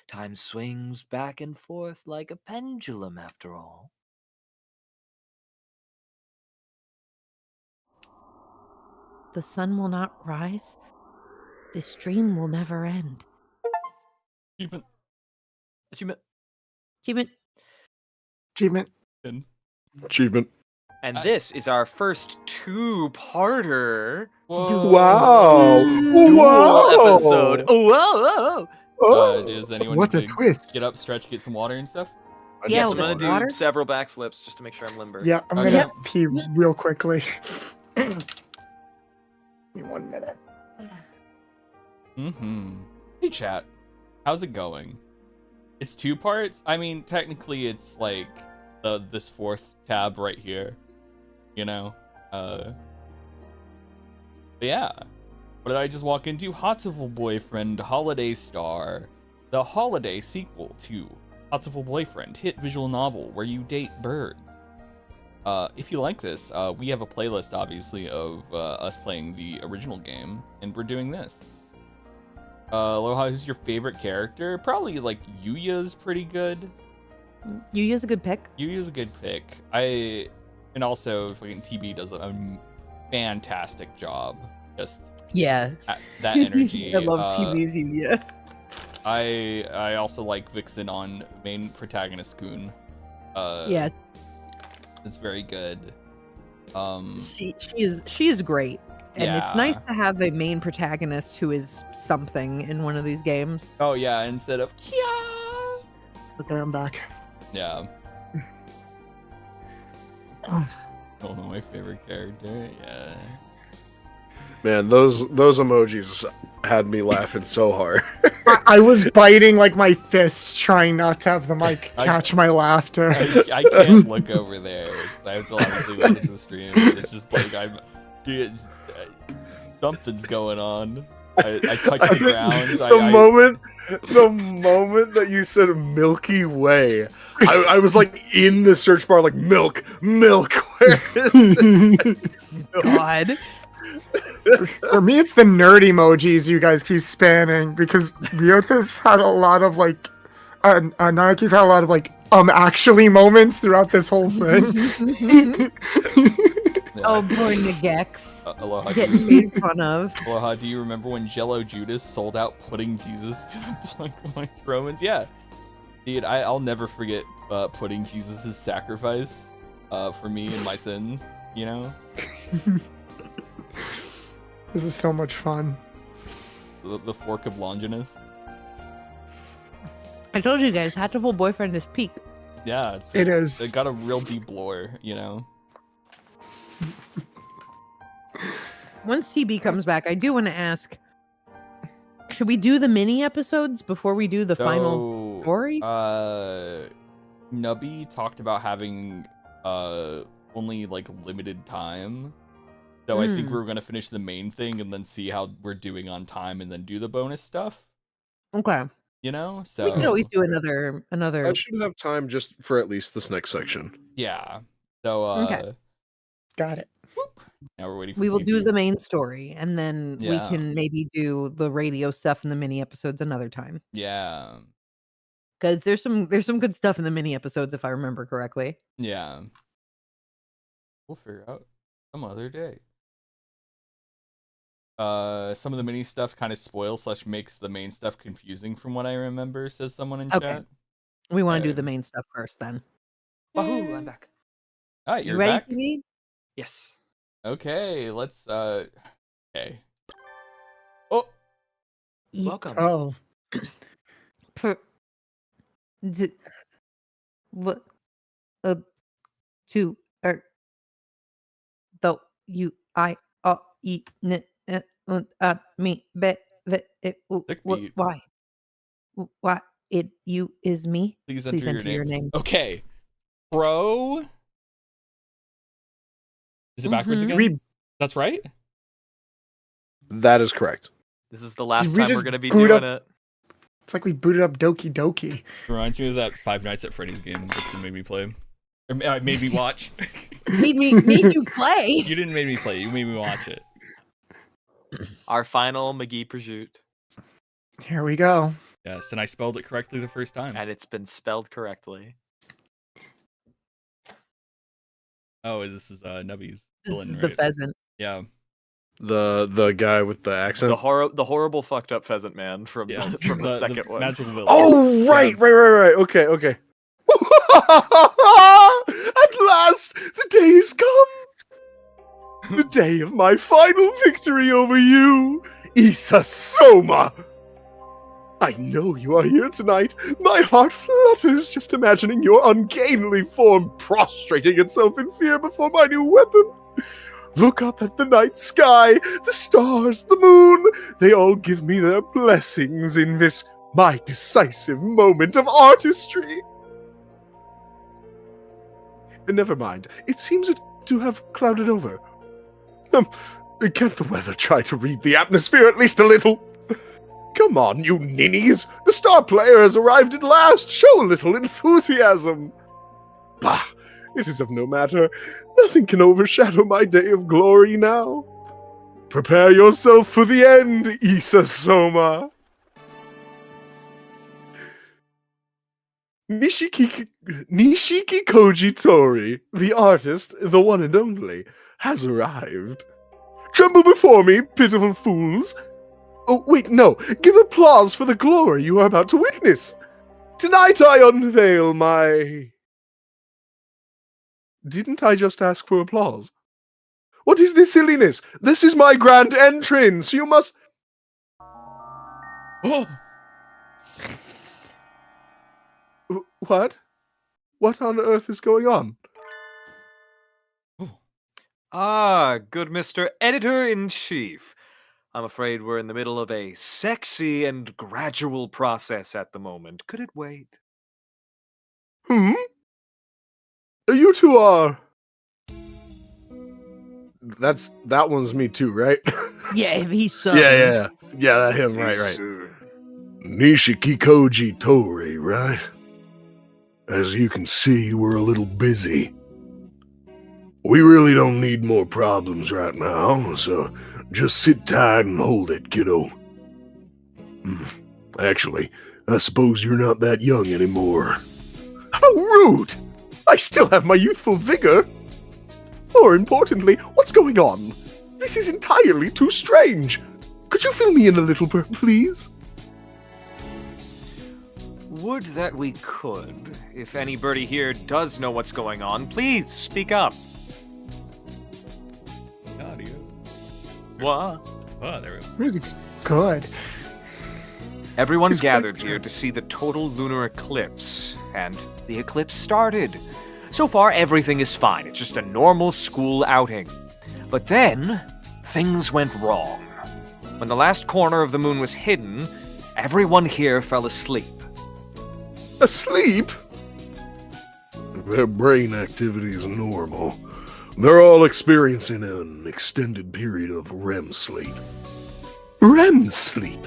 H: Time swings back and forth like a pendulum, after all.
A: the sun will not rise, this dream will never end.
B: Achievement.
A: Achievement.
D: Achievement.
C: Achievement.
E: And this is our first two-parter
B: Whoa.
C: Wow.
E: duel
C: Wow.
E: episode. Whoa!
B: Does anyone
D: What a
B: need to
D: twist.
B: get up, stretch, get some water and stuff?
A: Yeah,
E: Yes,
A: with
E: I'm gonna
A: the
E: do
A: water?
E: several backflips just to make sure I'm limber.
D: Yeah, I'm
B: Okay.
D: gonna pee real quickly. Give me 1 minute.
B: Mm-hmm. Hey, chat. How's it going? It's 2 parts? I mean, technically it's like this 4th tab right here. You know? But yeah. What did I just walk into? Hatoful Boyfriend Holiday Star. The holiday sequel to Hatoful Boyfriend, hit visual novel where you date birds. If you like this, we have a playlist, obviously, of us playing the original game, and we're doing this. Aloha, who's your favorite character? Probably, like, Yuya's pretty good.
A: Yuya's a good pick.
B: Yuya's a good pick. And also, fucking TB does a fantastic job. Just
A: Yeah.
B: that energy.
A: I love TV's Yuya.
B: I also like Vixen on main protagonist Kun.
A: Yes.
B: It's very good.
A: She is great. And it's nice to have a main protagonist who is something in one of these games.
B: Oh yeah, instead of Kia.
D: Okay, I'm back.
B: Yeah. Oh no, my favorite character. Yeah.
C: Man, those emojis had me laughing so hard.
D: I was biting like my fist, trying not to have the mic catch my laughter.
B: I can't look over there because I have to obviously watch the stream. It's just like something's going on. I touch the ground.
C: The moment that you said Milky Way, I was like in the search bar, like milk. Where is it?
A: God.
D: For me, it's the nerd emojis you guys keep spamming because Ryota's had a lot of like, Naoki's had a lot of like, actually moments throughout this whole thing.
A: Oh, poor Nagex.
B: Aloha,
A: Getting made fun of.
B: Aloha, do you remember when Jello Judas sold out putting Jesus to the Black Romans? Yeah. Dude, I'll never forget putting Jesus' sacrifice for me and my sins, you know?
D: This is so much fun.
B: The fork of Longinus.
A: I told you guys, Hatoful Boyfriend is peak.
B: Yeah,
D: It is.
B: It got a real deep lore, you know?
A: Once TB comes back, I do want to ask, should we do the mini episodes before we do the final story?
B: Nubby talked about having only like limited time. So I think we're gonna finish the main thing and then see how we're doing on time and then do the bonus stuff.
A: Okay.
B: You know? So
A: We could always do another.
C: I should have time just for at least this next section.
B: yeah. So
A: Okay.
D: Got it.
B: now we're waiting for
A: We will do
B: TB.
A: the main story, and then we
B: Yeah.
A: can maybe do the radio stuff in the mini episodes another time.
B: Yeah.
A: Because there's some good stuff in the mini episodes, if I remember correctly.
B: Yeah. We'll figure out some other day. Some of the mini stuff kind of spoils / makes the main stuff confusing from what I remember, says someone in
A: Okay.
B: chat.
A: We want to do
B: Okay.
A: the main stuff first, then.
H: Wahoo! I'm back.
B: All right,
A: You
B: you're
A: ready,
B: back.
A: TB?
H: Yes.
B: Okay, let's okay. Oh,
H: Welcome.
D: Oh,
A: What? To though you me
B: Sick beat.
A: why it you is me.
B: please
A: Please
B: enter
A: enter
B: your
A: your
B: name.
A: name.
B: Okay. Pro. Is it backwards
A: Mhm.
B: again?
D: we
B: That's right?
C: That is correct.
E: This is the last
D: Did we
E: time we're
D: just
E: gonna be
D: boot
E: doing
D: up-
E: it.
D: it's like we booted up Doki Doki.
B: Reminds me of that Five Nights at Freddy's game Dixon made me play. Or made me watch.
A: Made you play.
B: You didn't make me play, you made me watch it.
E: Our final McGee prosciutto,
D: Here we go.
B: Yes, and I spelled it correctly the first time.
E: and it's been spelled correctly.
B: Oh, this is Nubby's.
A: This
B: villain,
A: is the
B: right?
A: pheasant.
B: Yeah.
C: The guy with the accent.
E: The horrible fucked up pheasant man from the second one.
B: Magical villain.
C: Oh, right. Okay. At last, the day has come. The day of my final victory over you, Issa Soma. I know you are here tonight. My heart flutters just imagining your ungainly form prostrating itself in fear before my new weapon. Look up at the night sky, the stars, the moon. They all give me their blessings in this, my decisive moment of artistry. Never mind. It seems to have clouded over. Can't the weather try to read the atmosphere at least a little? Come on, you ninnies! The star player has arrived at last! Show a little enthusiasm! Bah! It is of no matter. Nothing can overshadow my day of glory now. Prepare yourself for the end, Issa Soma! Nishiki Koji Tori, the artist, the one and only, has arrived. Tremble before me, pitiful fools! Oh, wait, no. Give applause for the glory you are about to witness. Tonight I unveil my... Didn't I just ask for applause? What is this silliness? This is my grand entrance. You must...
B: Oh,
C: What? What on earth is going on?
E: Ah, good Mr. Editor-in-Chief. I'm afraid we're in the middle of a sexy and gradual process at the moment. Could it wait?
C: You two are... That one's me too, right?
A: Yeah, he's so.
C: Yeah, that him, right. Nishiki Koji Tori, right? As you can see, we're a little busy. We really don't need more problems right now, so just sit tight and hold it, kiddo. Actually, I suppose you're not that young anymore. How rude! I still have my youthful vigor! More importantly, what's going on? This is entirely too strange. Could you fill me in a little, please?
E: Would that we could. If anybody here does know what's going on, please speak up.
B: audio.
E: What?
B: Oh, there we go.
D: This music's good.
E: Everyone
D: It's quite
E: gathered
D: true.
E: here to see the total lunar eclipse, and the eclipse started. So far, everything is fine. It's just a normal school outing. But then, things went wrong. When the last corner of the moon was hidden, everyone here fell asleep.
C: Asleep? Their brain activity is normal. They're all experiencing an extended period of REM sleep. REM sleep?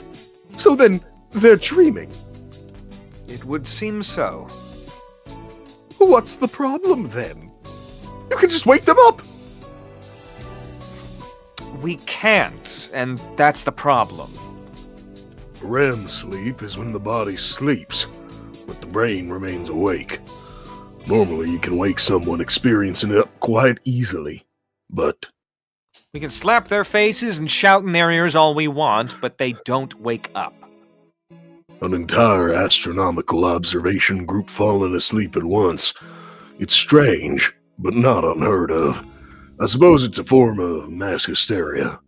C: So then, they're dreaming.
E: It would seem so.
C: What's the problem then? You can just wake them up!
E: We can't, and that's the problem.
C: REM sleep is when the body sleeps, but the brain remains awake. Normally, you can wake someone experiencing it up quite easily, but
E: We can slap their faces and shout in their ears all we want, but they don't wake up.
C: an entire astronomical observation group falling asleep at once. It's strange, but not unheard of. I suppose it's a form of mass hysteria.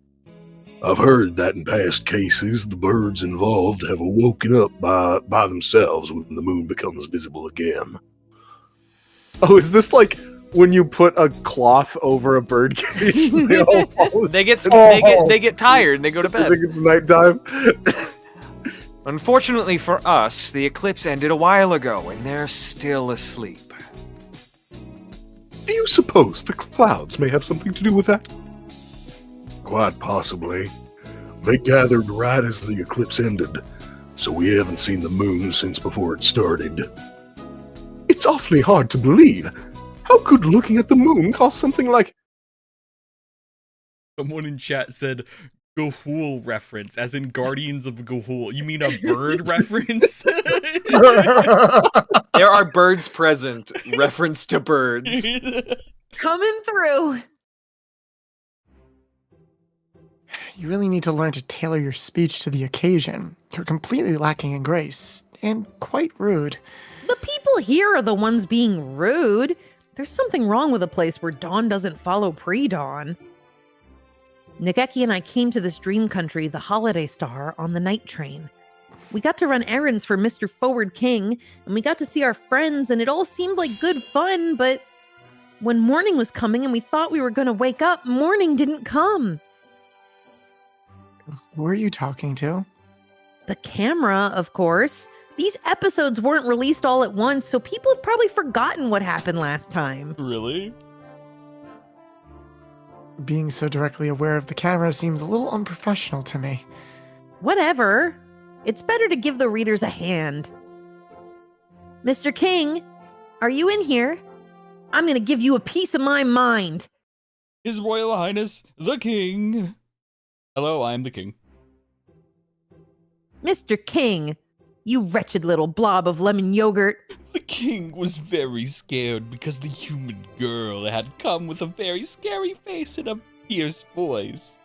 C: I've heard that in past cases, the birds involved have woken up by themselves when the moon becomes visible again. Oh, is this like when you put a cloth over a bird cage? They all fall
E: They get
C: asleep?
E: they get tired and they go to
C: I
E: bed.
C: think it's nighttime.
E: Unfortunately for us, the eclipse ended a while ago, and they're still asleep.
C: Do you suppose the clouds may have something to do with that? Quite possibly. They gathered right as the eclipse ended, so we haven't seen the moon since before it started. It's awfully hard to believe. How could looking at the moon cause something like...
B: Someone in chat said Gahul reference, as in Guardians of Gahul. You mean a bird reference?
E: There are birds present. Reference to birds.
A: Coming through.
D: You really need to learn to tailor your speech to the occasion. You're completely lacking in grace, and quite rude.
A: The people here are the ones being rude. There's something wrong with a place where dawn doesn't follow pre-dawn. Nageki and I came to this dream country, the Holiday Star, on the night train. We got to run errands for Mr. Forward King, and we got to see our friends, and it all seemed like good fun, but when morning was coming and we thought we were going to wake up, morning didn't come.
D: Who are you talking to?
A: The camera, of course. These episodes weren't released all at once, so people have probably forgotten what happened last time.
B: Really?
D: Being so directly aware of the camera seems a little unprofessional to me.
A: Whatever. It's better to give the readers a hand. Mr. King, are you in here? I'm going to give you a piece of my mind.
B: His Royal Highness, the King. Hello, I am the King.
A: Mr. King, you wretched little blob of lemon yogurt.
B: The King was very scared because the human girl had come with a very scary face and a fierce voice.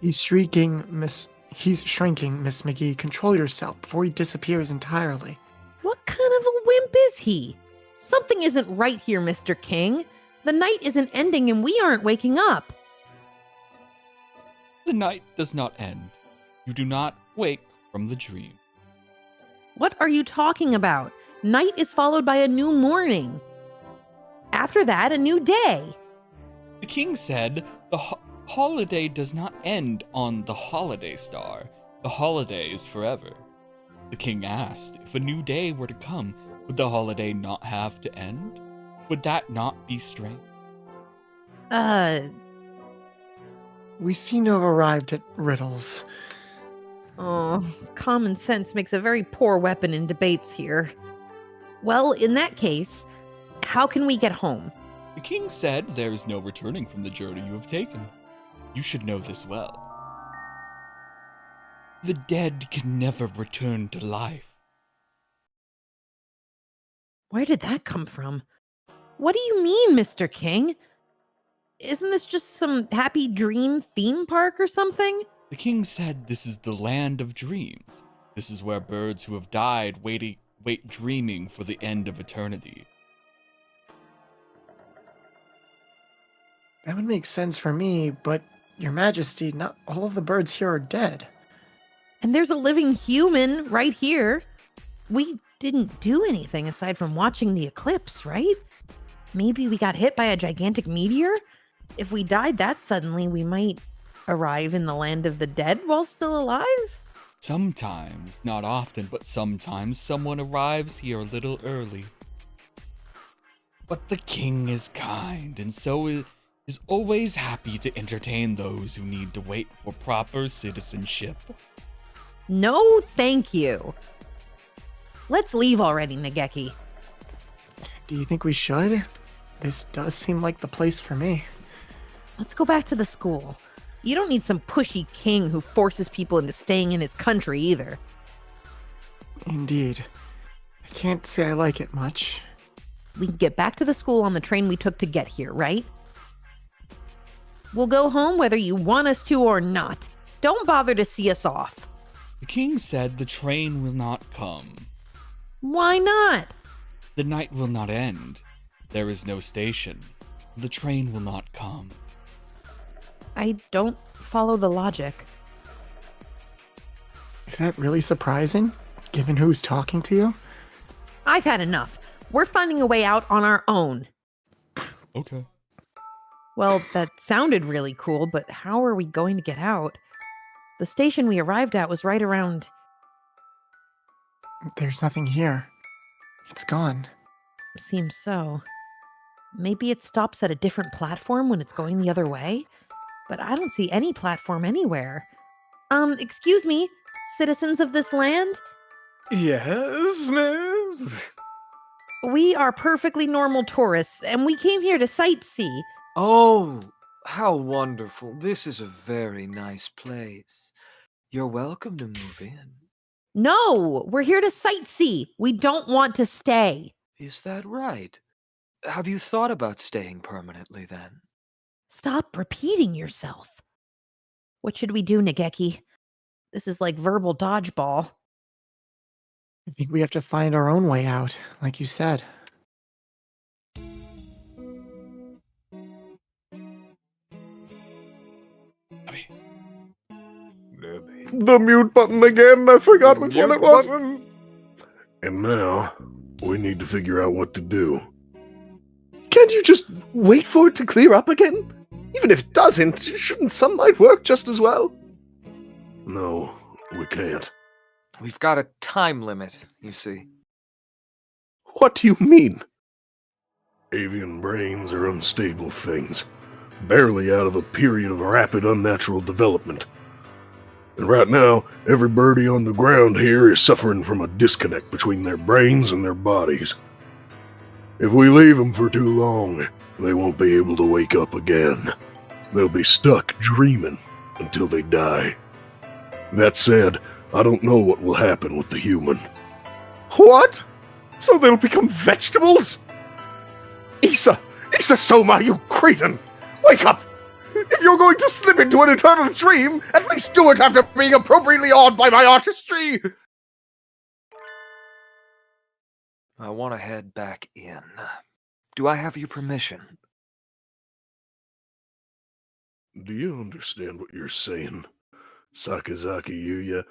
D: He's shrinking, Miss McGee. Control yourself before he disappears entirely.
A: What kind of a wimp is he? Something isn't right here, Mr. King. The night isn't ending and we aren't waking up.
B: The night does not end. You do not wake from the dream.
A: What are you talking about? Night is followed by a new morning. After that, a new day.
B: The King said the holiday does not end on the Holiday Star. The holiday is forever. The King asked if a new day were to come, would the holiday not have to end? Would that not be strange?
D: We seem to have arrived at riddles.
A: Oh, common sense makes a very poor weapon in debates here. Well, in that case, how can we get home?
B: The King said there is no returning from the journey you have taken. You should know this well. The dead can never return to life.
A: Where did that come from? What do you mean, Mr. King? Isn't this just some happy dream theme park or something?
B: The King said this is the land of dreams. This is where birds who have died wait dreaming for the end of eternity.
D: That would make sense for me, but Your Majesty, not all of the birds here are dead.
A: And there's a living human right here. We didn't do anything aside from watching the eclipse, right? Maybe we got hit by a gigantic meteor? If we died that suddenly, we might arrive in the land of the dead while still alive?
B: Sometimes, not often, but sometimes someone arrives here a little early. But the King is kind, and so is always happy to entertain those who need to wait for proper citizenship.
A: No, thank you. Let's leave already, Nageki.
D: Do you think we should? This does seem like the place for me.
A: Let's go back to the school. You don't need some pushy king who forces people into staying in his country either.
D: Indeed. I can't say I like it much.
A: We can get back to the school on the train we took to get here, right? We'll go home whether you want us to or not. Don't bother to see us off.
B: The King said the train will not come.
A: Why not?
B: The night will not end. There is no station. The train will not come.
A: I don't follow the logic.
D: Is that really surprising, given who's talking to you?
A: I've had enough. We're finding a way out on our own.
B: Okay.
A: Well, that sounded really cool, but how are we going to get out? The station we arrived at was right around...
D: There's nothing here. It's gone.
A: Seems so. Maybe it stops at a different platform when it's going the other way? But I don't see any platform anywhere. Excuse me, citizens of this land?
E: Yes, miss?
A: We are perfectly normal tourists, and we came here to sightsee.
H: Oh, how wonderful. This is a very nice place. You're welcome to move in.
A: No, we're here to sightsee. We don't want to stay.
H: Is that right? Have you thought about staying permanently then?
A: Stop repeating yourself. What should we do, Nageki? This is like verbal dodgeball.
D: I think we have to find our own way out, like you said.
C: The mute button again. I forgot which one it was. And now, we need to figure out what to do. Can't you just wait for it to clear up again? Even if it doesn't, shouldn't sunlight work just as well? No, we can't.
H: We've got a time limit, you see.
C: What do you mean? Avian brains are unstable things, barely out of a period of rapid unnatural development. And right now, every birdie on the ground here is suffering from a disconnect between their brains and their bodies. If we leave them for too long, they won't be able to wake up again. They'll be stuck dreaming until they die. That said, I don't know what will happen with the human. What? So they'll become vegetables? Isa Soma, you cretin! Wake up! If you're going to slip into an eternal dream, at least do it after being appropriately awed by my artistry!
H: I want to head back in. Do I have your permission?
C: Do you understand what you're saying, Sakazaki Yuya?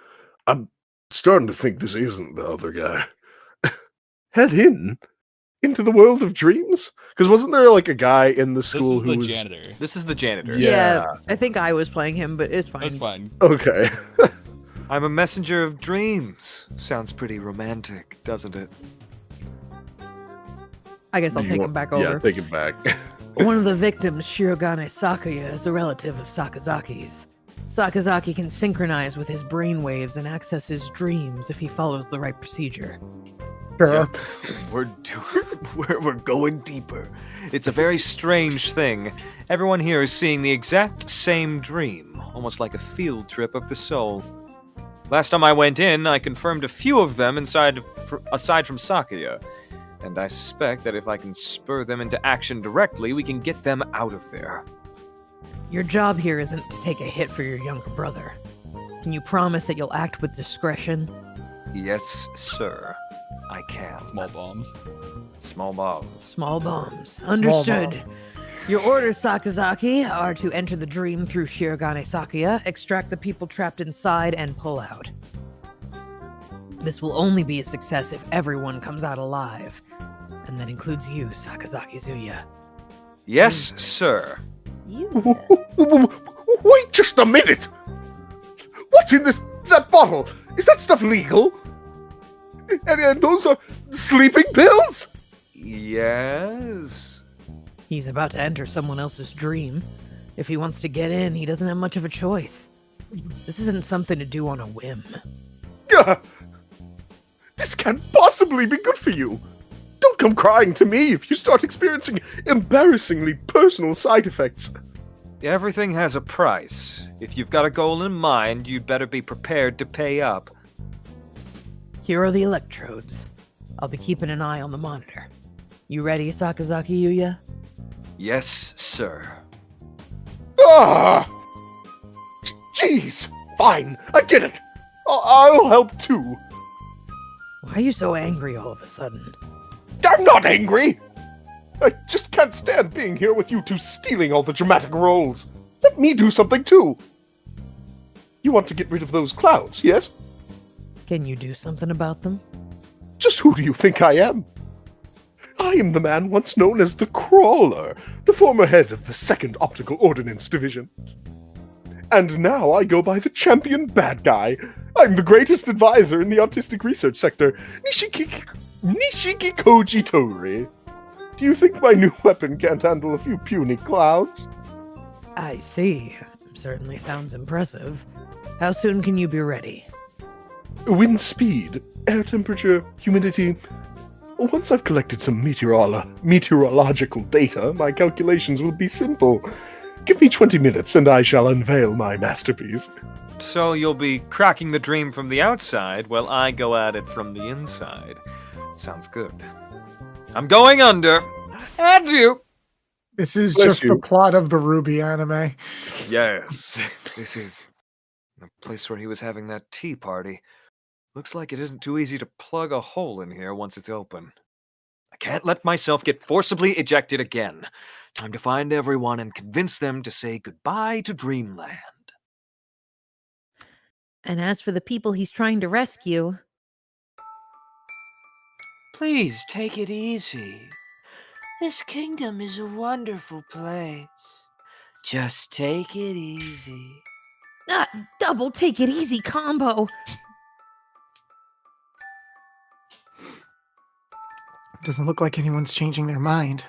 C: I'm starting to think this isn't the other guy. Head in? Into the world of dreams? Because wasn't there like a guy in the school who was...
B: janitor.
E: This is the janitor.
C: Yeah.
A: I think I was playing him, but it's fine.
B: That's fine.
C: Okay.
H: I'm a messenger of dreams. Sounds pretty romantic, doesn't it?
A: I guess I'll take him back over.
C: Yeah, take it back.
A: One of the victims, Shirogane Sakuya, is a relative of Sakazaki's. Sakazaki can synchronize with his brainwaves and access his dreams if he follows the right procedure.
H: Yep. We're going deeper. It's a very strange thing. Everyone here is seeing the exact same dream, almost like a field trip of the soul. Last time I went in, I confirmed a few of them aside from Sakuya, and I suspect that if I can spur them into action directly, we can get them out of there.
A: Your job here isn't to take a hit for your younger brother. Can you promise that you'll act with discretion?
H: Yes, sir. I can.
B: Small bombs.
H: Small bombs.
A: Small bombs. Understood.
D: bombs.
A: Your orders, Sakazaki, are to enter the dream through Shirogane Sakuya, extract the people trapped inside, and pull out. This will only be a success if everyone comes out alive. And that includes you, Sakazaki Zuya.
H: Yes, sir.
C: Wait just a minute! What's in that bottle? Is that stuff legal? And those are sleeping pills?
H: Yes.
A: He's about to enter someone else's dream. If he wants to get in, he doesn't have much of a choice. This isn't something to do on a whim.
C: This can't possibly be good for you. Don't come crying to me if you start experiencing embarrassingly personal side effects.
H: Everything has a price. If you've got a goal in mind, you'd better be prepared to pay up.
A: Here are the electrodes. I'll be keeping an eye on the monitor. You ready, Sakazaki Yuya?
H: Yes, sir.
C: Ah! Jeez! Fine, I get it. I'll help too.
A: Why are you so angry all of a sudden?
C: I'm not angry! I just can't stand being here with you two stealing all the dramatic roles. Let me do something too. You want to get rid of those clouds, yes?
A: Can you do something about them?
C: Just who do you think I am? I am the man once known as the Crawler, the former head of the 2nd Optical Ordnance Division. And now I go by the Champion Bad Guy. I'm the greatest advisor in the autistic research sector, Nishiki Koji Tori. Do you think my new weapon can't handle a few puny clouds?
A: I see. Certainly sounds impressive. How soon can you be ready?
C: Wind speed, air temperature, humidity. Once I've collected some meteorological data, my calculations will be simple. Give me 20 minutes and I shall unveil my masterpiece.
E: So you'll be cracking the dream from the outside while I go at it from the inside. Sounds good. I'm going under. And you.
D: This is
C: Bless
D: just the
C: you.
D: plot of the Ruby anime.
E: Yes.
H: This is the place where he was having that tea party. Looks like it isn't too easy to plug a hole in here once it's open. I can't let myself get forcibly ejected again. Time to find everyone and convince them to say goodbye to Dreamland.
A: And as for the people he's trying to rescue,
H: Please take it easy. This kingdom is a wonderful place. Just take it easy.
A: double take it easy combo.
D: Doesn't look like anyone's changing their mind.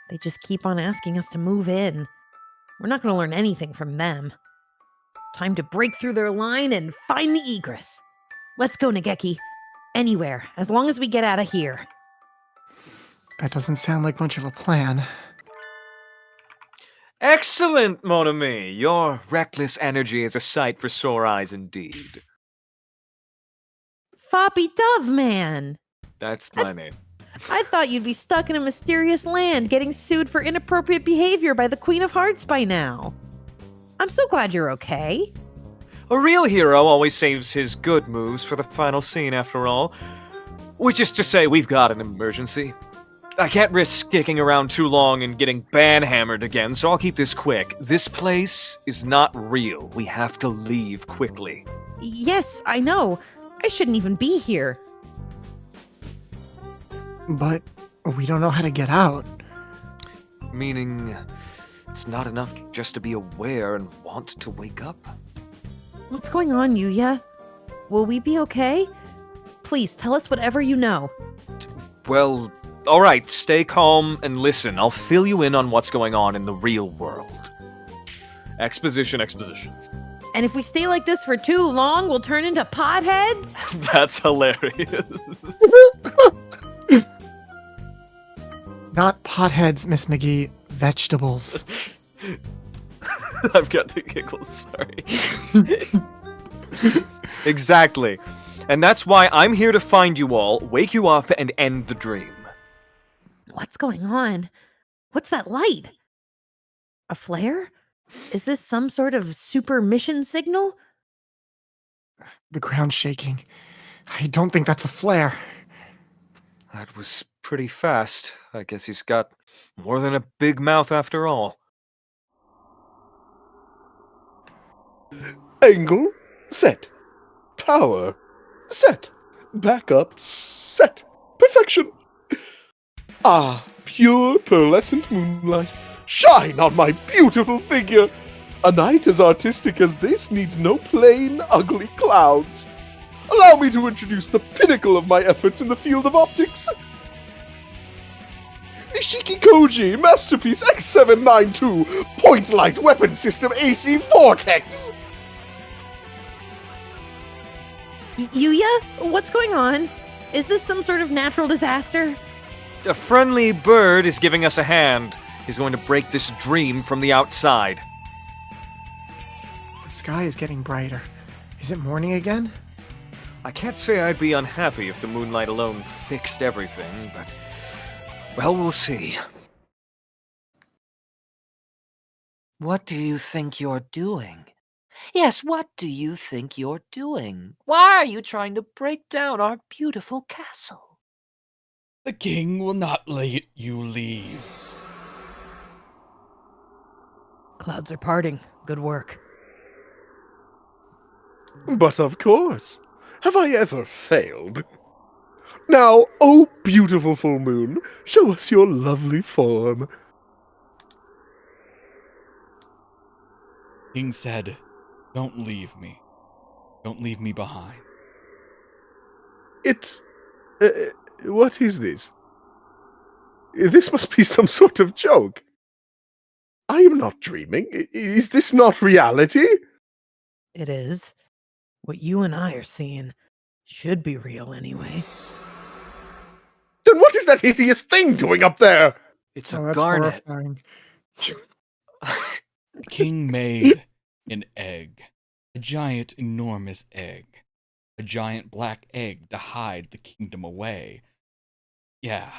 A: They just keep on asking us to move in. We're not going to learn anything from them. Time to break through their line and find the egress. Let's go, Nageki. Anywhere, as long as we get out of here.
D: That doesn't sound like much of a plan.
H: Excellent, mon ami. Your reckless energy is a sight for sore eyes indeed.
A: Foppy Dove Man!
H: That's my name.
A: I thought you'd be stuck in a mysterious land getting sued for inappropriate behavior by the Queen of Hearts by now. I'm so glad you're okay.
H: A real hero always saves his good moves for the final scene, after all. Which is to say, we've got an emergency. I can't risk sticking around too long and getting banhammered again, so I'll keep this quick. This place is not real. We have to leave quickly.
A: Yes, I know. I shouldn't even be here.
D: But we don't know how to get out.
H: Meaning, it's not enough just to be aware and want to wake up.
A: What's going on, Yuya? Will we be okay? Please, tell us whatever you know.
H: Well, alright, stay calm and listen. I'll fill you in on what's going on in the real world.
E: Exposition, exposition.
A: And if we stay like this for too long, we'll turn into potheads?
E: That's hilarious.
D: Not potheads, Miss McGee. Vegetables.
E: I've got the giggles, sorry. Exactly. And that's why I'm here to find you all, wake you up, and end the dream.
A: What's going on? What's that light? A flare? Is this some sort of super mission signal?
D: The ground's shaking. I don't think that's a flare.
H: That was pretty fast. I guess he's got more than a big mouth after all.
C: Angle, set. Tower, set. Backup, set. Perfection. Ah, pure pearlescent moonlight. Shine on my beautiful figure. A night as artistic as this needs no plain, ugly clouds. Allow me to introduce the pinnacle of my efforts in the field of optics. Nishiki Koji, Masterpiece X792, Point Light Weapon System AC Vortex.
A: Yuya? What's going on? Is this some sort of natural disaster?
H: A friendly bird is giving us a hand. He's going to break this dream from the outside.
D: The sky is getting brighter. Is it morning again?
H: I can't say I'd be unhappy if the moonlight alone fixed everything, but... well, we'll see. What do you think you're doing? Yes, what do you think you're doing? Why are you trying to break down our beautiful castle?
I: The king will not let you leave.
A: Clouds are parting. Good work.
C: But of course. Have I ever failed? Now, oh beautiful full moon, show us your lovely form.
I: King said, don't leave me. Don't leave me behind.
C: What is this? This must be some sort of joke. I am not dreaming. Is this not reality?
A: It is. What you and I are seeing should be real anyway.
C: Then what is that hideous thing doing up there?
H: It's
D: Oh,
H: a
D: that's
H: garnet.
D: horrifying.
I: The king made an egg. A giant, enormous egg. A giant black egg to hide the kingdom away. Yeah.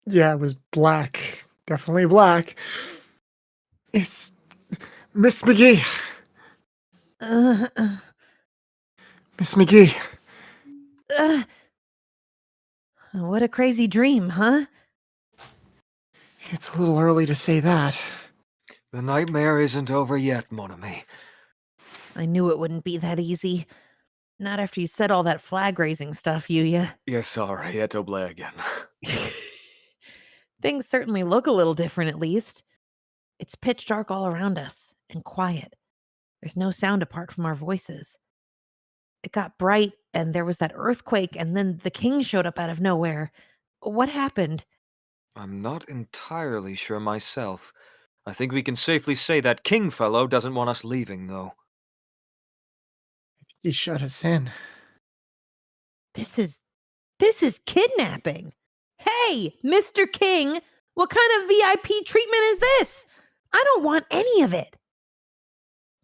D: Yeah, it was black. Definitely black. It's Miss McGee.
A: Uh, uh,
D: Miss McGee.
A: uh. What a crazy dream, huh?
D: It's a little early to say that.
H: The nightmare isn't over yet, mon ami.
A: I knew it wouldn't be that easy. Not after you said all that flag raising stuff, Yuya.
E: Yes, sorry, Etoble again.
A: Things certainly look a little different, at least. It's pitch dark all around us, and quiet. There's no sound apart from our voices. It got bright, and there was that earthquake, and then the king showed up out of nowhere. What happened?
H: I'm not entirely sure myself. I think we can safely say that King fellow doesn't want us leaving, though.
D: He shut us in.
A: This is kidnapping. Hey, Mr. King, what kind of VIP treatment is this? I don't want any of it.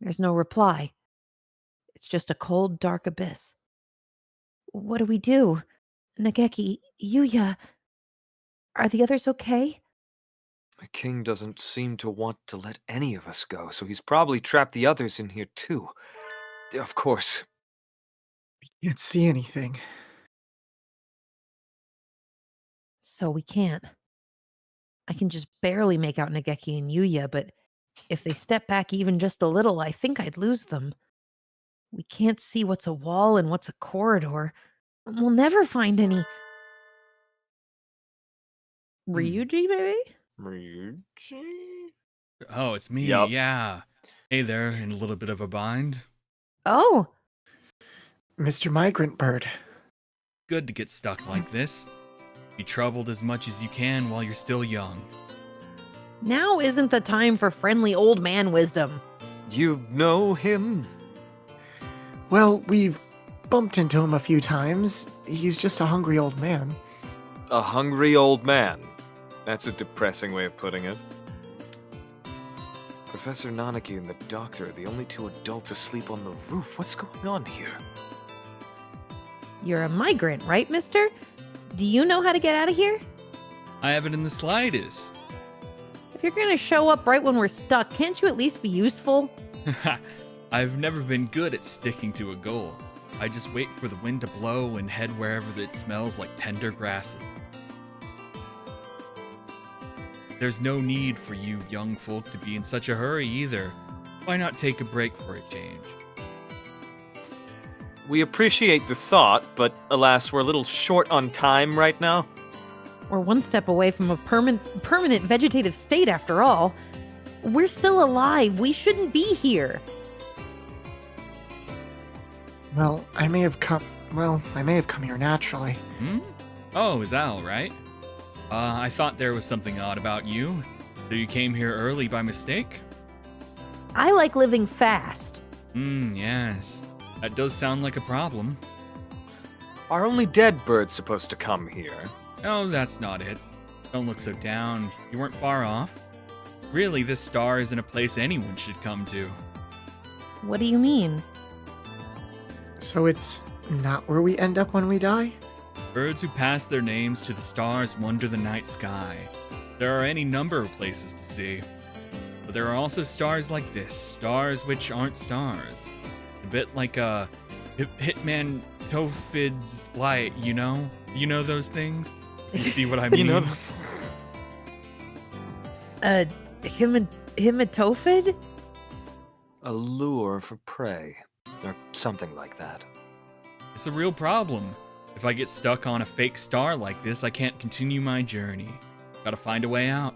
A: There's no reply. It's just a cold, dark abyss. What do we do? Nageki, Yuya, are the others okay?
H: The king doesn't seem to want to let any of us go, so he's probably trapped the others in here too. Of course.
D: Can't see anything.
A: So we can't. I can just barely make out Nageki and Yuya, but if they step back even just a little, I think I'd lose them. We can't see what's a wall and what's a corridor. We'll never find any. Ryuji, maybe?
E: Ryuji?
B: Oh, it's me.
E: Yup.
B: Yeah. Hey there, in a little bit of a bind.
A: Oh,
D: Mr. Migrant Bird.
B: Good to get stuck like this. Be troubled as much as you can while you're still young.
A: now isn't the time for friendly old man wisdom.
H: You know him?
D: Well, we've bumped into him a few times. He's just a hungry old man.
E: A hungry old man. That's a depressing way of putting it.
H: Professor Nanaki and the doctor are the only two adults asleep on the roof. What's going on here?
A: You're a migrant, right, mister? Do you know how to get out of here?
B: I haven't in the slightest.
A: If you're going to show up right when we're stuck, can't you at least be useful?
B: I've never been good at sticking to a goal. I just wait for the wind to blow and head wherever it smells like tender grasses. There's no need for you young folk to be in such a hurry either. Why not take a break for a change?
E: We appreciate the thought, but alas, we're a little short on time right now.
A: We're one step away from a permanent vegetative state after all. We're still alive. We shouldn't be here.
D: Well, I may have come here naturally.
B: Hmm? Oh, is that all right? I thought there was something odd about you. So you came here early by mistake?
A: I like living fast.
B: Yes. That does sound like a problem.
E: Are only dead birds supposed to come here?
B: Oh, that's not it. Don't look so down. You weren't far off. Really, this star isn't a place anyone should come to.
A: What do you mean?
D: So it's not where we end up when we die?
B: Birds who pass their names to the stars wonder the night sky. There are any number of places to see. But there are also stars like this, stars which aren't stars. A bit like a Hitman Tofid's light, you know? You know those things? You see what I mean?
E: You know those...
A: Hematofid?
H: A lure for prey, or something like that.
B: It's a real problem. If I get stuck on a fake star like this, I can't continue my journey. Gotta find a way out.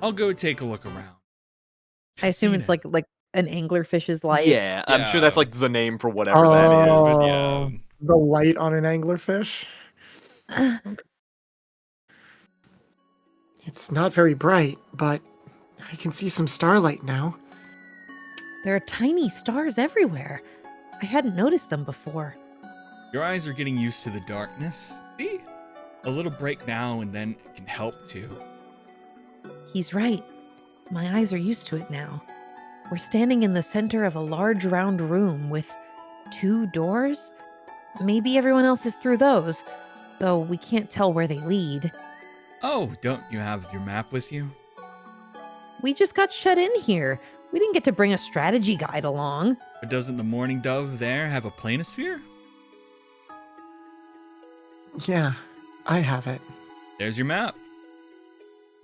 B: I'll go take a look around.
A: I assume it's like an anglerfish's light.
E: Yeah, I'm
B: Yeah.
E: sure that's like the name for whatever that is.
D: Oh,
B: yeah.
D: The light on an anglerfish? It's not very bright, but I can see some starlight now.
A: There are tiny stars everywhere. I hadn't noticed them before.
B: Your eyes are getting used to the darkness. See? A little break now and then it can help too.
A: He's right. My eyes are used to it now. We're standing in the center of a large round room with 2 doors. Maybe everyone else is through those, though we can't tell where they lead.
B: Oh, don't you have your map with you?
A: We just got shut in here. We didn't get to bring a strategy guide along.
B: But doesn't the Morning Dove there have a planisphere?
D: Yeah, I have it.
B: There's your map.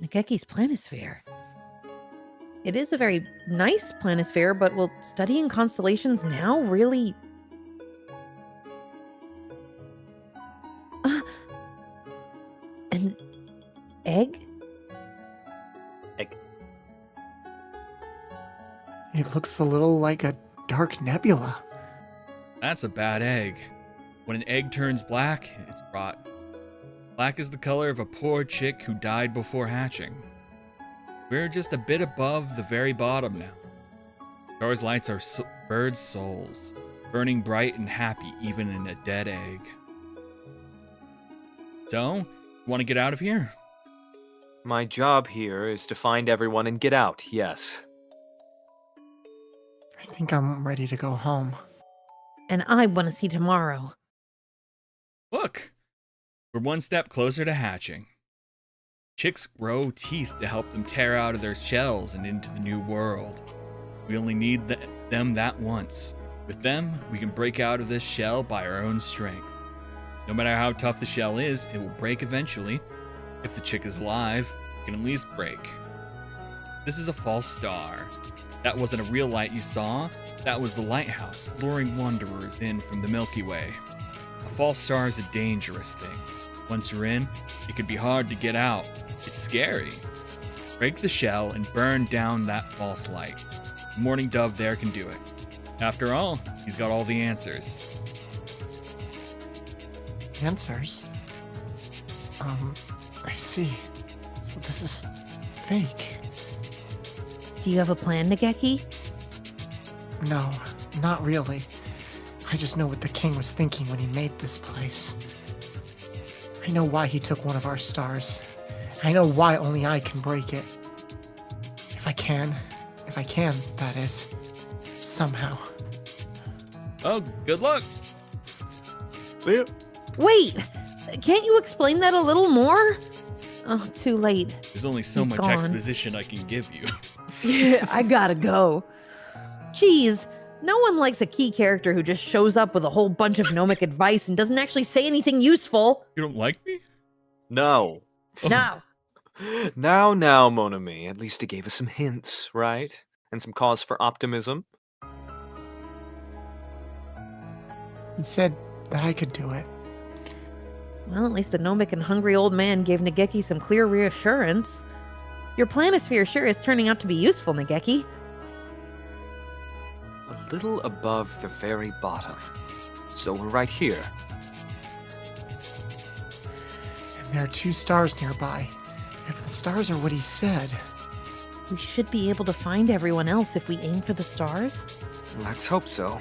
A: Nageki's planisphere. It is a very nice planisphere, but will studying constellations now really... An egg?
E: Egg.
D: It looks a little like a dark nebula.
B: That's a bad egg. When an egg turns black, it's rot. Black is the color of a poor chick who died before hatching. We're just a bit above the very bottom now. Stars' lights are birds' souls, burning bright and happy even in a dead egg. So, you want to get out of here?
E: My job here is to find everyone and get out, yes.
D: I think I'm ready to go home.
A: And I want to see tomorrow.
B: Look, we're one step closer to hatching. Chicks grow teeth to help them tear out of their shells and into the new world. We only need them that once. With them, we can break out of this shell by our own strength. No matter how tough the shell is, it will break eventually. If the chick is alive, it can at least break. This is a false star. That wasn't a real light you saw. That was the lighthouse, luring wanderers in from the Milky Way. A false star is a dangerous thing. Once you're in, it can be hard to get out. It's scary. Break the shell and burn down that false light. The Morning Dove there can do it. After all, he's got all the answers.
D: Answers? I see. So this is fake.
A: Do you have a plan, Nageki?
D: No, not really. I just know what the king was thinking when he made this place. I know why he took one of our stars. I know why only I can break it. If I can, that is. Somehow.
B: Oh, good luck.
C: See ya.
A: Wait! Can't you explain that a little more? Oh, too late.
B: There's only so
A: He's
B: much
A: gone.
B: exposition I can give you.
A: Yeah, I gotta go. Geez, no one likes a key character who just shows up with a whole bunch of gnomic advice and doesn't actually say anything useful.
B: You don't like me?
E: No.
A: No.
E: Now, Mon ami. At least he gave us some hints, right? And some cause for optimism.
D: He said that I could do it.
A: Well, at least the gnomic and hungry old man gave Nageki some clear reassurance. Your planisphere sure is turning out to be useful, Nageki.
E: A little above the very bottom. So we're right here.
D: And there are 2 stars nearby. If the stars are what he said,
A: We should be able to find everyone else if we aim for the stars.
E: Let's hope so.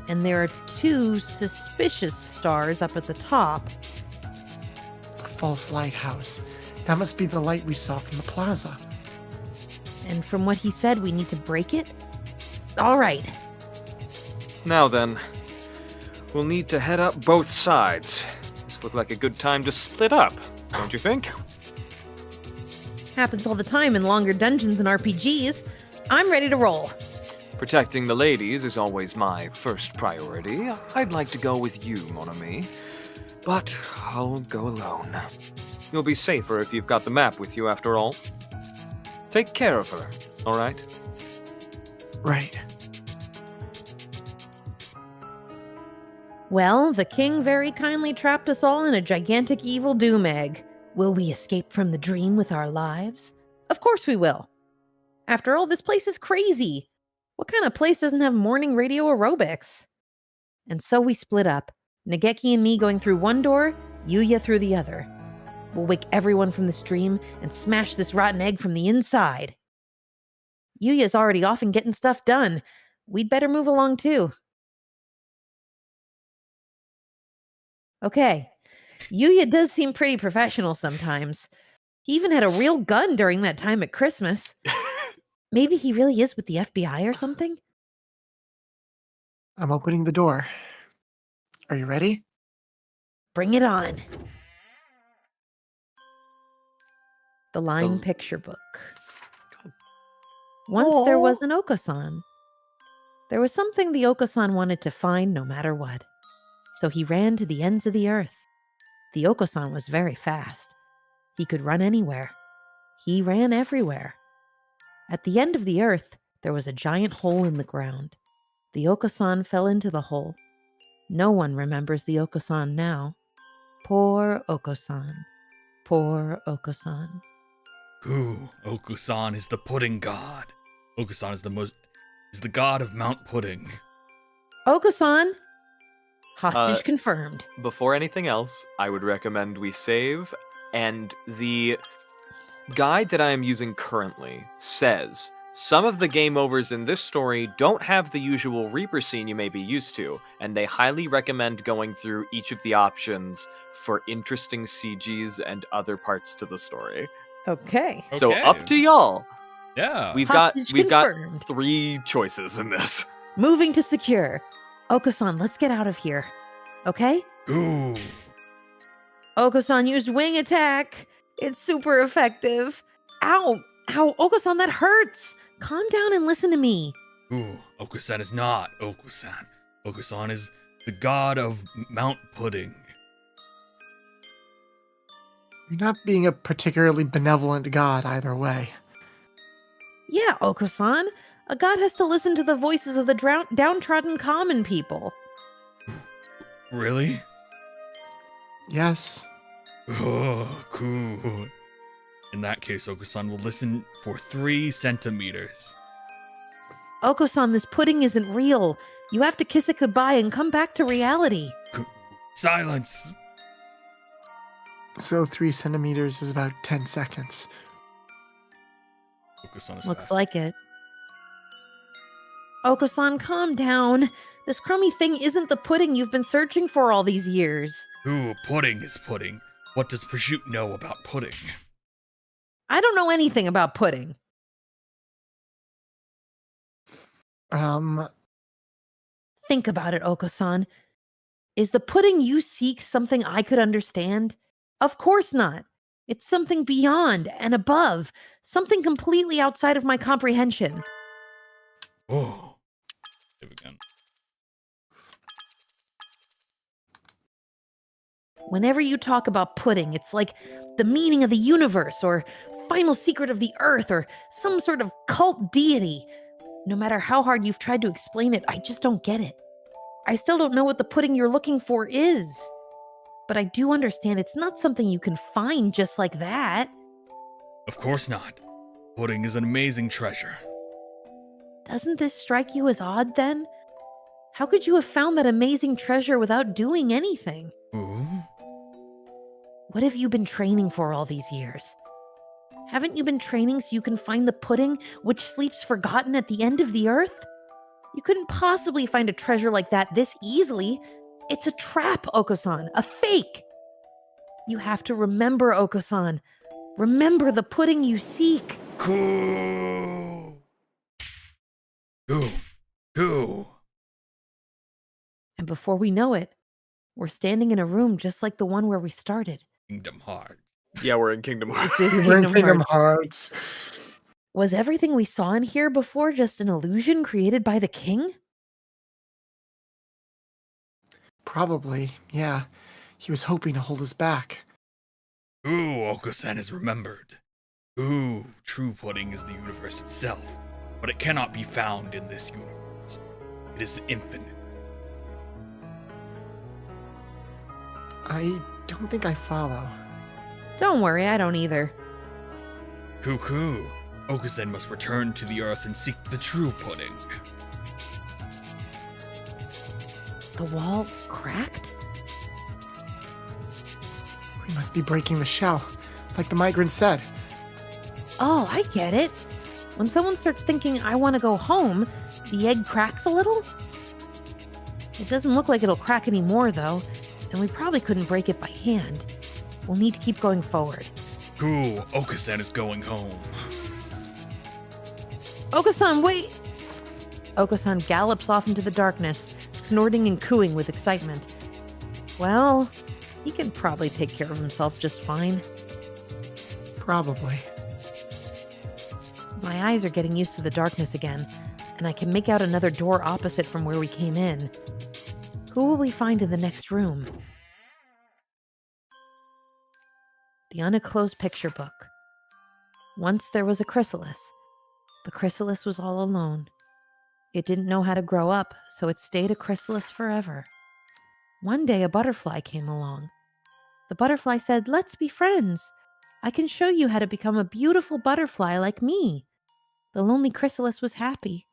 A: And there are 2 suspicious stars up at the top.
D: a false lighthouse. That must be the light we saw from the plaza.
A: And from what he said, we need to break it? All right.
E: Now then, we'll need to head up both sides. This looked like a good time to split up, don't you think?
A: Happens all the time in longer dungeons and RPGs. I'm ready to roll.
E: Protecting the ladies is always my first priority. I'd like to go with you, Mon ami. But I'll go alone. You'll be safer if you've got the map with you after all. Take care of her, alright?
D: Right.
A: Well, the king very kindly trapped us all in a gigantic evil doom egg. Will we escape from the dream with our lives? Of course we will. After all, this place is crazy. What kind of place doesn't have morning radio aerobics? And so we split up. Nageki and me going through one door, Yuya through the other. We'll wake everyone from this dream and smash this rotten egg from the inside. Yuya's already off and getting stuff done. We'd better move along too. Okay. Yuya does seem pretty professional sometimes. He even had a real gun during that time at Christmas. Maybe he really is with the FBI or something?
D: I'm opening the door. Are you ready?
A: Bring it on. The Lying
E: The-
A: Picture Book. Once there was an Okosan. There was something the Okosan wanted to find no matter what. So he ran to the ends of the earth. The Okosan was very fast. He could run anywhere. He ran everywhere. At the end of the earth, there was a giant hole in the ground. The Okosan fell into the hole. No one remembers the Okosan now. Poor Okosan. Poor Okosan.
I: Ooh, Okusan is the pudding god. Okusan is the god of Mount Pudding.
A: Okosan! Hostage
E: Uh,
A: confirmed.
E: Before anything else, I would recommend we save, and the guide that I am using currently says some of the game overs in this story don't have the usual Reaper scene you may be used to, and they highly recommend going through each of the options for interesting CGs and other parts to the story.
A: Okay.
E: So
B: Okay.
E: up to y'all.
B: Yeah.
E: We've
A: Hostage
E: got
A: confirmed.
E: 3 choices in this.
A: Moving to secure. Okosan, let's get out of here. Okay?
I: Ooh.
A: Okosan used wing attack. It's super effective. Ow! Ow, Okosan, that hurts! Calm down and listen to me.
I: Ooh, Okusan is not Okusan. Okusan is the god of Mount Pudding.
D: You're not being a particularly benevolent god either way.
A: Yeah, Okosan. A god has to listen to the voices of the downtrodden common people.
I: Really?
D: Yes.
I: Oh, cool. In that case, Okusan will listen for 3 centimeters.
A: Okosan, this pudding isn't real. You have to kiss it goodbye and come back to reality.
I: Silence!
D: So 3 centimeters is about 10 seconds.
I: Okusan is
A: Looks
I: fast.
A: like it. Okosan, calm down. This crummy thing isn't the pudding you've been searching for all these years.
I: Ooh, pudding is pudding. What does Prosciutto know about pudding?
A: I don't know anything about pudding. Think about it, Okosan. Is the pudding you seek something I could understand? Of course not. It's something beyond and above, something completely outside of my comprehension.
I: Oh. There we go.
A: Whenever you talk about pudding, it's like the meaning of the universe or final secret of the earth or some sort of cult deity. No matter how hard you've tried to explain it, I just don't get it. I still don't know what the pudding you're looking for is. But I do understand it's not something you can find just like that.
I: Of course not. Pudding is an amazing treasure.
A: Doesn't this strike you as odd then? How could you have found that amazing treasure without doing anything?
I: Ooh.
A: What have you been training for all these years? Haven't you been training so you can find the pudding which sleeps forgotten at the end of the earth? You couldn't possibly find a treasure like that this easily. It's a trap, Okosan, a fake. You have to remember, Okosan. Remember the pudding you seek.
I: Cool. Cool.
A: And before we know it, we're standing in a room just like the one where we started.
B: Kingdom Hearts.
E: Yeah, we're in Kingdom Hearts.
A: This is
D: We're in
A: Kingdom
D: Kingdom
A: Hearts.
D: Hearts.
A: Was everything we saw in here before just an illusion created by the king?
D: Probably, yeah. He was hoping to hold us back.
I: Ooh, Okusan has remembered. Ooh, true pudding is the universe itself, but it cannot be found in this universe. It is infinite.
D: I don't think I follow.
A: Don't worry, I don't either.
I: Cuckoo. Okusan must return to the earth and seek the true pudding.
A: The wall cracked?
D: We must be breaking the shell, like the migrant said.
A: Oh, I get it. When someone starts thinking, I want to go home, the egg cracks a little? It doesn't look like it'll crack anymore, though, and we probably couldn't break it by hand. We'll need to keep going forward.
I: Cool, Okusan is going home.
A: Okosan, wait! Okosan gallops off into the darkness, snorting and cooing with excitement. Well, he can probably take care of himself just fine.
D: Probably.
A: My eyes are getting used to the darkness again, and I can make out another door opposite from where we came in. Who will we find in the next room? The unclosed picture book. Once there was a chrysalis. The chrysalis was all alone. It didn't know how to grow up, so it stayed a chrysalis forever. One day a butterfly came along. The butterfly said, "Let's be friends. I can show you how to become a beautiful butterfly like me." The lonely chrysalis was happy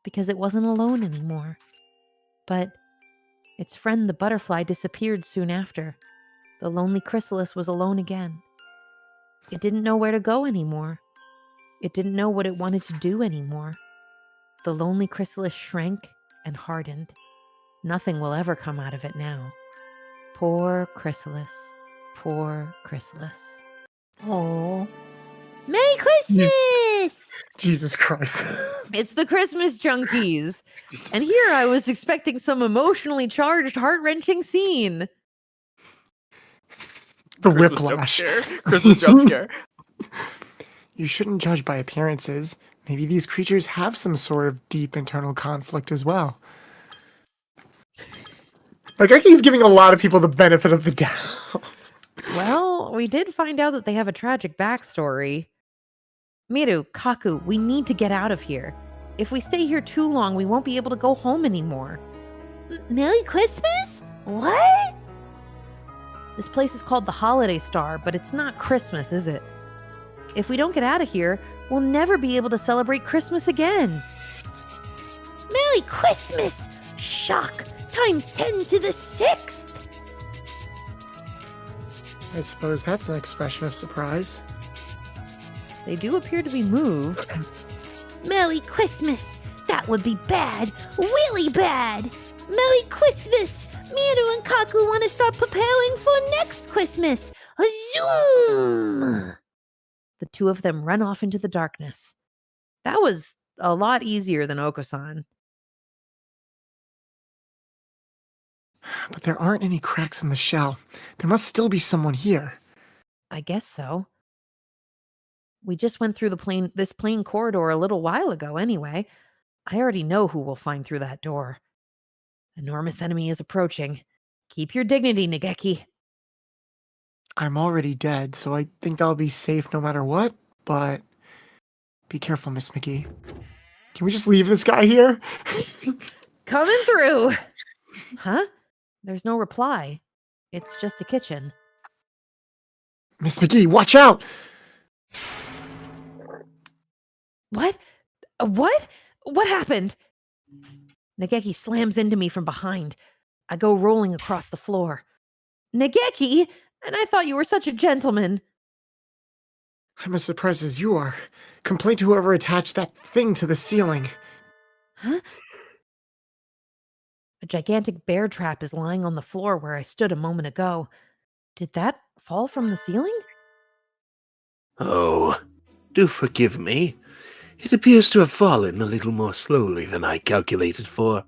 A: because it wasn't alone anymore. But its friend the butterfly disappeared soon after. The lonely chrysalis was alone again. It didn't know where to go anymore. It didn't know what it wanted to do anymore. The lonely chrysalis shrank and hardened. Nothing will ever come out of it now. Poor chrysalis. Poor chrysalis.
D: Oh,
F: Merry Christmas!
D: Jesus Christ.
A: It's the Christmas junkies. And here I was expecting some emotionally charged, heart-wrenching scene.
D: The
E: Christmas jump
D: whiplash.
E: scare. Christmas jump scare.
D: You shouldn't judge by appearances. Maybe these creatures have some sort of deep internal conflict as well. Like, he's giving a lot of people the benefit of the doubt.
A: Well, we did find out that they have a tragic backstory. Miru, Kaku, we need to get out of here. If we stay here too long, we won't be able to go home anymore.
F: Merry Christmas? What?
A: This place is called the Holiday Star, but it's not Christmas, is it? If we don't get out of here, we'll never be able to celebrate Christmas again.
F: Merry Christmas! Shock! Times 10 to the 6th!
D: I suppose that's an expression of surprise.
A: They do appear to be moved.
F: Merry Christmas! That would be bad! Really bad! Merry Christmas! Miru and Kaku want to start preparing for next Christmas! Zoom!
A: The two of them run off into the darkness. That was a lot easier than Oko-san.
D: But there aren't any cracks in the shell. There must still be someone here.
A: I guess so. We just went through this plane corridor a little while ago anyway. I already know who we'll find through that door. Enormous enemy is approaching. Keep your dignity, Nageki.
D: I'm already dead, so I think I'll be safe no matter what, but be careful, Miss McGee. Can we just leave this guy here?
A: Coming through! Huh? There's no reply. It's just a kitchen.
D: Miss McGee, watch out!
A: What? What? What happened? Nageki slams into me from behind. I go rolling across the floor. Nageki? And I thought you were such a gentleman.
D: I'm as surprised as you are. Complain to whoever attached that thing to the ceiling.
A: Huh? A gigantic bear trap is lying on the floor where I stood a moment ago. Did that fall from the ceiling?
G: Oh, do forgive me. It appears to have fallen a little more slowly than I calculated for.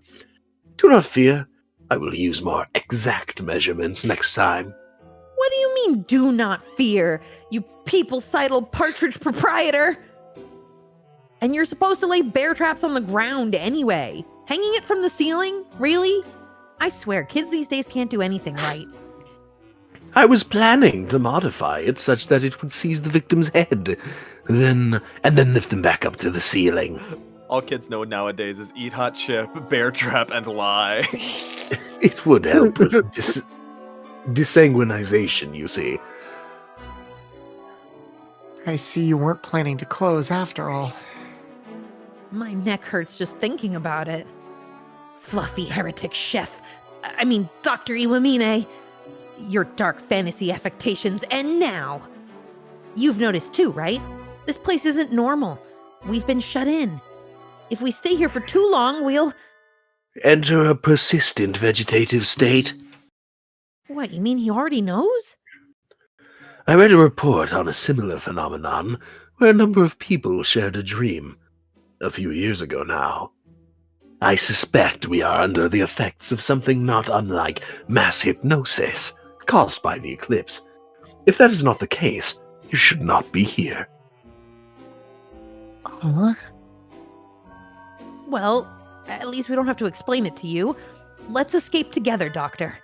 G: Do not fear. I will use more exact measurements next time.
A: What do you mean, do not fear, you people-sidled partridge proprietor? And you're supposed to lay bear traps on the ground anyway. Hanging it from the ceiling? Really? I swear, kids these days can't do anything right.
G: I was planning to modify it such that it would seize the victim's head, and then lift them back up to the ceiling.
E: All kids know nowadays is eat hot chip, bear trap, and lie.
G: It would help with desanguinization, you see.
D: I see you weren't planning to close after all.
A: My neck hurts just thinking about it. Fluffy heretic chef. Dr. Iwamine. Your dark fantasy affectations end now. You've noticed too, right? This place isn't normal. We've been shut in. If we stay here for too long, we'll...
G: Enter a persistent vegetative state.
A: What, you mean he already knows?
G: I read a report on a similar phenomenon where a number of people shared a dream. A few years ago now. I suspect we are under the effects of something not unlike mass hypnosis caused by the eclipse. If that is not the case, You should not be here.
D: Huh?
A: Well, at least we don't have to explain it to you. Let's escape together, Doctor.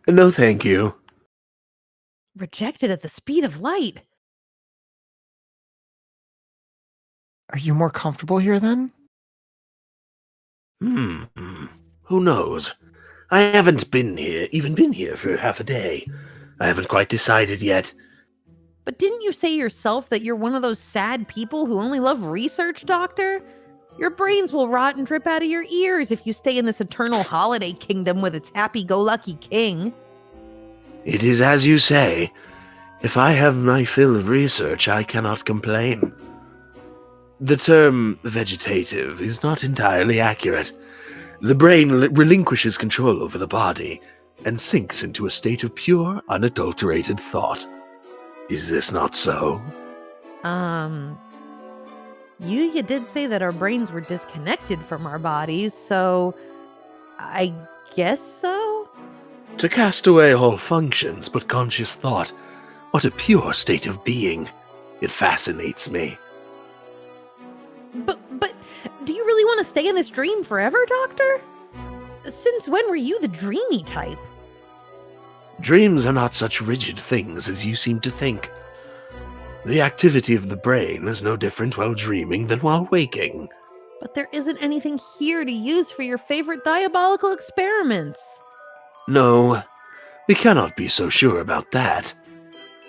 G: No, thank you.
A: Rejected at the speed of light.
D: Are you more comfortable here then?
G: Who knows? I haven't been here for half a day. I haven't quite decided yet.
A: But didn't you say yourself that you're one of those sad people who only love research, Doctor? Your brains will rot and drip out of your ears if you stay in this eternal holiday kingdom with its happy-go-lucky king.
G: It is as you say. If I have my fill of research, I cannot complain. The term vegetative is not entirely accurate. The brain relinquishes control over the body and sinks into a state of pure, unadulterated thought. Is this not so?
A: You did say that our brains were disconnected from our bodies, so I guess so?
G: To cast away all functions but conscious thought, what a pure state of being. It fascinates me.
A: But do you really want to stay in this dream forever, Doctor? Since when were you the dreamy type?
G: Dreams are not such rigid things as you seem to think. The activity of the brain is no different while dreaming than while waking.
A: But there isn't anything here to use for your favorite diabolical experiments.
G: No, we cannot be so sure about that.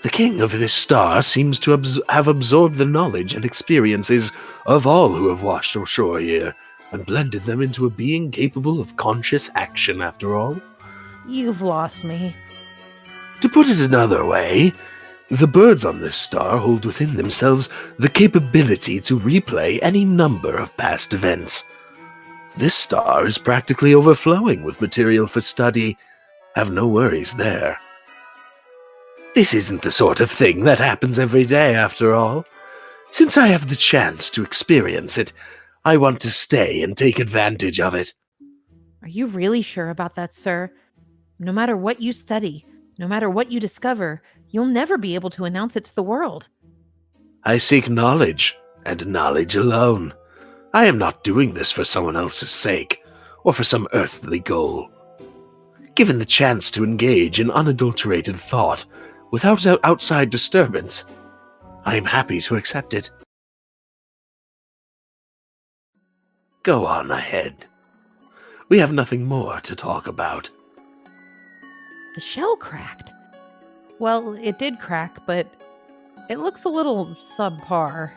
G: The king of this star seems to have absorbed the knowledge and experiences of all who have washed ashore here, and blended them into a being capable of conscious action, after all.
A: You've lost me.
G: To put it another way, the birds on this star hold within themselves the capability to replay any number of past events. This star is practically overflowing with material for study. Have no worries there. This isn't the sort of thing that happens every day, after all. Since I have the chance to experience it, I want to stay and take advantage of it.
A: Are you really sure about that, sir? No matter what you study, no matter what you discover, you'll never be able to announce it to the world.
G: I seek knowledge, and knowledge alone. I am not doing this for someone else's sake, or for some earthly goal. Given the chance to engage in unadulterated thought, without outside disturbance, I am happy to accept it. Go on ahead. We have nothing more to talk about.
A: The shell cracked. Well, it did crack, but it looks a little subpar.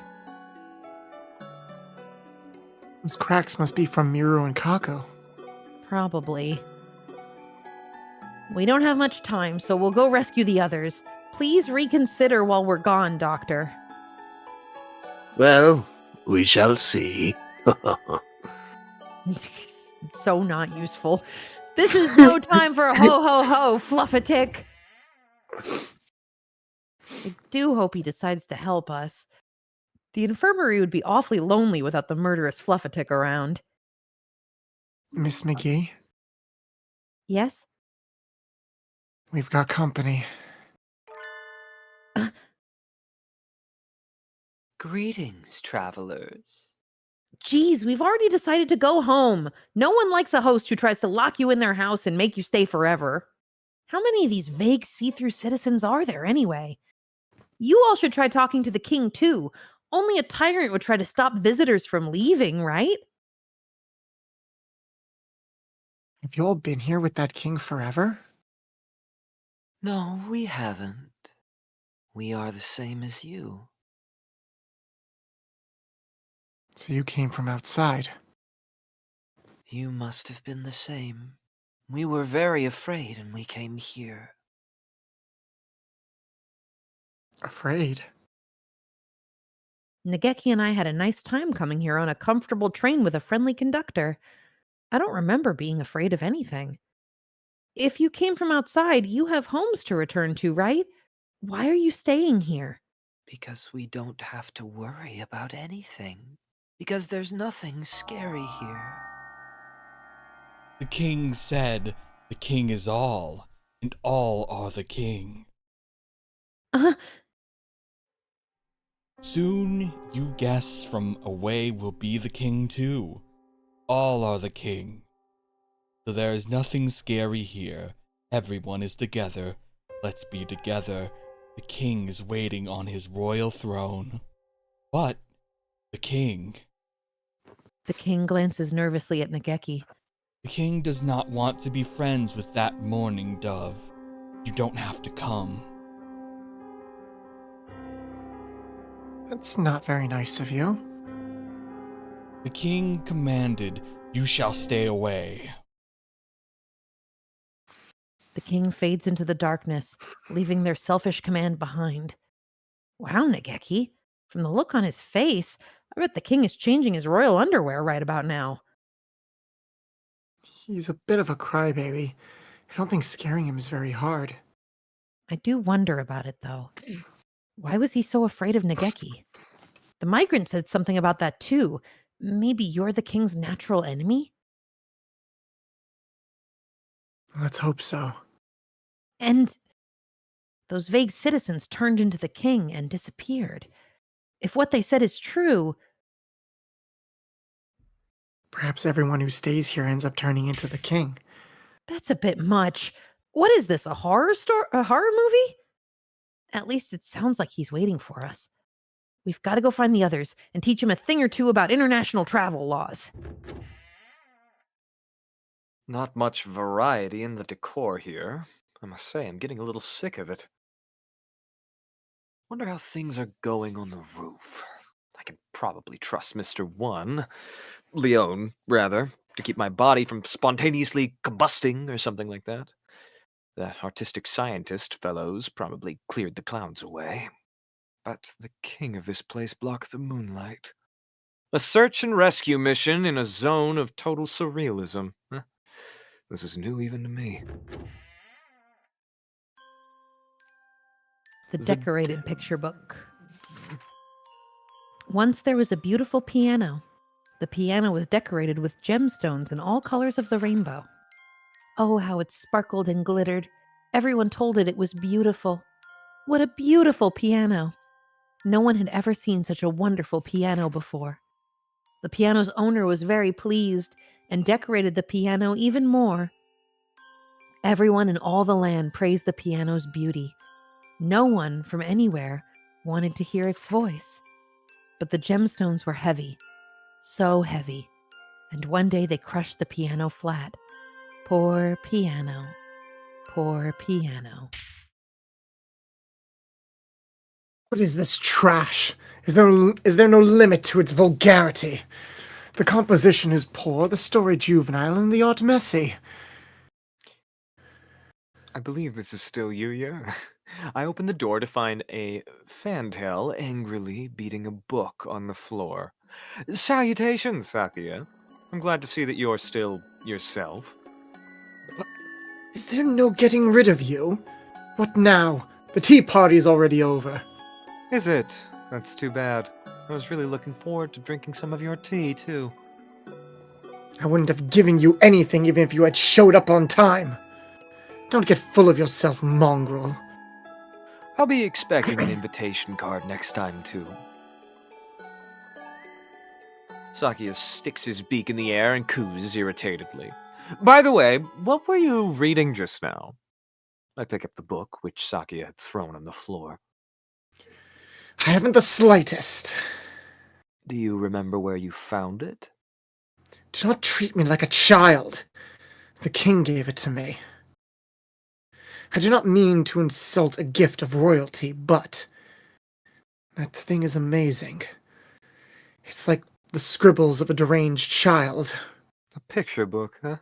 D: Those cracks must be from Miru and Kako.
A: Probably. We don't have much time, so we'll go rescue the others. Please reconsider while we're gone, Doctor.
G: Well, we shall see.
A: So not useful. This is no time for ho-ho-ho, Fluffatick. I do hope he decides to help us. The infirmary would be awfully lonely without the murderous Fluffatick around.
D: Miss McGee,
A: Yes?
D: we've got company.
H: Greetings, travelers.
A: Geez, we've already decided to go home. No one likes a host who tries to lock you in their house and make you stay forever. How many of these vague see-through citizens are there anyway? You all should try talking to the king too. Only a tyrant would try to stop visitors from leaving, right?
D: Have you all been here with that king forever?
H: No, we haven't. We are the same as you.
D: So you came from outside.
H: You must have been the same. We were very afraid and we came here.
D: Afraid?
A: Nageki and I had a nice time coming here on a comfortable train with a friendly conductor. I don't remember being afraid of anything. If you came from outside, you have homes to return to, right? Why are you staying here?
H: Because we don't have to worry about anything. Because there's nothing scary here.
I: The king said, "The king is all, and all are the king." Soon, you guests from away will be the king too. All are the king. So there is nothing scary here. Everyone is together. Let's be together. The king is waiting on his royal throne. But the king...
A: The king glances nervously at Nageki.
I: The king does not want to be friends with that mourning dove. You don't have to come.
D: That's not very nice of you.
I: The king commanded, you shall stay away.
A: The king fades into the darkness, leaving their selfish command behind. Wow, Nageki. From the look on his face, I bet the king is changing his royal underwear right about now.
D: He's a bit of a crybaby. I don't think scaring him is very hard.
A: I do wonder about it, though. Why was he so afraid of Nageki? The migrant said something about that, too. Maybe you're the king's natural enemy?
D: Let's hope so.
A: And those vague citizens turned into the king and disappeared. If what they said is true...
D: Perhaps everyone who stays here ends up turning into the king.
A: That's a bit much. What is this, a horror movie? At least it sounds like he's waiting for us. We've got to go find the others and teach him a thing or two about international travel laws.
E: Not much variety in the decor here. I must say, I'm getting a little sick of it. Wonder how things are going on the roof. I can probably trust Mr. Leon, rather, to keep my body from spontaneously combusting or something like that. That artistic scientist fellow's probably cleared the clouds away. But the king of this place blocked the moonlight. A search and rescue mission in a zone of total surrealism. Huh. This is new even to me.
A: The decorated picture book. Once there was a beautiful piano. The piano was decorated with gemstones in all colors of the rainbow. Oh, how it sparkled and glittered. Everyone told it was beautiful. What a beautiful piano. No one had ever seen such a wonderful piano before. The piano's owner was very pleased and decorated the piano even more. Everyone in all the land praised the piano's beauty. No one from anywhere wanted to hear its voice. But the gemstones were heavy, so heavy, and one day they crushed the piano flat. Poor piano, poor piano.
D: What is this trash? Is there no limit to its vulgarity? The composition is poor, the story juvenile, and the art messy.
E: I believe this is still Yuya. I opened the door to find a fantail angrily beating a book on the floor. Salutations, Sakuya. I'm glad to see that you're still yourself.
D: Is there no getting rid of you? What now? The tea party's already over.
E: Is it? That's too bad. I was really looking forward to drinking some of your tea, too.
D: I wouldn't have given you anything even if you had showed up on time. Don't get full of yourself, mongrel.
E: I'll be expecting an invitation card next time, too. Sakuya sticks his beak in the air and coos irritatedly. By the way, what were you reading just now? I pick up the book, which Sakuya had thrown on the floor.
D: I haven't the slightest.
E: Do you remember where you found it?
D: Do not treat me like a child. The king gave it to me. I do not mean to insult a gift of royalty, but that thing is amazing. It's like the scribbles of a deranged child.
E: A picture book, huh?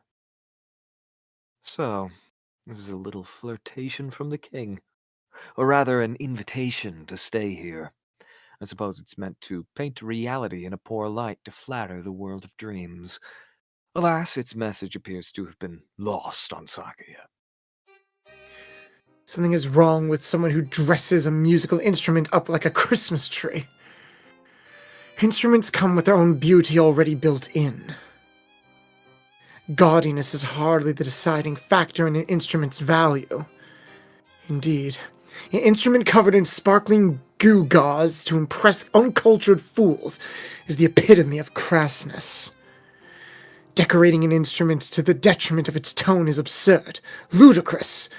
E: So, this is a little flirtation from the king. Or rather, an invitation to stay here. I suppose it's meant to paint reality in a poor light to flatter the world of dreams. Alas, its message appears to have been lost on Sakuya.
D: Something is wrong with someone who dresses a musical instrument up like a Christmas tree. Instruments come with their own beauty already built in. Gaudiness is hardly the deciding factor in an instrument's value. Indeed, An instrument covered in sparkling goo gauze to impress uncultured fools is the epitome of crassness. Decorating an instrument to the detriment of its tone is absurd, ludicrous.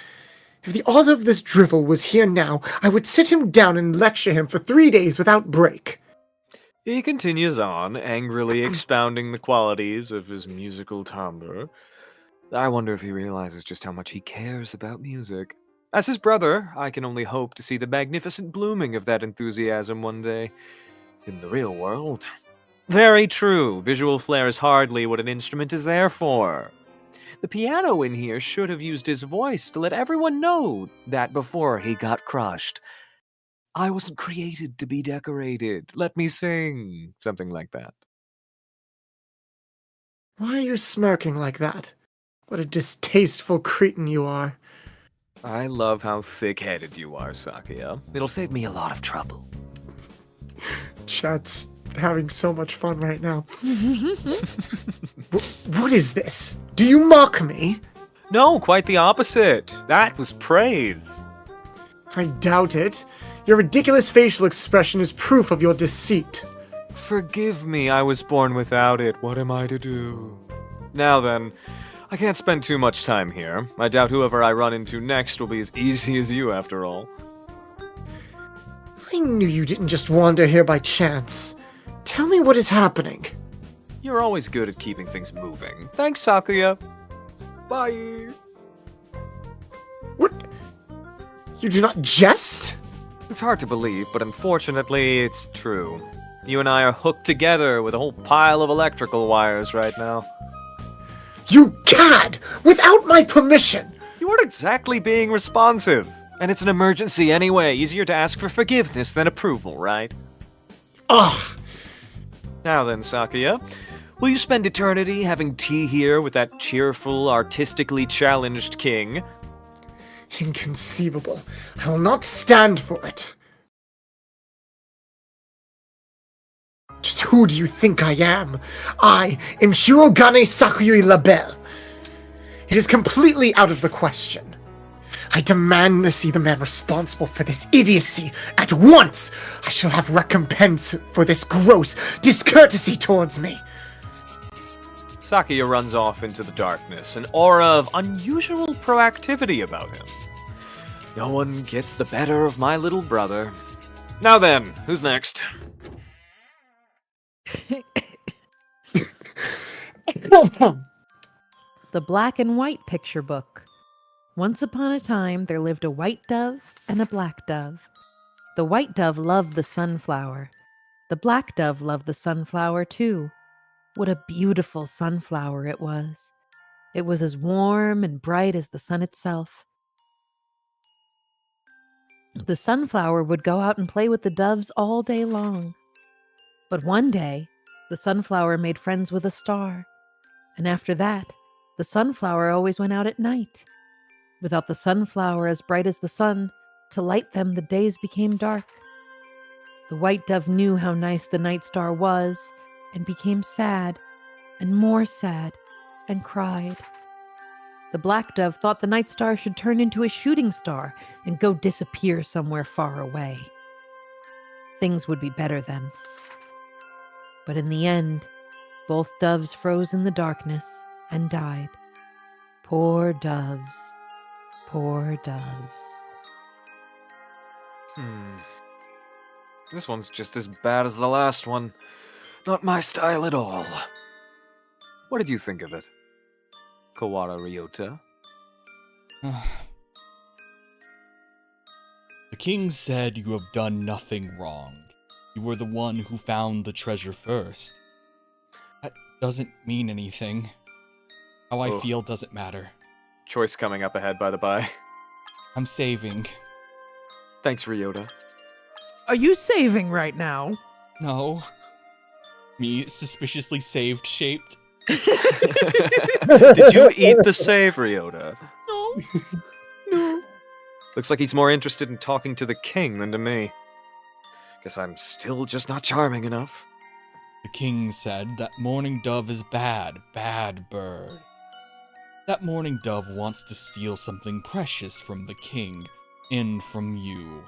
D: If the author of this drivel was here now, I would sit him down and lecture him for 3 days without break.
E: He continues on, angrily expounding the qualities of his musical timbre. I wonder if he realizes just how much he cares about music. As his brother, I can only hope to see the magnificent blooming of that enthusiasm one day. In the real world. Very true. Visual flair is hardly what an instrument is there for. The piano in here should have used his voice to let everyone know that before he got crushed. I wasn't created to be decorated. Let me sing. Something like that.
D: Why are you smirking like that? What a distasteful cretin you are.
E: I love how thick-headed you are, Sakuya. It'll save me a lot of trouble.
D: Chat's having so much fun right now. What is this? Do you mock me?
E: No, quite the opposite. That was praise.
D: I doubt it. Your ridiculous facial expression is proof of your deceit.
E: Forgive me, I was born without it. What am I to do? Now then, I can't spend too much time here. I doubt whoever I run into next will be as easy as you, after all.
D: I knew you didn't just wander here by chance. Tell me what is happening.
E: You're always good at keeping things moving. Thanks, Sakuya. Bye.
D: What? You do not jest?
E: It's hard to believe, but unfortunately, it's true. You and I are hooked together with a whole pile of electrical wires right now.
D: You cad! Without my permission!
E: You weren't exactly being responsive. And it's an emergency anyway. Easier to ask for forgiveness than approval, right?
D: Ugh!
E: Now then, Sakuya, will you spend eternity having tea here with that cheerful, artistically challenged king?
D: Inconceivable. I will not stand for it. Just who do you think I am? I am Shirogane Sakuyui Labelle. It is completely out of the question. I demand to see the man responsible for this idiocy at once. I shall have recompense for this gross discourtesy towards me.
E: Sakuya runs off into the darkness, an aura of unusual proactivity about him. No one gets the better of my little brother. Now then, who's next?
A: The Black and White Picture Book. Once upon a time, there lived a white dove and a black dove. The white dove loved the sunflower. The black dove loved the sunflower too. What a beautiful sunflower it was. It was as warm and bright as the sun itself. The sunflower would go out and play with the doves all day long. But one day, the sunflower made friends with a star. And after that, the sunflower always went out at night. Without the sunflower as bright as the sun, to light them the days became dark. The white dove knew how nice the night star was, and became sad, and more sad, and cried. The black dove thought the night star should turn into a shooting star and go disappear somewhere far away. Things would be better then. But in the end, both doves froze in the darkness and died. Poor doves. Poor doves.
E: This one's just as bad as the last one. Not my style at all. What did you think of it, Kawara Ryota?
I: The king said you have done nothing wrong. You were the one who found the treasure first. That doesn't mean anything. How I feel doesn't matter.
E: Choice coming up ahead, by the by.
I: I'm saving.
E: Thanks, Ryota.
A: Are you saving right now?
I: No. Me suspiciously saved shaped.
E: Did you eat the save, Ryota?
I: No.
A: No.
E: Looks like he's more interested in talking to the king than to me. Guess I'm still just not charming enough.
I: The king said that mourning dove is bad, bad bird. That mourning dove wants to steal something precious from the king, in from you.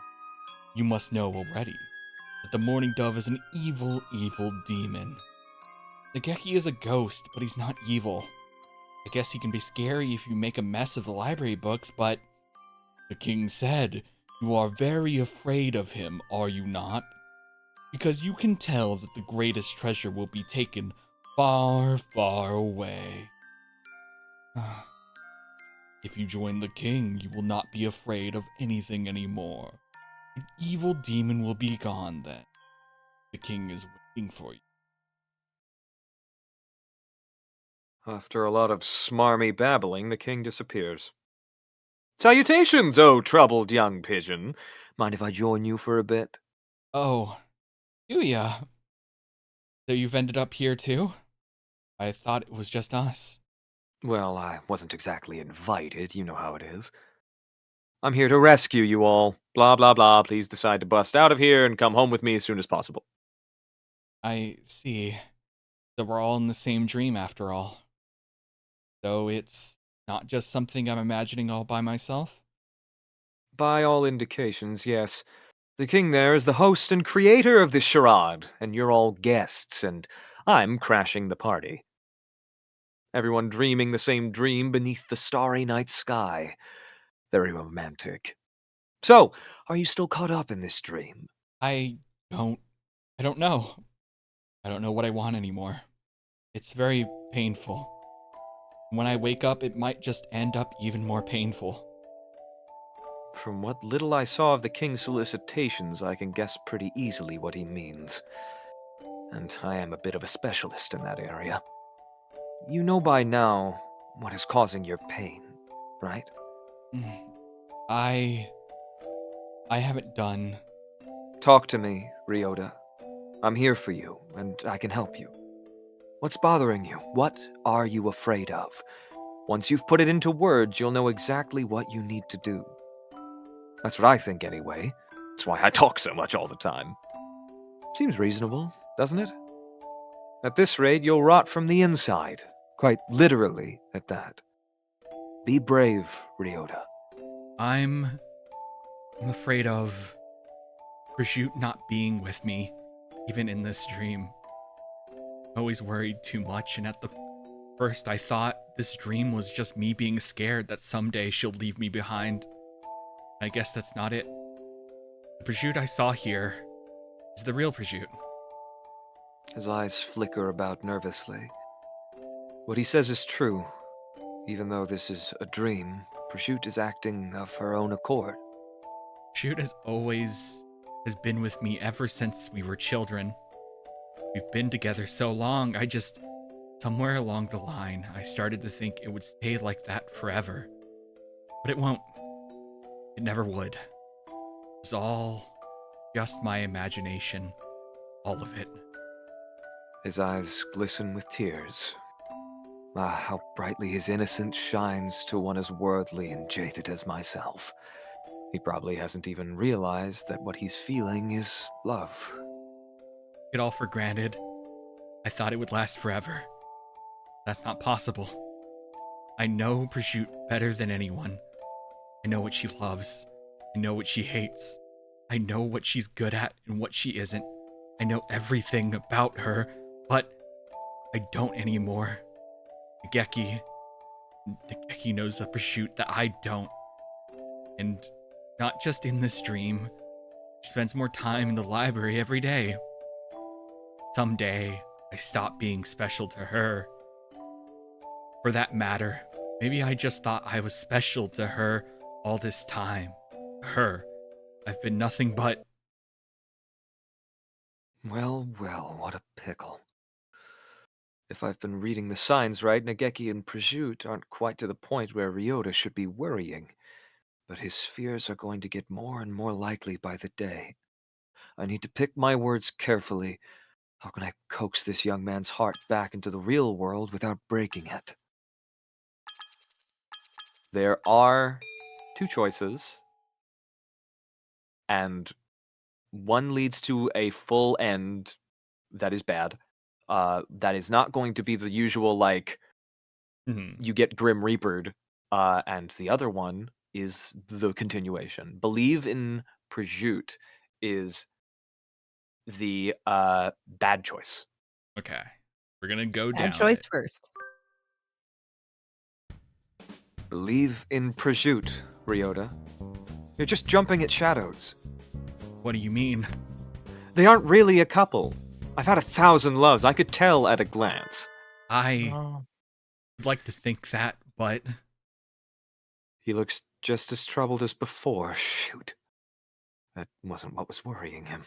I: You must know already that the Morning Dove is an evil, evil demon. Nageki is a ghost, but he's not evil. I guess he can be scary if you make a mess of the library books, but the king said you are very afraid of him, are you not? Because you can tell that the greatest treasure will be taken far, far away. If you join the king, you will not be afraid of anything anymore. The evil demon will be gone then. The king is waiting for you.
E: After a lot of smarmy babbling, the king disappears. Salutations, oh troubled young pigeon. Mind if I join you for a bit?
I: Oh, Yuya. So you've ended up here too? I thought it was just us.
E: Well, I wasn't exactly invited, you know how it is. I'm here to rescue you all. Blah, blah, blah. Please decide to bust out of here and come home with me as soon as possible.
I: I see. So we're all in the same dream after all. So it's not just something I'm imagining all by myself?
E: By all indications, yes. The king there is the host and creator of this charade, and you're all guests, and I'm crashing the party. Everyone dreaming the same dream beneath the starry night sky. Very romantic. So, are you still caught up in this dream?
I: I don't know. I don't know what I want anymore. It's very painful. When I wake up, it might just end up even more painful.
E: From what little I saw of the king's solicitations, I can guess pretty easily what he means. And I am a bit of a specialist in that area. You know by now what is causing your pain, right?
I: I haven't done.
E: Talk to me, Ryota. I'm here for you, and I can help you. What's bothering you? What are you afraid of? Once you've put it into words, you'll know exactly what you need to do. That's what I think anyway. That's why I talk so much all the time. Seems reasonable, doesn't it? At this rate, you'll rot from the inside. Quite literally, at that. Be brave, Ryota.
I: I'm afraid of Prosciutto not being with me, even in this dream. Always worried too much, and at the first I thought this dream was just me being scared that someday she'll leave me behind. I guess that's not it. The Prosciutto I saw here is the real Prosciutto.
E: His eyes flicker about nervously. What he says is true. Even though this is a dream, Prosciutto is acting of her own accord.
I: Prosciutto has been with me ever since we were children. We've been together so long, somewhere along the line, I started to think it would stay like that forever. But it won't. It never would. It was all just my imagination. All of it.
E: His eyes glisten with tears. Ah, how brightly his innocence shines to one as worldly and jaded as myself. He probably hasn't even realized that what he's feeling is love.
I: It all for granted. I thought it would last forever. That's not possible. I know Prosciutto better than anyone. I know what she loves. I know what she hates. I know what she's good at and what she isn't. I know everything about her, but I don't anymore. Nageki knows a Prosciutto that I don't. And not just in this dream. She spends more time in the library every day. Someday, I stop being special to her. For that matter, maybe I just thought I was special to her all this time. Her. I've been nothing but...
E: Well, what a pickle. If I've been reading the signs right, Nageki and Prosciutto aren't quite to the point where Ryota should be worrying. But his fears are going to get more and more likely by the day. I need to pick my words carefully. How can I coax this young man's heart back into the real world without breaking it? There are two choices, and one leads to a full end that is bad. That is not going to be the usual, like, you get Grim Reapered, and the other one is the continuation. Believe in Prosciutto is the bad choice.
B: Okay. We're gonna go down.
A: Bad choice
B: it.
A: first.
H: Believe in Prosciutto, Ryota. You're just jumping at shadows.
B: What do you mean?
E: They aren't really a couple. I've had 1,000 loves. I could tell at a glance.
B: I
D: Oh,
B: would like to think that, but
H: He looks just as troubled as before. Shoot. That wasn't what was worrying him.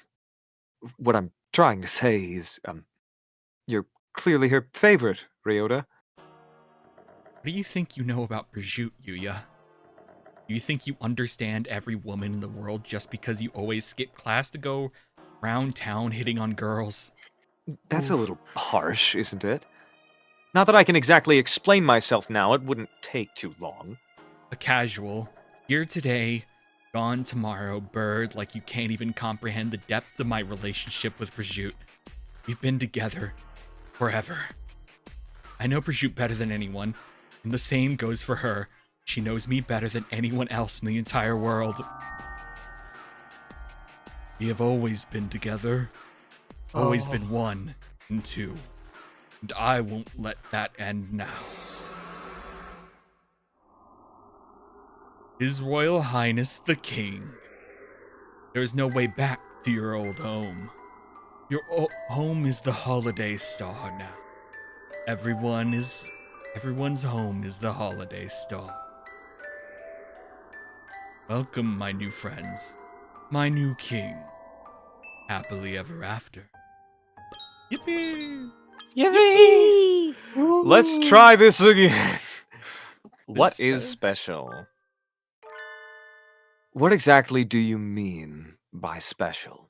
H: What I'm trying to say is, you're clearly her favorite, Ryota.
B: what do you think you know about Prosciutto, Yuya? Do you think you understand every woman in the world just because you always skip class to go around town hitting on girls?
E: That's a little harsh, isn't it? Not that I can exactly explain myself now. It wouldn't take too long.
B: A casual, here today, gone tomorrow, bird like you can't even comprehend the depth of my relationship with Prosciutto. We've been together forever. I know Prosciutto better than anyone, and the same goes for her. She knows me better than anyone else in the entire world. We have always been together. Always been one and two. And I won't let that end now. His Royal Highness the King. There is no way back to your old home. Your home is the holiday star now. Everyone's home is the holiday star. Welcome, my new friends. My new king. Happily ever after. Yippee!
E: Yippee! Let's try this again. What
B: This
E: is special? What exactly do you mean by special?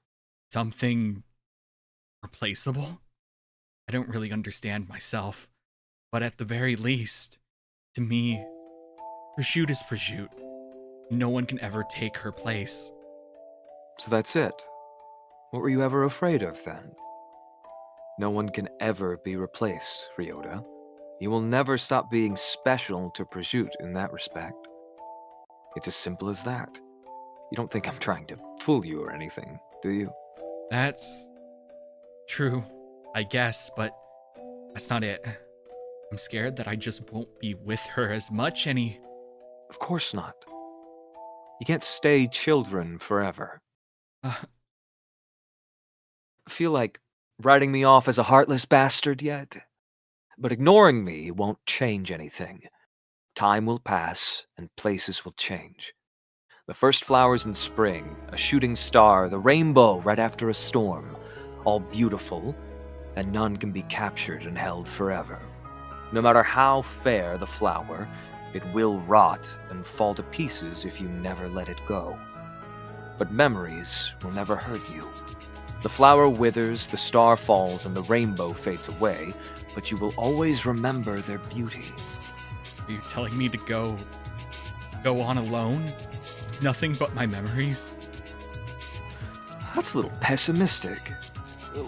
B: Something replaceable? I don't really understand myself, but at the very least, to me, Prosciutto is Prosciutto. No one can ever take her place.
H: So that's it. What were you ever afraid of then? No one can ever be replaced, Ryota. You will never stop being special to Prosciutto in that respect. It's as simple as that. You don't think I'm trying to fool you or anything, do you?
B: That's true, I guess, but that's not it. I'm scared that I just won't be with her as much
H: Of course not. You can't stay children forever. Feel like writing me off as a heartless bastard yet? But ignoring me won't change anything. Time will pass and places will change. The first flowers in spring, a shooting star, the rainbow right after a storm, all beautiful, and none can be captured and held forever. No matter how fair the flower, it will rot and fall to pieces if you never let it go. But memories will never hurt you. The flower withers, the star falls, and the rainbow fades away, but you will always remember their beauty.
B: Are you telling me to go on alone? Nothing but my memories?
H: That's a little pessimistic.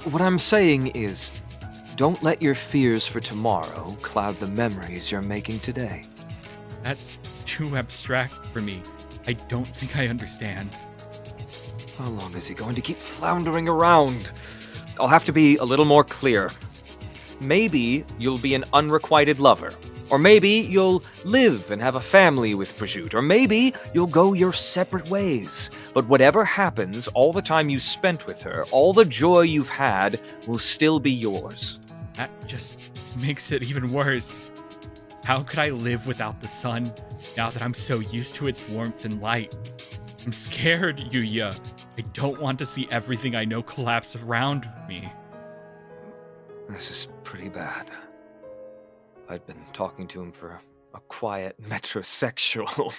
H: What I'm saying is, don't let your fears for tomorrow cloud the memories you're making today.
B: That's too abstract for me. I don't think I understand.
H: How long is he going to keep floundering around? I'll have to be a little more clear.
E: Maybe you'll be an unrequited lover. Or maybe you'll live and have a family with Prosciutto. Or maybe you'll go your separate ways. But whatever happens, all the time you spent with her, all the joy you've had, will still be yours.
B: That just makes it even worse. How could I live without the sun now that I'm so used to its warmth and light? I'm scared, Yuya. I don't want to see everything I know collapse around me.
H: This is pretty bad. I'd been talking to him for a quiet metrosexual,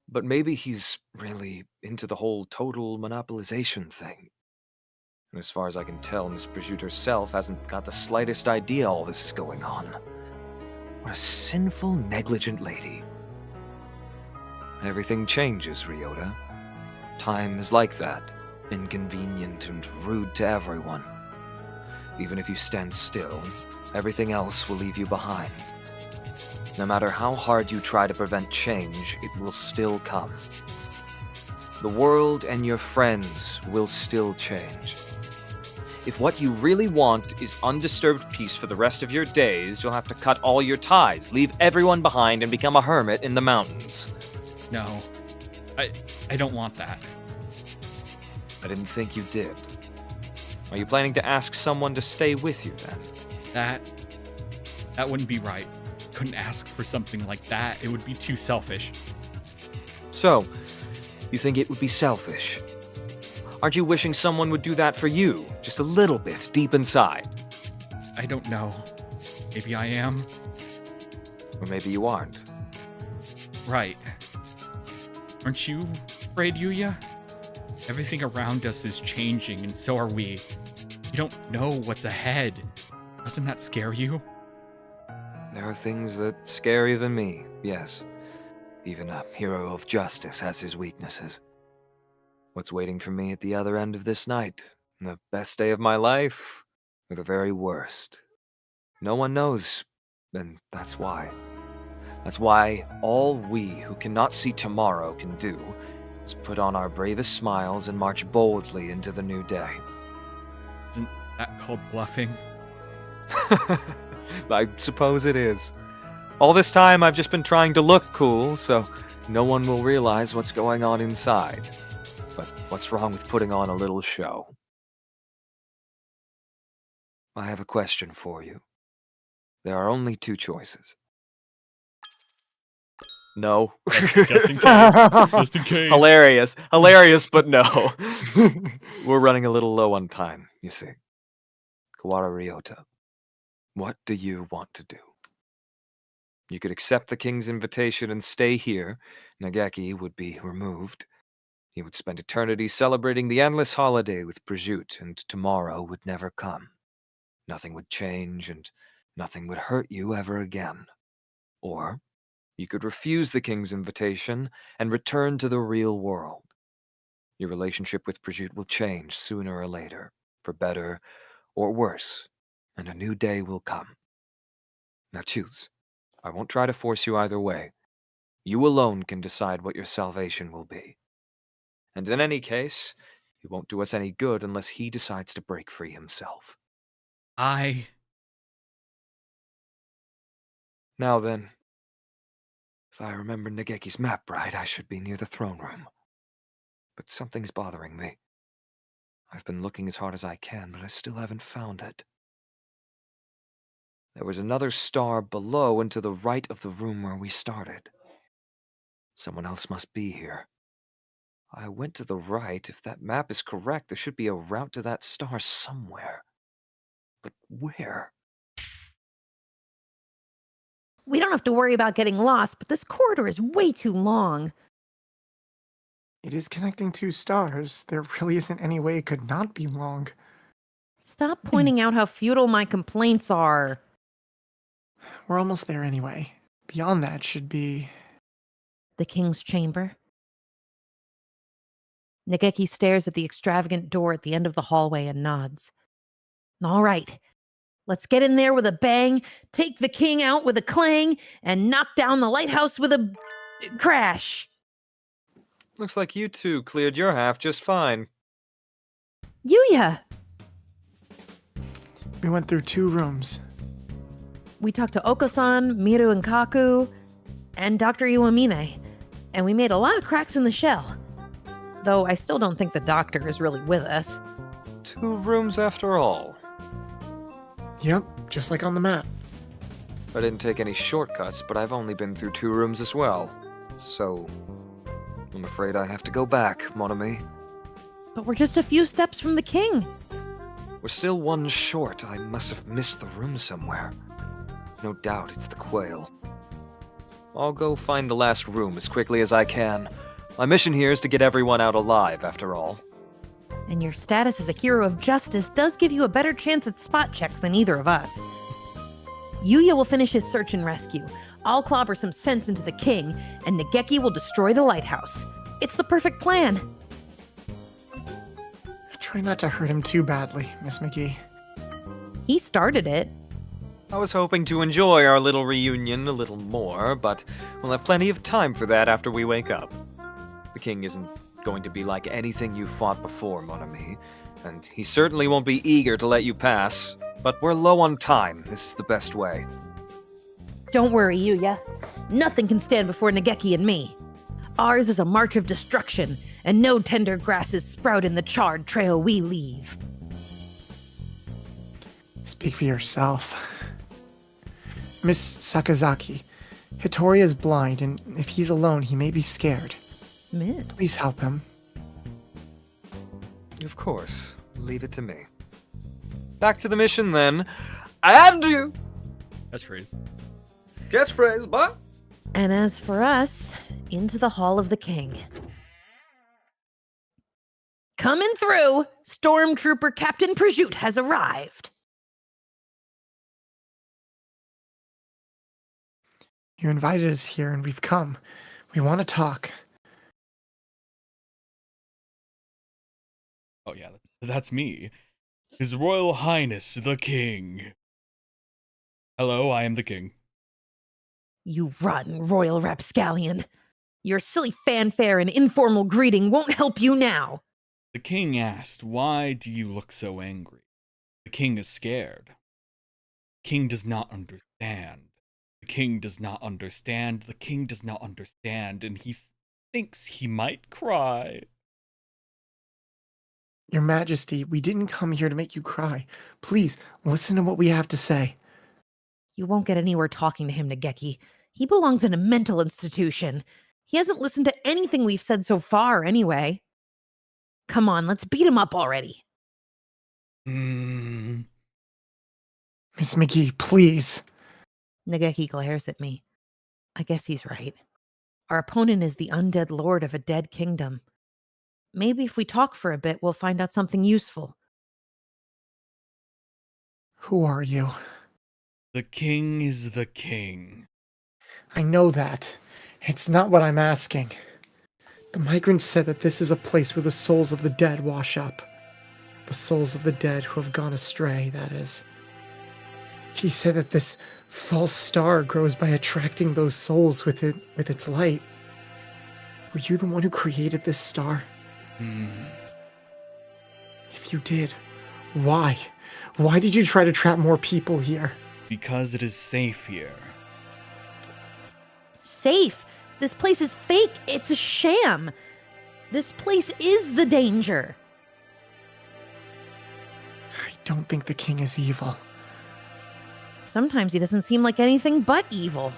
H: but maybe he's really into the whole total monopolization thing. And as far as I can tell, Miss Prosciutto herself hasn't got the slightest idea all this is going on. What a sinful, negligent lady. Everything changes, Ryota. Time is like that, inconvenient and rude to everyone. Even if you stand still, everything else will leave you behind. no matter how hard you try to prevent change, it will still come. The world and your friends will still change. If what you really want is undisturbed peace for the rest of your days, you'll have to cut all your ties, leave everyone behind, and become a hermit in the mountains.
B: No. I don't want that.
H: I didn't think you did. Are you planning to ask someone to stay with you then?
B: That wouldn't be right. Couldn't ask for something like that. It would be too selfish.
H: So, you think it would be selfish? Aren't you wishing someone would do that for you, just a little bit, deep inside?
B: I don't know. Maybe I am.
H: Or maybe you aren't.
B: Right. Aren't you afraid, Yuya? Everything around us is changing, and so are we. You don't know what's ahead. Doesn't that scare you?
H: There are things that scarier than me, yes. Even a hero of justice has his weaknesses. What's waiting for me at the other end of this night? The best day of my life, or the very worst? No one knows, and that's why. That's why all we who cannot see tomorrow can do is put on our bravest smiles and march boldly into the new day.
B: Isn't that called bluffing?
H: I suppose it is. All this time I've just been trying to look cool, so no one will realize what's going on inside. But what's wrong with putting on a little show? I have a question for you. There are only two choices. No.
B: Just in case. Just in case.
H: Hilarious, but no. We're running a little low on time, you see. Kawara Ryota, what do you want to do? You could accept the king's invitation and stay here. Nageki would be removed. He would spend eternity celebrating the endless holiday with Brigitte, and tomorrow would never come. Nothing would change, and nothing would hurt you ever again. Or you could refuse the king's invitation and return to the real world. Your relationship with Brigitte will change sooner or later, for better or worse, and a new day will come. Now choose. I won't try to force you either way. You alone can decide what your salvation will be. And in any case, it won't do us any good unless he decides to break free himself. Now then, if I remember Nageki's map right, I should be near the throne room. But something's bothering me. I've been looking as hard as I can, but I still haven't found it. There was another star below and to the right of the room where we started. Someone else must be here. I went to the right. If that map is correct, there should be a route to that star somewhere. But where?
A: We don't have to worry about getting lost, but this corridor is way too long.
D: It is connecting two stars. There really isn't any way it could not be long.
A: Stop pointing out how futile my complaints are.
D: We're almost there anyway. Beyond that should be...
A: The king's chamber. Nageki stares at the extravagant door at the end of the hallway and nods. All right. Let's get in there with a bang, take the king out with a clang, and knock down the lighthouse with a crash.
H: Looks like you two cleared your half just fine.
A: Yuya!
D: We went through 2 rooms.
A: We talked to Oko-san, Miru and Kaku, and Dr. Iwamine, and we made a lot of cracks in the shell. Though I still don't think the doctor is really with us.
H: 2 rooms after all.
D: Yep, just like on the map.
H: I didn't take any shortcuts, but I've only been through 2 rooms as well. So, I'm afraid I have to go back, mon ami.
A: But we're just a few steps from the king.
H: We're still 1 short. I must have missed the room somewhere. No doubt it's the quail. I'll go find the last room as quickly as I can. My mission here is to get everyone out alive, after all.
A: And your status as a hero of justice does give you a better chance at spot checks than either of us. Yuya will finish his search and rescue. I'll clobber some sense into the king, and Nageki will destroy the lighthouse. It's the perfect plan.
D: Try not to hurt him too badly, Miss McGee.
A: He started it.
H: I was hoping to enjoy our little reunion a little more, but we'll have plenty of time for that after we wake up. The king isn't going to be like anything you fought before, mon ami, and he certainly won't be eager to let you pass. But we're low on time. This is the best way.
A: Don't worry, Yuya. Nothing can stand before Nageki and me. Ours is a march of destruction, and no tender grasses sprout in the charred trail we leave.
D: Speak for yourself. Miss Sakazaki, Hitori is blind, and if he's alone, he may be scared.
A: Miss?
D: Please help him.
H: Of course. Leave it to me. Back to the mission, then. Adieu!
B: Catchphrase.
E: Catchphrase, but
A: And as for us, into the Hall of the King. Coming through, Stormtrooper Captain Prosciutto has arrived.
D: You invited us here, and we've come. We want to talk.
I: Oh yeah, that's me. His Royal Highness the King. Hello, I am the king.
A: You rotten royal rapscallion. Your silly fanfare and informal greeting won't help you now.
I: The king asked, "Why do you look so angry?" The king is scared. The king does not understand. The king does not understand. The king does not understand, and he thinks he might cry.
D: Your Majesty, we didn't come here to make you cry. Please, listen to what we have to say.
A: You won't get anywhere talking to him, Nageki. He belongs in a mental institution. He hasn't listened to anything we've said so far, anyway. Come on, let's beat him up already.
I: Hmm.
D: Miss McGee, please.
A: Nageki glares at me. I guess he's right. Our opponent is the undead lord of a dead kingdom. Maybe if we talk for a bit, we'll find out something useful.
D: Who are you?
I: The king is the king.
D: I know that. It's not what I'm asking. The migrants said that this is a place where the souls of the dead wash up. The souls of the dead who have gone astray, that is. She said that this false star grows by attracting those souls with its light. Were you the one who created this star? If you did, why? Why did you try to trap more people here?
I: Because it is safe here.
A: Safe? This place is fake. It's a sham. This place is the danger.
D: I don't think the king is evil.
A: Sometimes he doesn't seem like anything but evil.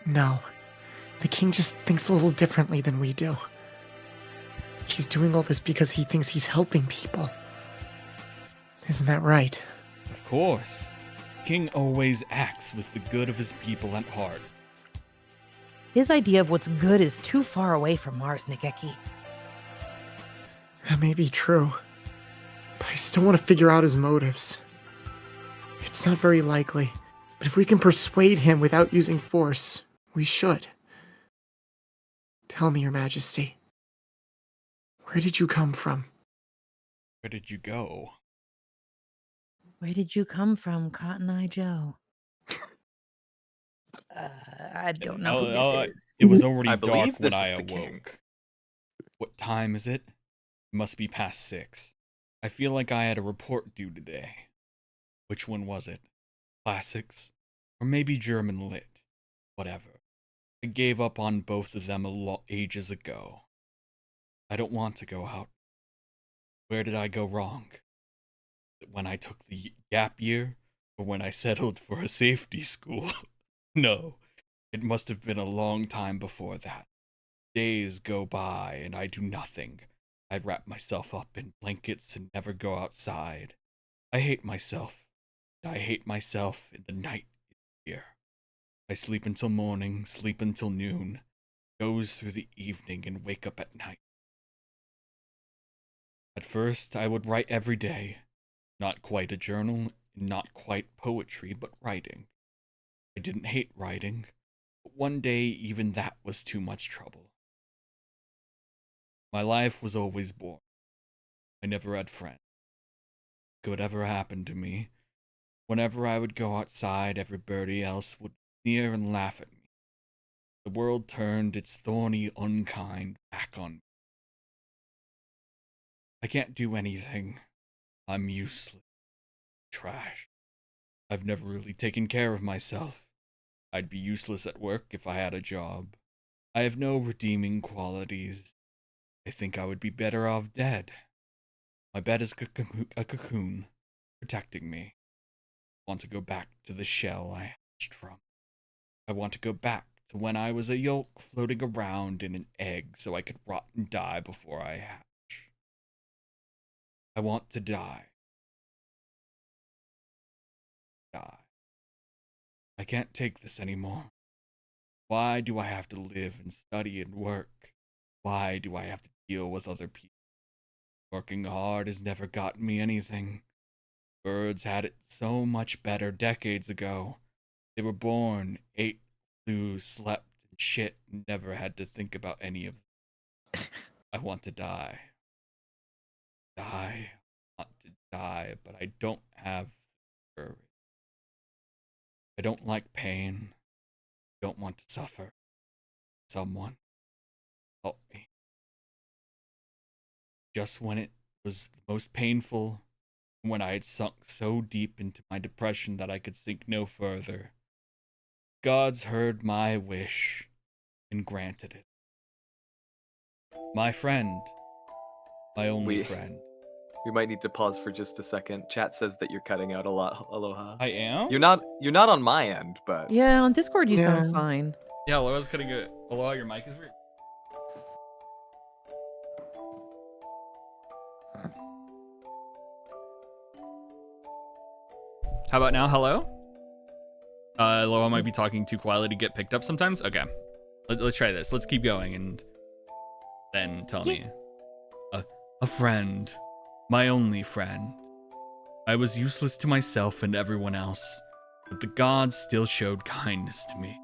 D: No. The king just thinks a little differently than we do. He's doing all this because he thinks he's helping people. Isn't that right?
I: Of course. The king always acts with the good of his people at heart.
A: His idea of what's good is too far away from ours, Nageki.
D: That may be true. But I still want to figure out his motives. It's not very likely, but if we can persuade him without using force, we should. Tell me, Your Majesty. Where did you come from?
I: Where did you go?
A: Where did you come from, Cotton Eye Joe? I don't know who this is.
I: It was already
E: I
I: dark
E: believe
I: when
E: this
I: I
E: is the king.
I: awoke. What time is it? It must be past 6. I feel like I had a report due today. Which one was it? Classics? Or maybe German Lit? Whatever. I gave up on both of them ages ago. I don't want to go out. Where did I go wrong? When I took the gap year? Or when I settled for a safety school? No. It must have been a long time before that. Days go by and I do nothing. I wrap myself up in blankets and never go outside. I hate myself. I hate myself in the night here. I sleep until morning, sleep until noon, goes through the evening and wake up at night. At first, I would write every day. Not quite a journal, not quite poetry, but writing. I didn't hate writing, but one day even that was too much trouble. My life was always boring. I never had friends. Could ever happen to me. Whenever I would go outside, everybody else would sneer and laugh at me. The world turned its thorny, unkind back on me. I can't do anything. I'm useless. Trash. I've never really taken care of myself. I'd be useless at work if I had a job. I have no redeeming qualities. I think I would be better off dead. My bed is a cocoon, protecting me. I want to go back to the shell I hatched from. I want to go back to when I was a yolk floating around in an egg so I could rot and die before I hatch. I want to die. Die. I can't take this anymore. Why do I have to live and study and work? Why do I have to deal with other people? Working hard has never gotten me anything. Birds had it so much better decades ago. They were born, ate, flew, slept, and shit, and never had to think about any of them. I want to die. Die. I want to die, but I don't have courage. I don't like pain. I don't want to suffer. Someone help me. Just when it was the most painful, when I had sunk so deep into my depression that I could sink no further, gods heard my wish and granted it. My friend, my only friend.
E: We might need to pause for just a second. Chat says that you're cutting out a lot, Aloha.
B: I am?
E: You're not on my end, but
A: Yeah, on Discord you sound
D: Yeah.
A: fine.
B: Yeah, Aloha's cutting it. Aloha, your mic is weird. How about now? Hello? Aloha might be talking too quietly to get picked up sometimes. Okay. Let's try this. Let's keep going and then tell me. A friend. My only friend. I was useless to myself and everyone else, but the gods still showed kindness to me.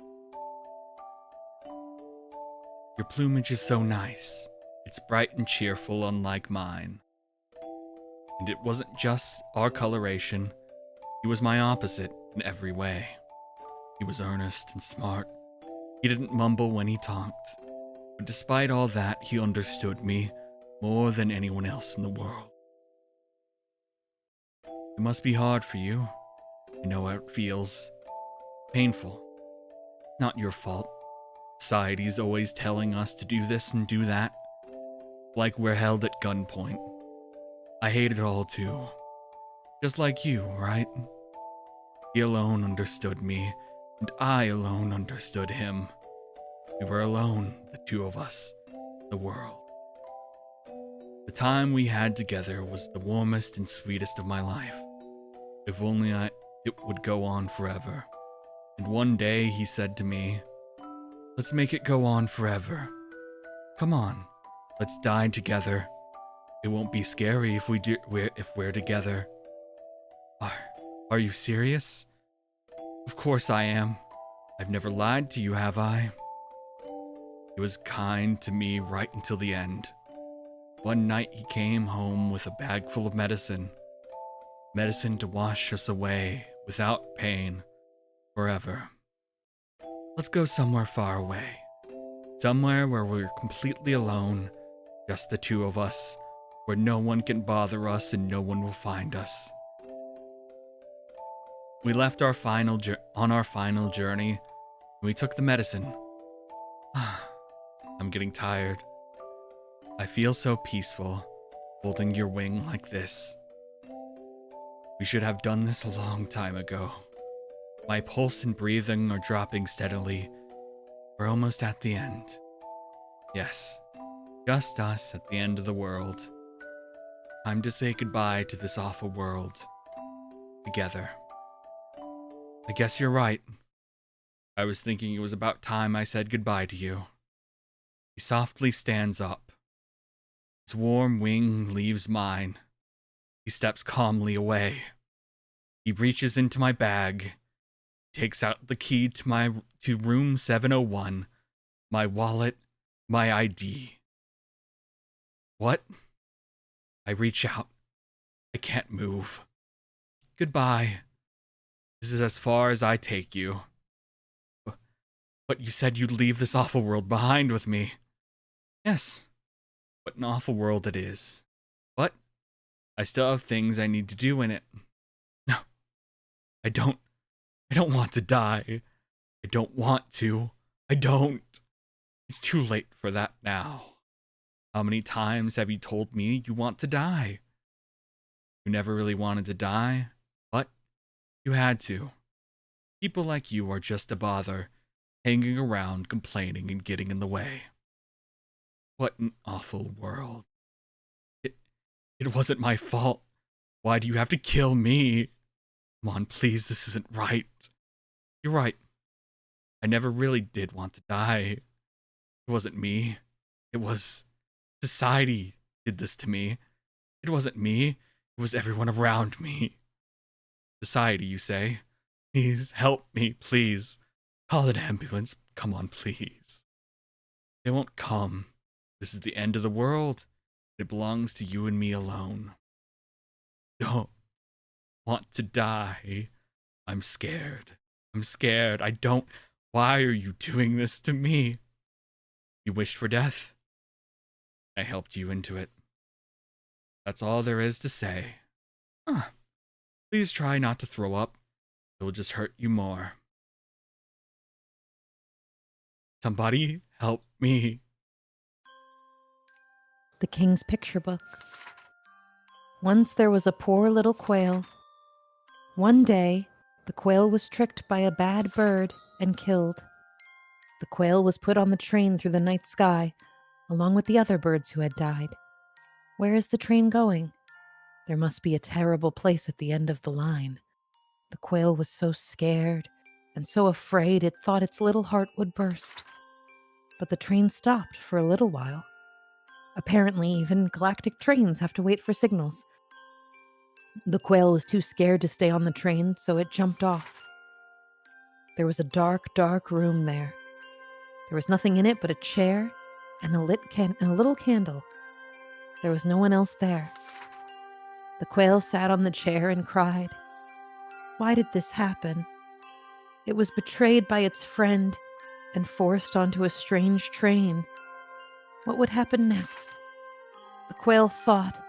B: Your plumage is so nice. It's bright and cheerful, unlike mine. And it wasn't just our coloration. He was my opposite in every way. He was earnest and smart. He didn't mumble when he talked. But despite all that, he understood me more than anyone else in the world. It must be hard for you. I know how it feels. Painful. Not your fault. Society's always telling us to do this and do that. Like we're held at gunpoint. I hate it all too. Just like you, right? He alone understood me, and I alone understood him. We were alone, the two of us, the world. The time we had together was the warmest and sweetest of my life. If only it would go on forever. And one day he said to me, "Let's make it go on forever. Come on, let's die together. It won't be scary if we're together." Are you serious? Of course I am. I've never lied to you, have I? He was kind to me right until the end. One night he came home with a bag full of medicine. Medicine to wash us away without pain forever. Let's go somewhere far away. Somewhere where we're completely alone, just the two of us, where no one can bother us and no one will find us. We left on our final journey, and we took the medicine. I'm getting tired. I feel so peaceful, holding your wing like this. We should have done this a long time ago. My pulse and breathing are dropping steadily. We're almost at the end. Yes, just us at the end of the world. Time to say goodbye to this awful world. Together. I guess you're right. I was thinking it was about time I said goodbye to you. He softly stands up. His warm wing leaves mine. He steps calmly away. He reaches into my bag, takes out the key to room 701, my wallet, my ID. What? I reach out. I can't move. Goodbye. This is as far as I take you. But you said you'd leave this awful world behind with me. Yes, what an awful world it is. But I still have things I need to do in it. No, I don't want to die. I don't want to. I don't. It's too late for that now. How many times have you told me you want to die? You never really wanted to die, but you had to. People like you are just a bother, hanging around, complaining, and getting in the way. What an awful world. It wasn't my fault. Why do you have to kill me? Come on, please, this isn't right. You're right. I never really did want to die. It wasn't me. It was society did this to me. It wasn't me. It was everyone around me. Society, you say? Please help me, please. Call an ambulance. Come on, please. They won't come. This is the end of the world. It belongs to you and me alone. Don't want to die. I'm scared. I'm scared. I don't. Why are you doing this to me? You wished for death. I helped you into it. That's all there is to say. Please try not to throw up. It will just hurt you more. Somebody help me.
A: The King's Picture Book. Once there was a poor little quail. One day, the quail was tricked by a bad bird and killed. The quail was put on the train through the night sky, along with the other birds who had died. Where is the train going? There must be a terrible place at the end of the line. The quail was so scared and so afraid it thought its little heart would burst. But the train stopped for a little while. Apparently, even galactic trains have to wait for signals. The quail was too scared to stay on the train, so it jumped off. There was a dark, dark room there. There was nothing in it but a chair and a little candle. There was no one else there. The quail sat on the chair and cried. Why did this happen? It was betrayed by its friend and forced onto a strange train. What would happen next? The quail thought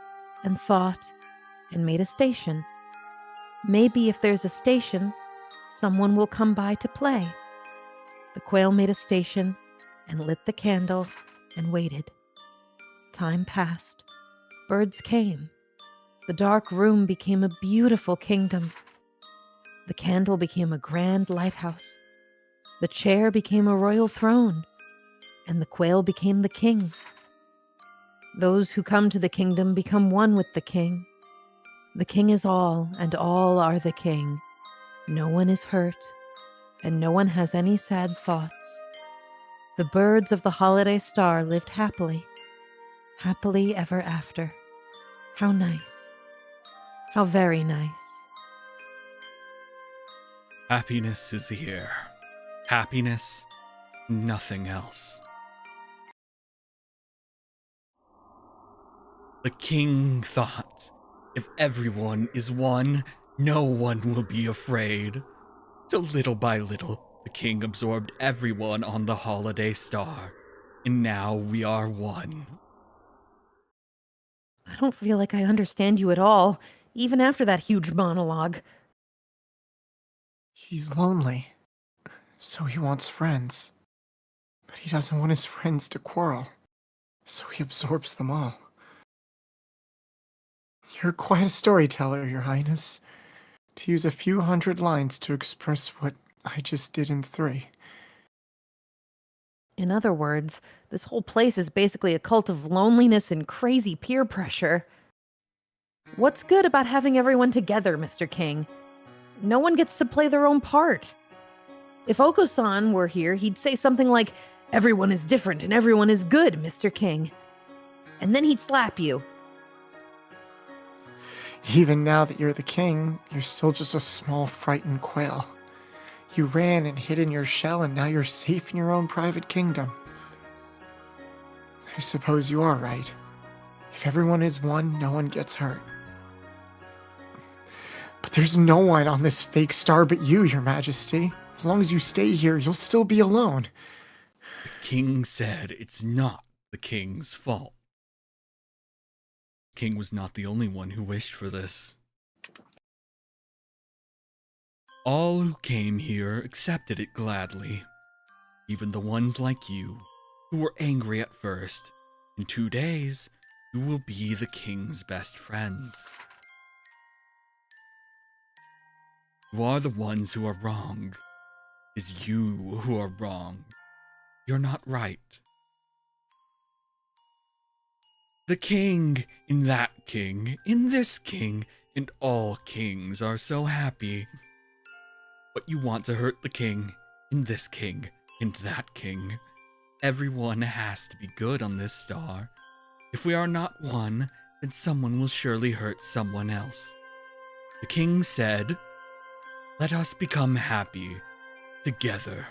A: and made a station. Maybe if there's a station, someone will come by to play. The quail made a station and lit the candle and waited. Time passed. Birds came. The dark room became a beautiful kingdom. The candle became a grand lighthouse. The chair became a royal throne. And the quail became the king. Those who come to the kingdom become one with the king. The king is all, and all are the king. No one is hurt, and no one has any sad thoughts. The birds of the holiday star lived happily, happily ever after. How nice. How very nice.
B: Happiness is here. Happiness, nothing else. The king thought, if everyone is one, no one will be afraid. So little by little, the king absorbed everyone on the holiday star, and now we are one.
A: I don't feel like I understand you at all, even after that huge monologue.
D: He's lonely, so he wants friends. But he doesn't want his friends to quarrel, so he absorbs them all. You're quite a storyteller, Your Highness, to use a few hundred lines to express what I just did in 3.
A: In other words, this whole place is basically a cult of loneliness and crazy peer pressure. What's good about having everyone together, Mr. King? No one gets to play their own part. If Oko-san were here, he'd say something like, "Everyone is different and everyone is good, Mr. King." And then he'd slap you.
D: Even now that you're the king, you're still just a small, frightened quail. You ran and hid in your shell, and now you're safe in your own private kingdom. I suppose you are right. If everyone is one, no one gets hurt. There's no one on this fake star but you, Your Majesty. As long as you stay here, you'll still be alone.
I: The king said it's not the king's fault. The king was not the only one who wished for this. All who came here accepted it gladly. Even the ones like you, who were angry at first. In 2 days, you will be the king's best friends. You are the ones who are wrong. It is you who are wrong. You're not right. The king, in that king, in this king, and all kings are so happy. But you want to hurt the king, in this king, and that king. Everyone has to be good on this star. If we are not one, then someone will surely hurt someone else. The king said, "Let us become happy together."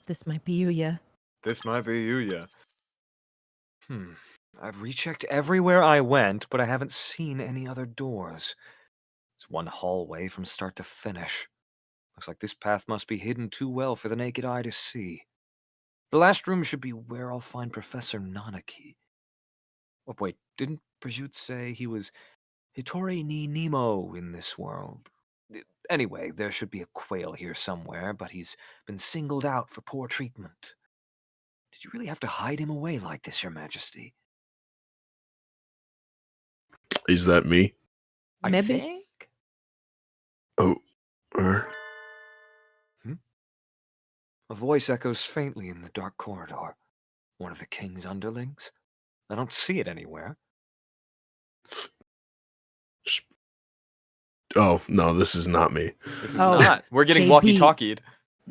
A: This might be Yuya.
E: This might be you, yeah. I've rechecked everywhere I went, but I haven't seen any other doors. It's one hallway from start to finish. Looks like this path must be hidden too well for the naked eye to see. The last room should be where I'll find Professor Nanaki. Oh, wait, didn't Brigitte say he was Hitori ni Nemo in this world? Anyway, there should be a quail here somewhere, but he's been singled out for poor treatment. Did you really have to hide him away like this, Your Majesty?
C: Is that me?
E: I
A: Maybe.
E: think?
C: Oh,
E: A voice echoes faintly in the dark corridor. One of the king's underlings? I don't see it anywhere.
C: oh no, this is not me.
E: This is
A: Oh,
E: not. We're getting
A: JP.
E: walkie-talkied.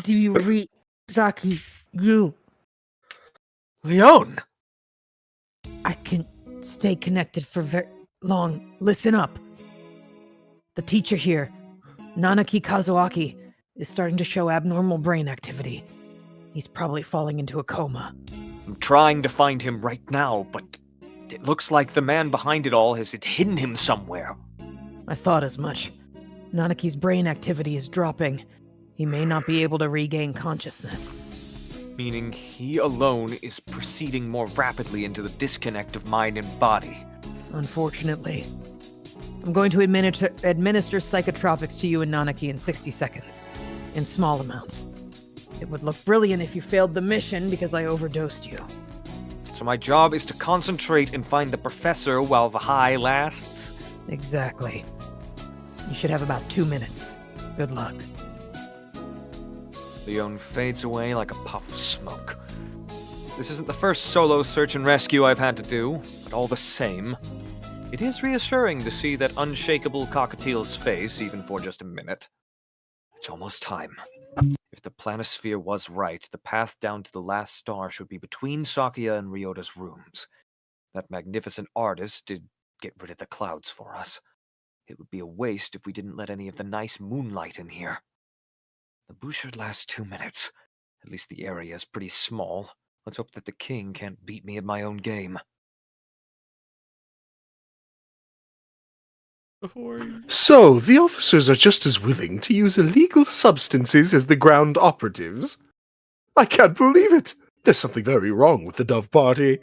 A: Do you read Zaki? You.
E: Leon!
A: I can stay connected for very long. Listen up. The teacher here, Nanaki Kazuaki, is starting to show abnormal brain activity. He's probably falling into a coma.
E: I'm trying to find him right now, but it looks like the man behind it all has hidden him somewhere.
A: I thought as much. Nanaki's brain activity is dropping. He may not be able to regain consciousness.
E: Meaning he alone is proceeding more rapidly into the disconnect of mind and body.
A: Unfortunately. I'm going to administer psychotropics to you and Nanaki in 60 seconds. In small amounts. It would look brilliant if you failed the mission because I overdosed you.
E: So my job is to concentrate and find the professor while the high lasts?
A: Exactly. You should have about 2 minutes. Good luck.
E: Leon fades away like a puff of smoke. This isn't the first solo search and rescue I've had to do, but all the same, it is reassuring to see that unshakable cockatiel's face, even for just a minute. It's almost time. If the planisphere was right, the path down to the last star should be between Sakuya and Ryota's rooms. That magnificent artist did get rid of the clouds for us. It would be a waste if we didn't let any of the nice moonlight in here. The booth should last 2 minutes. At least the area is pretty small. Let's hope that the king can't beat me at my own game.
C: So, the officers are just as willing to use illegal substances as the ground operatives? I can't believe it! There's something very wrong with the Dove Party.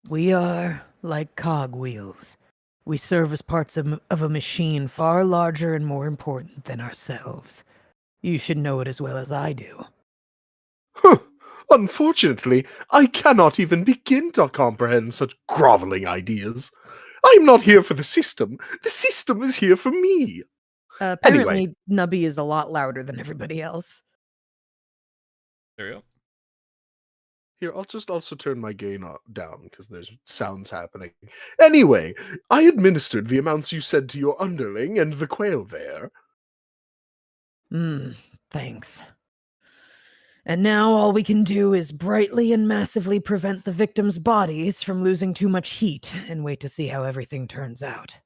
A: We are like cogwheels. We serve as parts of a machine far larger and more important than ourselves. You should know it as well as I do.
C: Huh. Unfortunately, I cannot even begin to comprehend such groveling ideas. I'm not here for the system. The system is here for me.
A: Apparently, Nubby is a lot louder than everybody else.
B: There you go.
C: Here, I'll just also turn my gain down because there's sounds happening. Anyway, I administered the amounts you said to your underling and the quail there.
A: Thanks. And now all we can do is brightly and massively prevent the victims' bodies from losing too much heat and wait to see how everything turns out.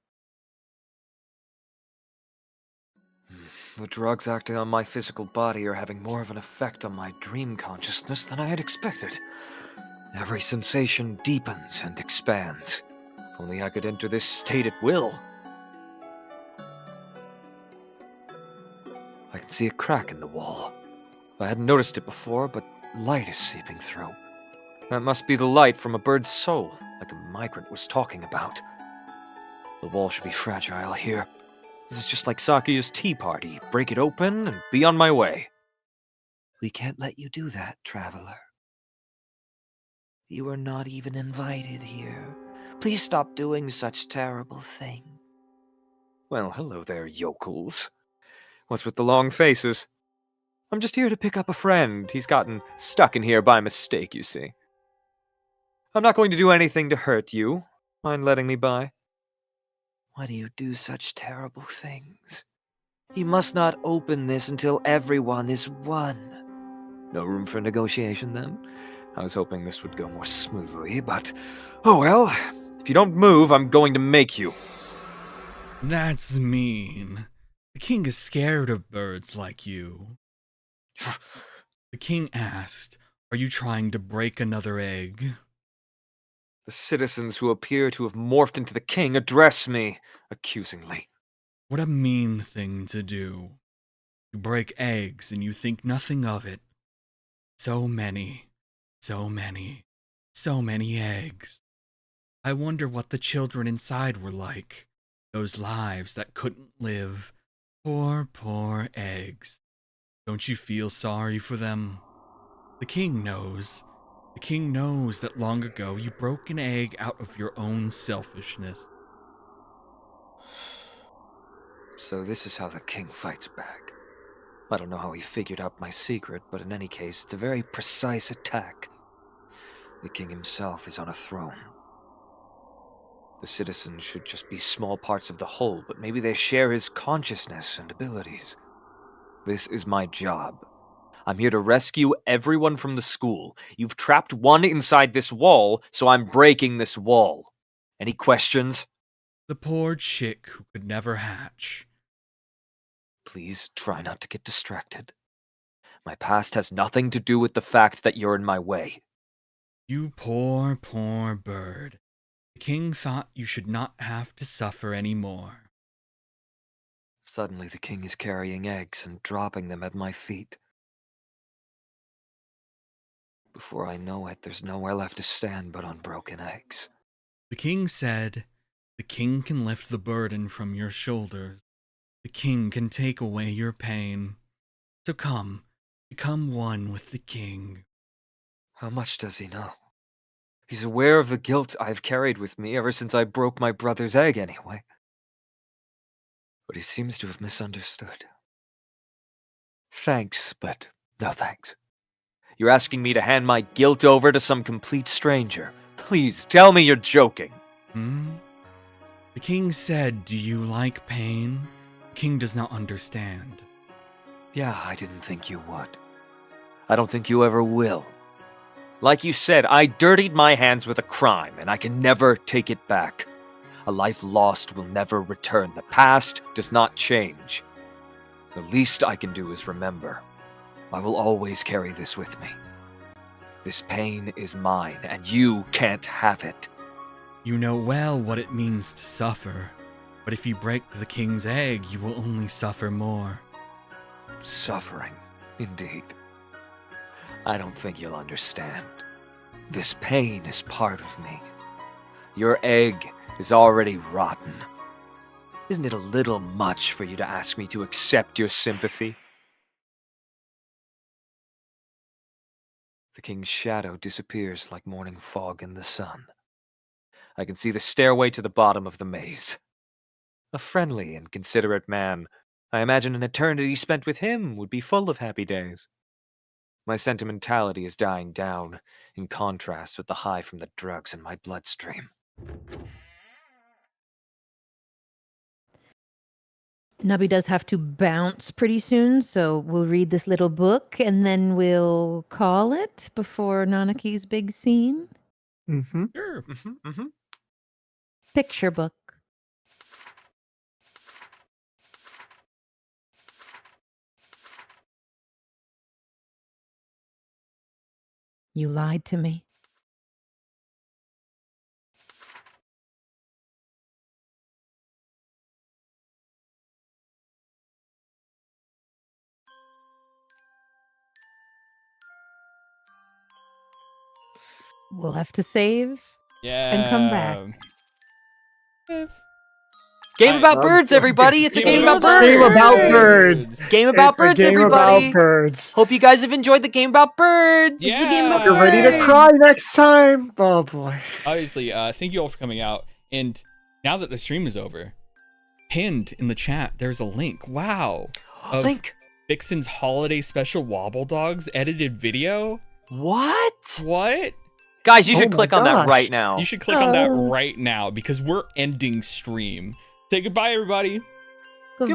E: The drugs acting on my physical body are having more of an effect on my dream consciousness than I had expected. Every sensation deepens and expands.
H: If only I could enter this state at will. I can see a crack in the wall. I hadn't noticed it before, but light is seeping through. That must be the light from a bird's soul, like a migrant was talking about. The wall should be fragile here. This is just like Sakuya's tea party. Break it open and be on my way. We can't let you do that, traveler. You are not even invited here. Please stop doing such terrible things. Well, hello there, yokels. What's with the long faces? I'm just here to pick up a friend. He's gotten stuck in here by mistake, you see. I'm not going to do anything to hurt you. Mind letting me by? Why do you do such terrible things? You must not open this until everyone is one. No room for negotiation, then? I was hoping this would go more smoothly, but... Oh well, if you don't move, I'm going to make you.
I: That's mean. The king is scared of birds like you. The king asked, "Are you trying to break another egg?"
H: The citizens who appear to have morphed into the king address me accusingly.
I: What a mean thing to do. You break eggs and you think nothing of it. So many, so many, so many eggs. I wonder what the children inside were like. Those lives that couldn't live. Poor, poor eggs. Don't you feel sorry for them? The king knows. The king knows that long ago you broke an egg out of your own selfishness.
H: So this is how the king fights back. I don't know how he figured out my secret, but in any case, it's a very precise attack. The king himself is on a throne. The citizens should just be small parts of the whole, but maybe they share his consciousness and abilities. This is my job. I'm here to rescue everyone from the school. You've trapped one inside this wall, so I'm breaking this wall. Any questions?
I: The poor chick who could never hatch.
H: Please try not to get distracted. My past has nothing to do with the fact that you're in my way.
I: You poor, poor bird. The king thought you should not have to suffer any more.
H: Suddenly the king is carrying eggs and dropping them at my feet. Before I know it, there's nowhere left to stand but on broken eggs.
I: The king said, "The king can lift the burden from your shoulders. The king can take away your pain. So come, become one with the king."
H: How much does he know? He's aware of the guilt I've carried with me ever since I broke my brother's egg anyway. But he seems to have misunderstood. Thanks, but no thanks. You're asking me to hand my guilt over to some complete stranger. Please, tell me you're joking.
I: The king said, "Do you like pain?" The king does not understand.
H: Yeah, I didn't think you would. I don't think you ever will. Like you said, I dirtied my hands with a crime, and I can never take it back. A life lost will never return. The past does not change. The least I can do is remember. I will always carry this with me. This pain is mine, and you can't have it.
I: You know well what it means to suffer, but if you break the king's egg, you will only suffer more.
H: Suffering, indeed. I don't think you'll understand. This pain is part of me. Your egg is already rotten. Isn't it a little much for you to ask me to accept your sympathy? The king's shadow disappears like morning fog in the sun. I can see the stairway to the bottom of the maze. A friendly and considerate man. I imagine an eternity spent with him would be full of happy days. My sentimentality is dying down, in contrast with the high from the drugs in my bloodstream.
A: Nubby does have to bounce pretty soon, so we'll read this little book and then we'll call it before Nanaki's big scene.
D: Mm-hmm.
I: Sure.
A: Picture book. You lied to me. We'll have to save.
I: Yeah.
A: come back.
H: Game
B: Hi.
H: about birds, everybody. It's a game about
D: Game
H: birds.
D: about birds.
H: Game about
D: It's a
H: birds,
D: game
H: everybody.
D: about birds.
H: Hope you guys have enjoyed the game about birds.
I: Yeah.
D: You're ready to cry next time. Oh boy.
I: Obviously, thank you all for coming out. And now that the stream is over, pinned in the chat, there's a link. Wow. Of
H: Link.
I: Vixen's holiday special Wobble Dogs edited video.
H: What?
I: What?
H: Guys, you
D: Oh
H: should
D: my
H: click on that
D: gosh.
H: right now.
I: You should click on that right now because we're ending stream. Say goodbye, everybody.
H: Goodbye.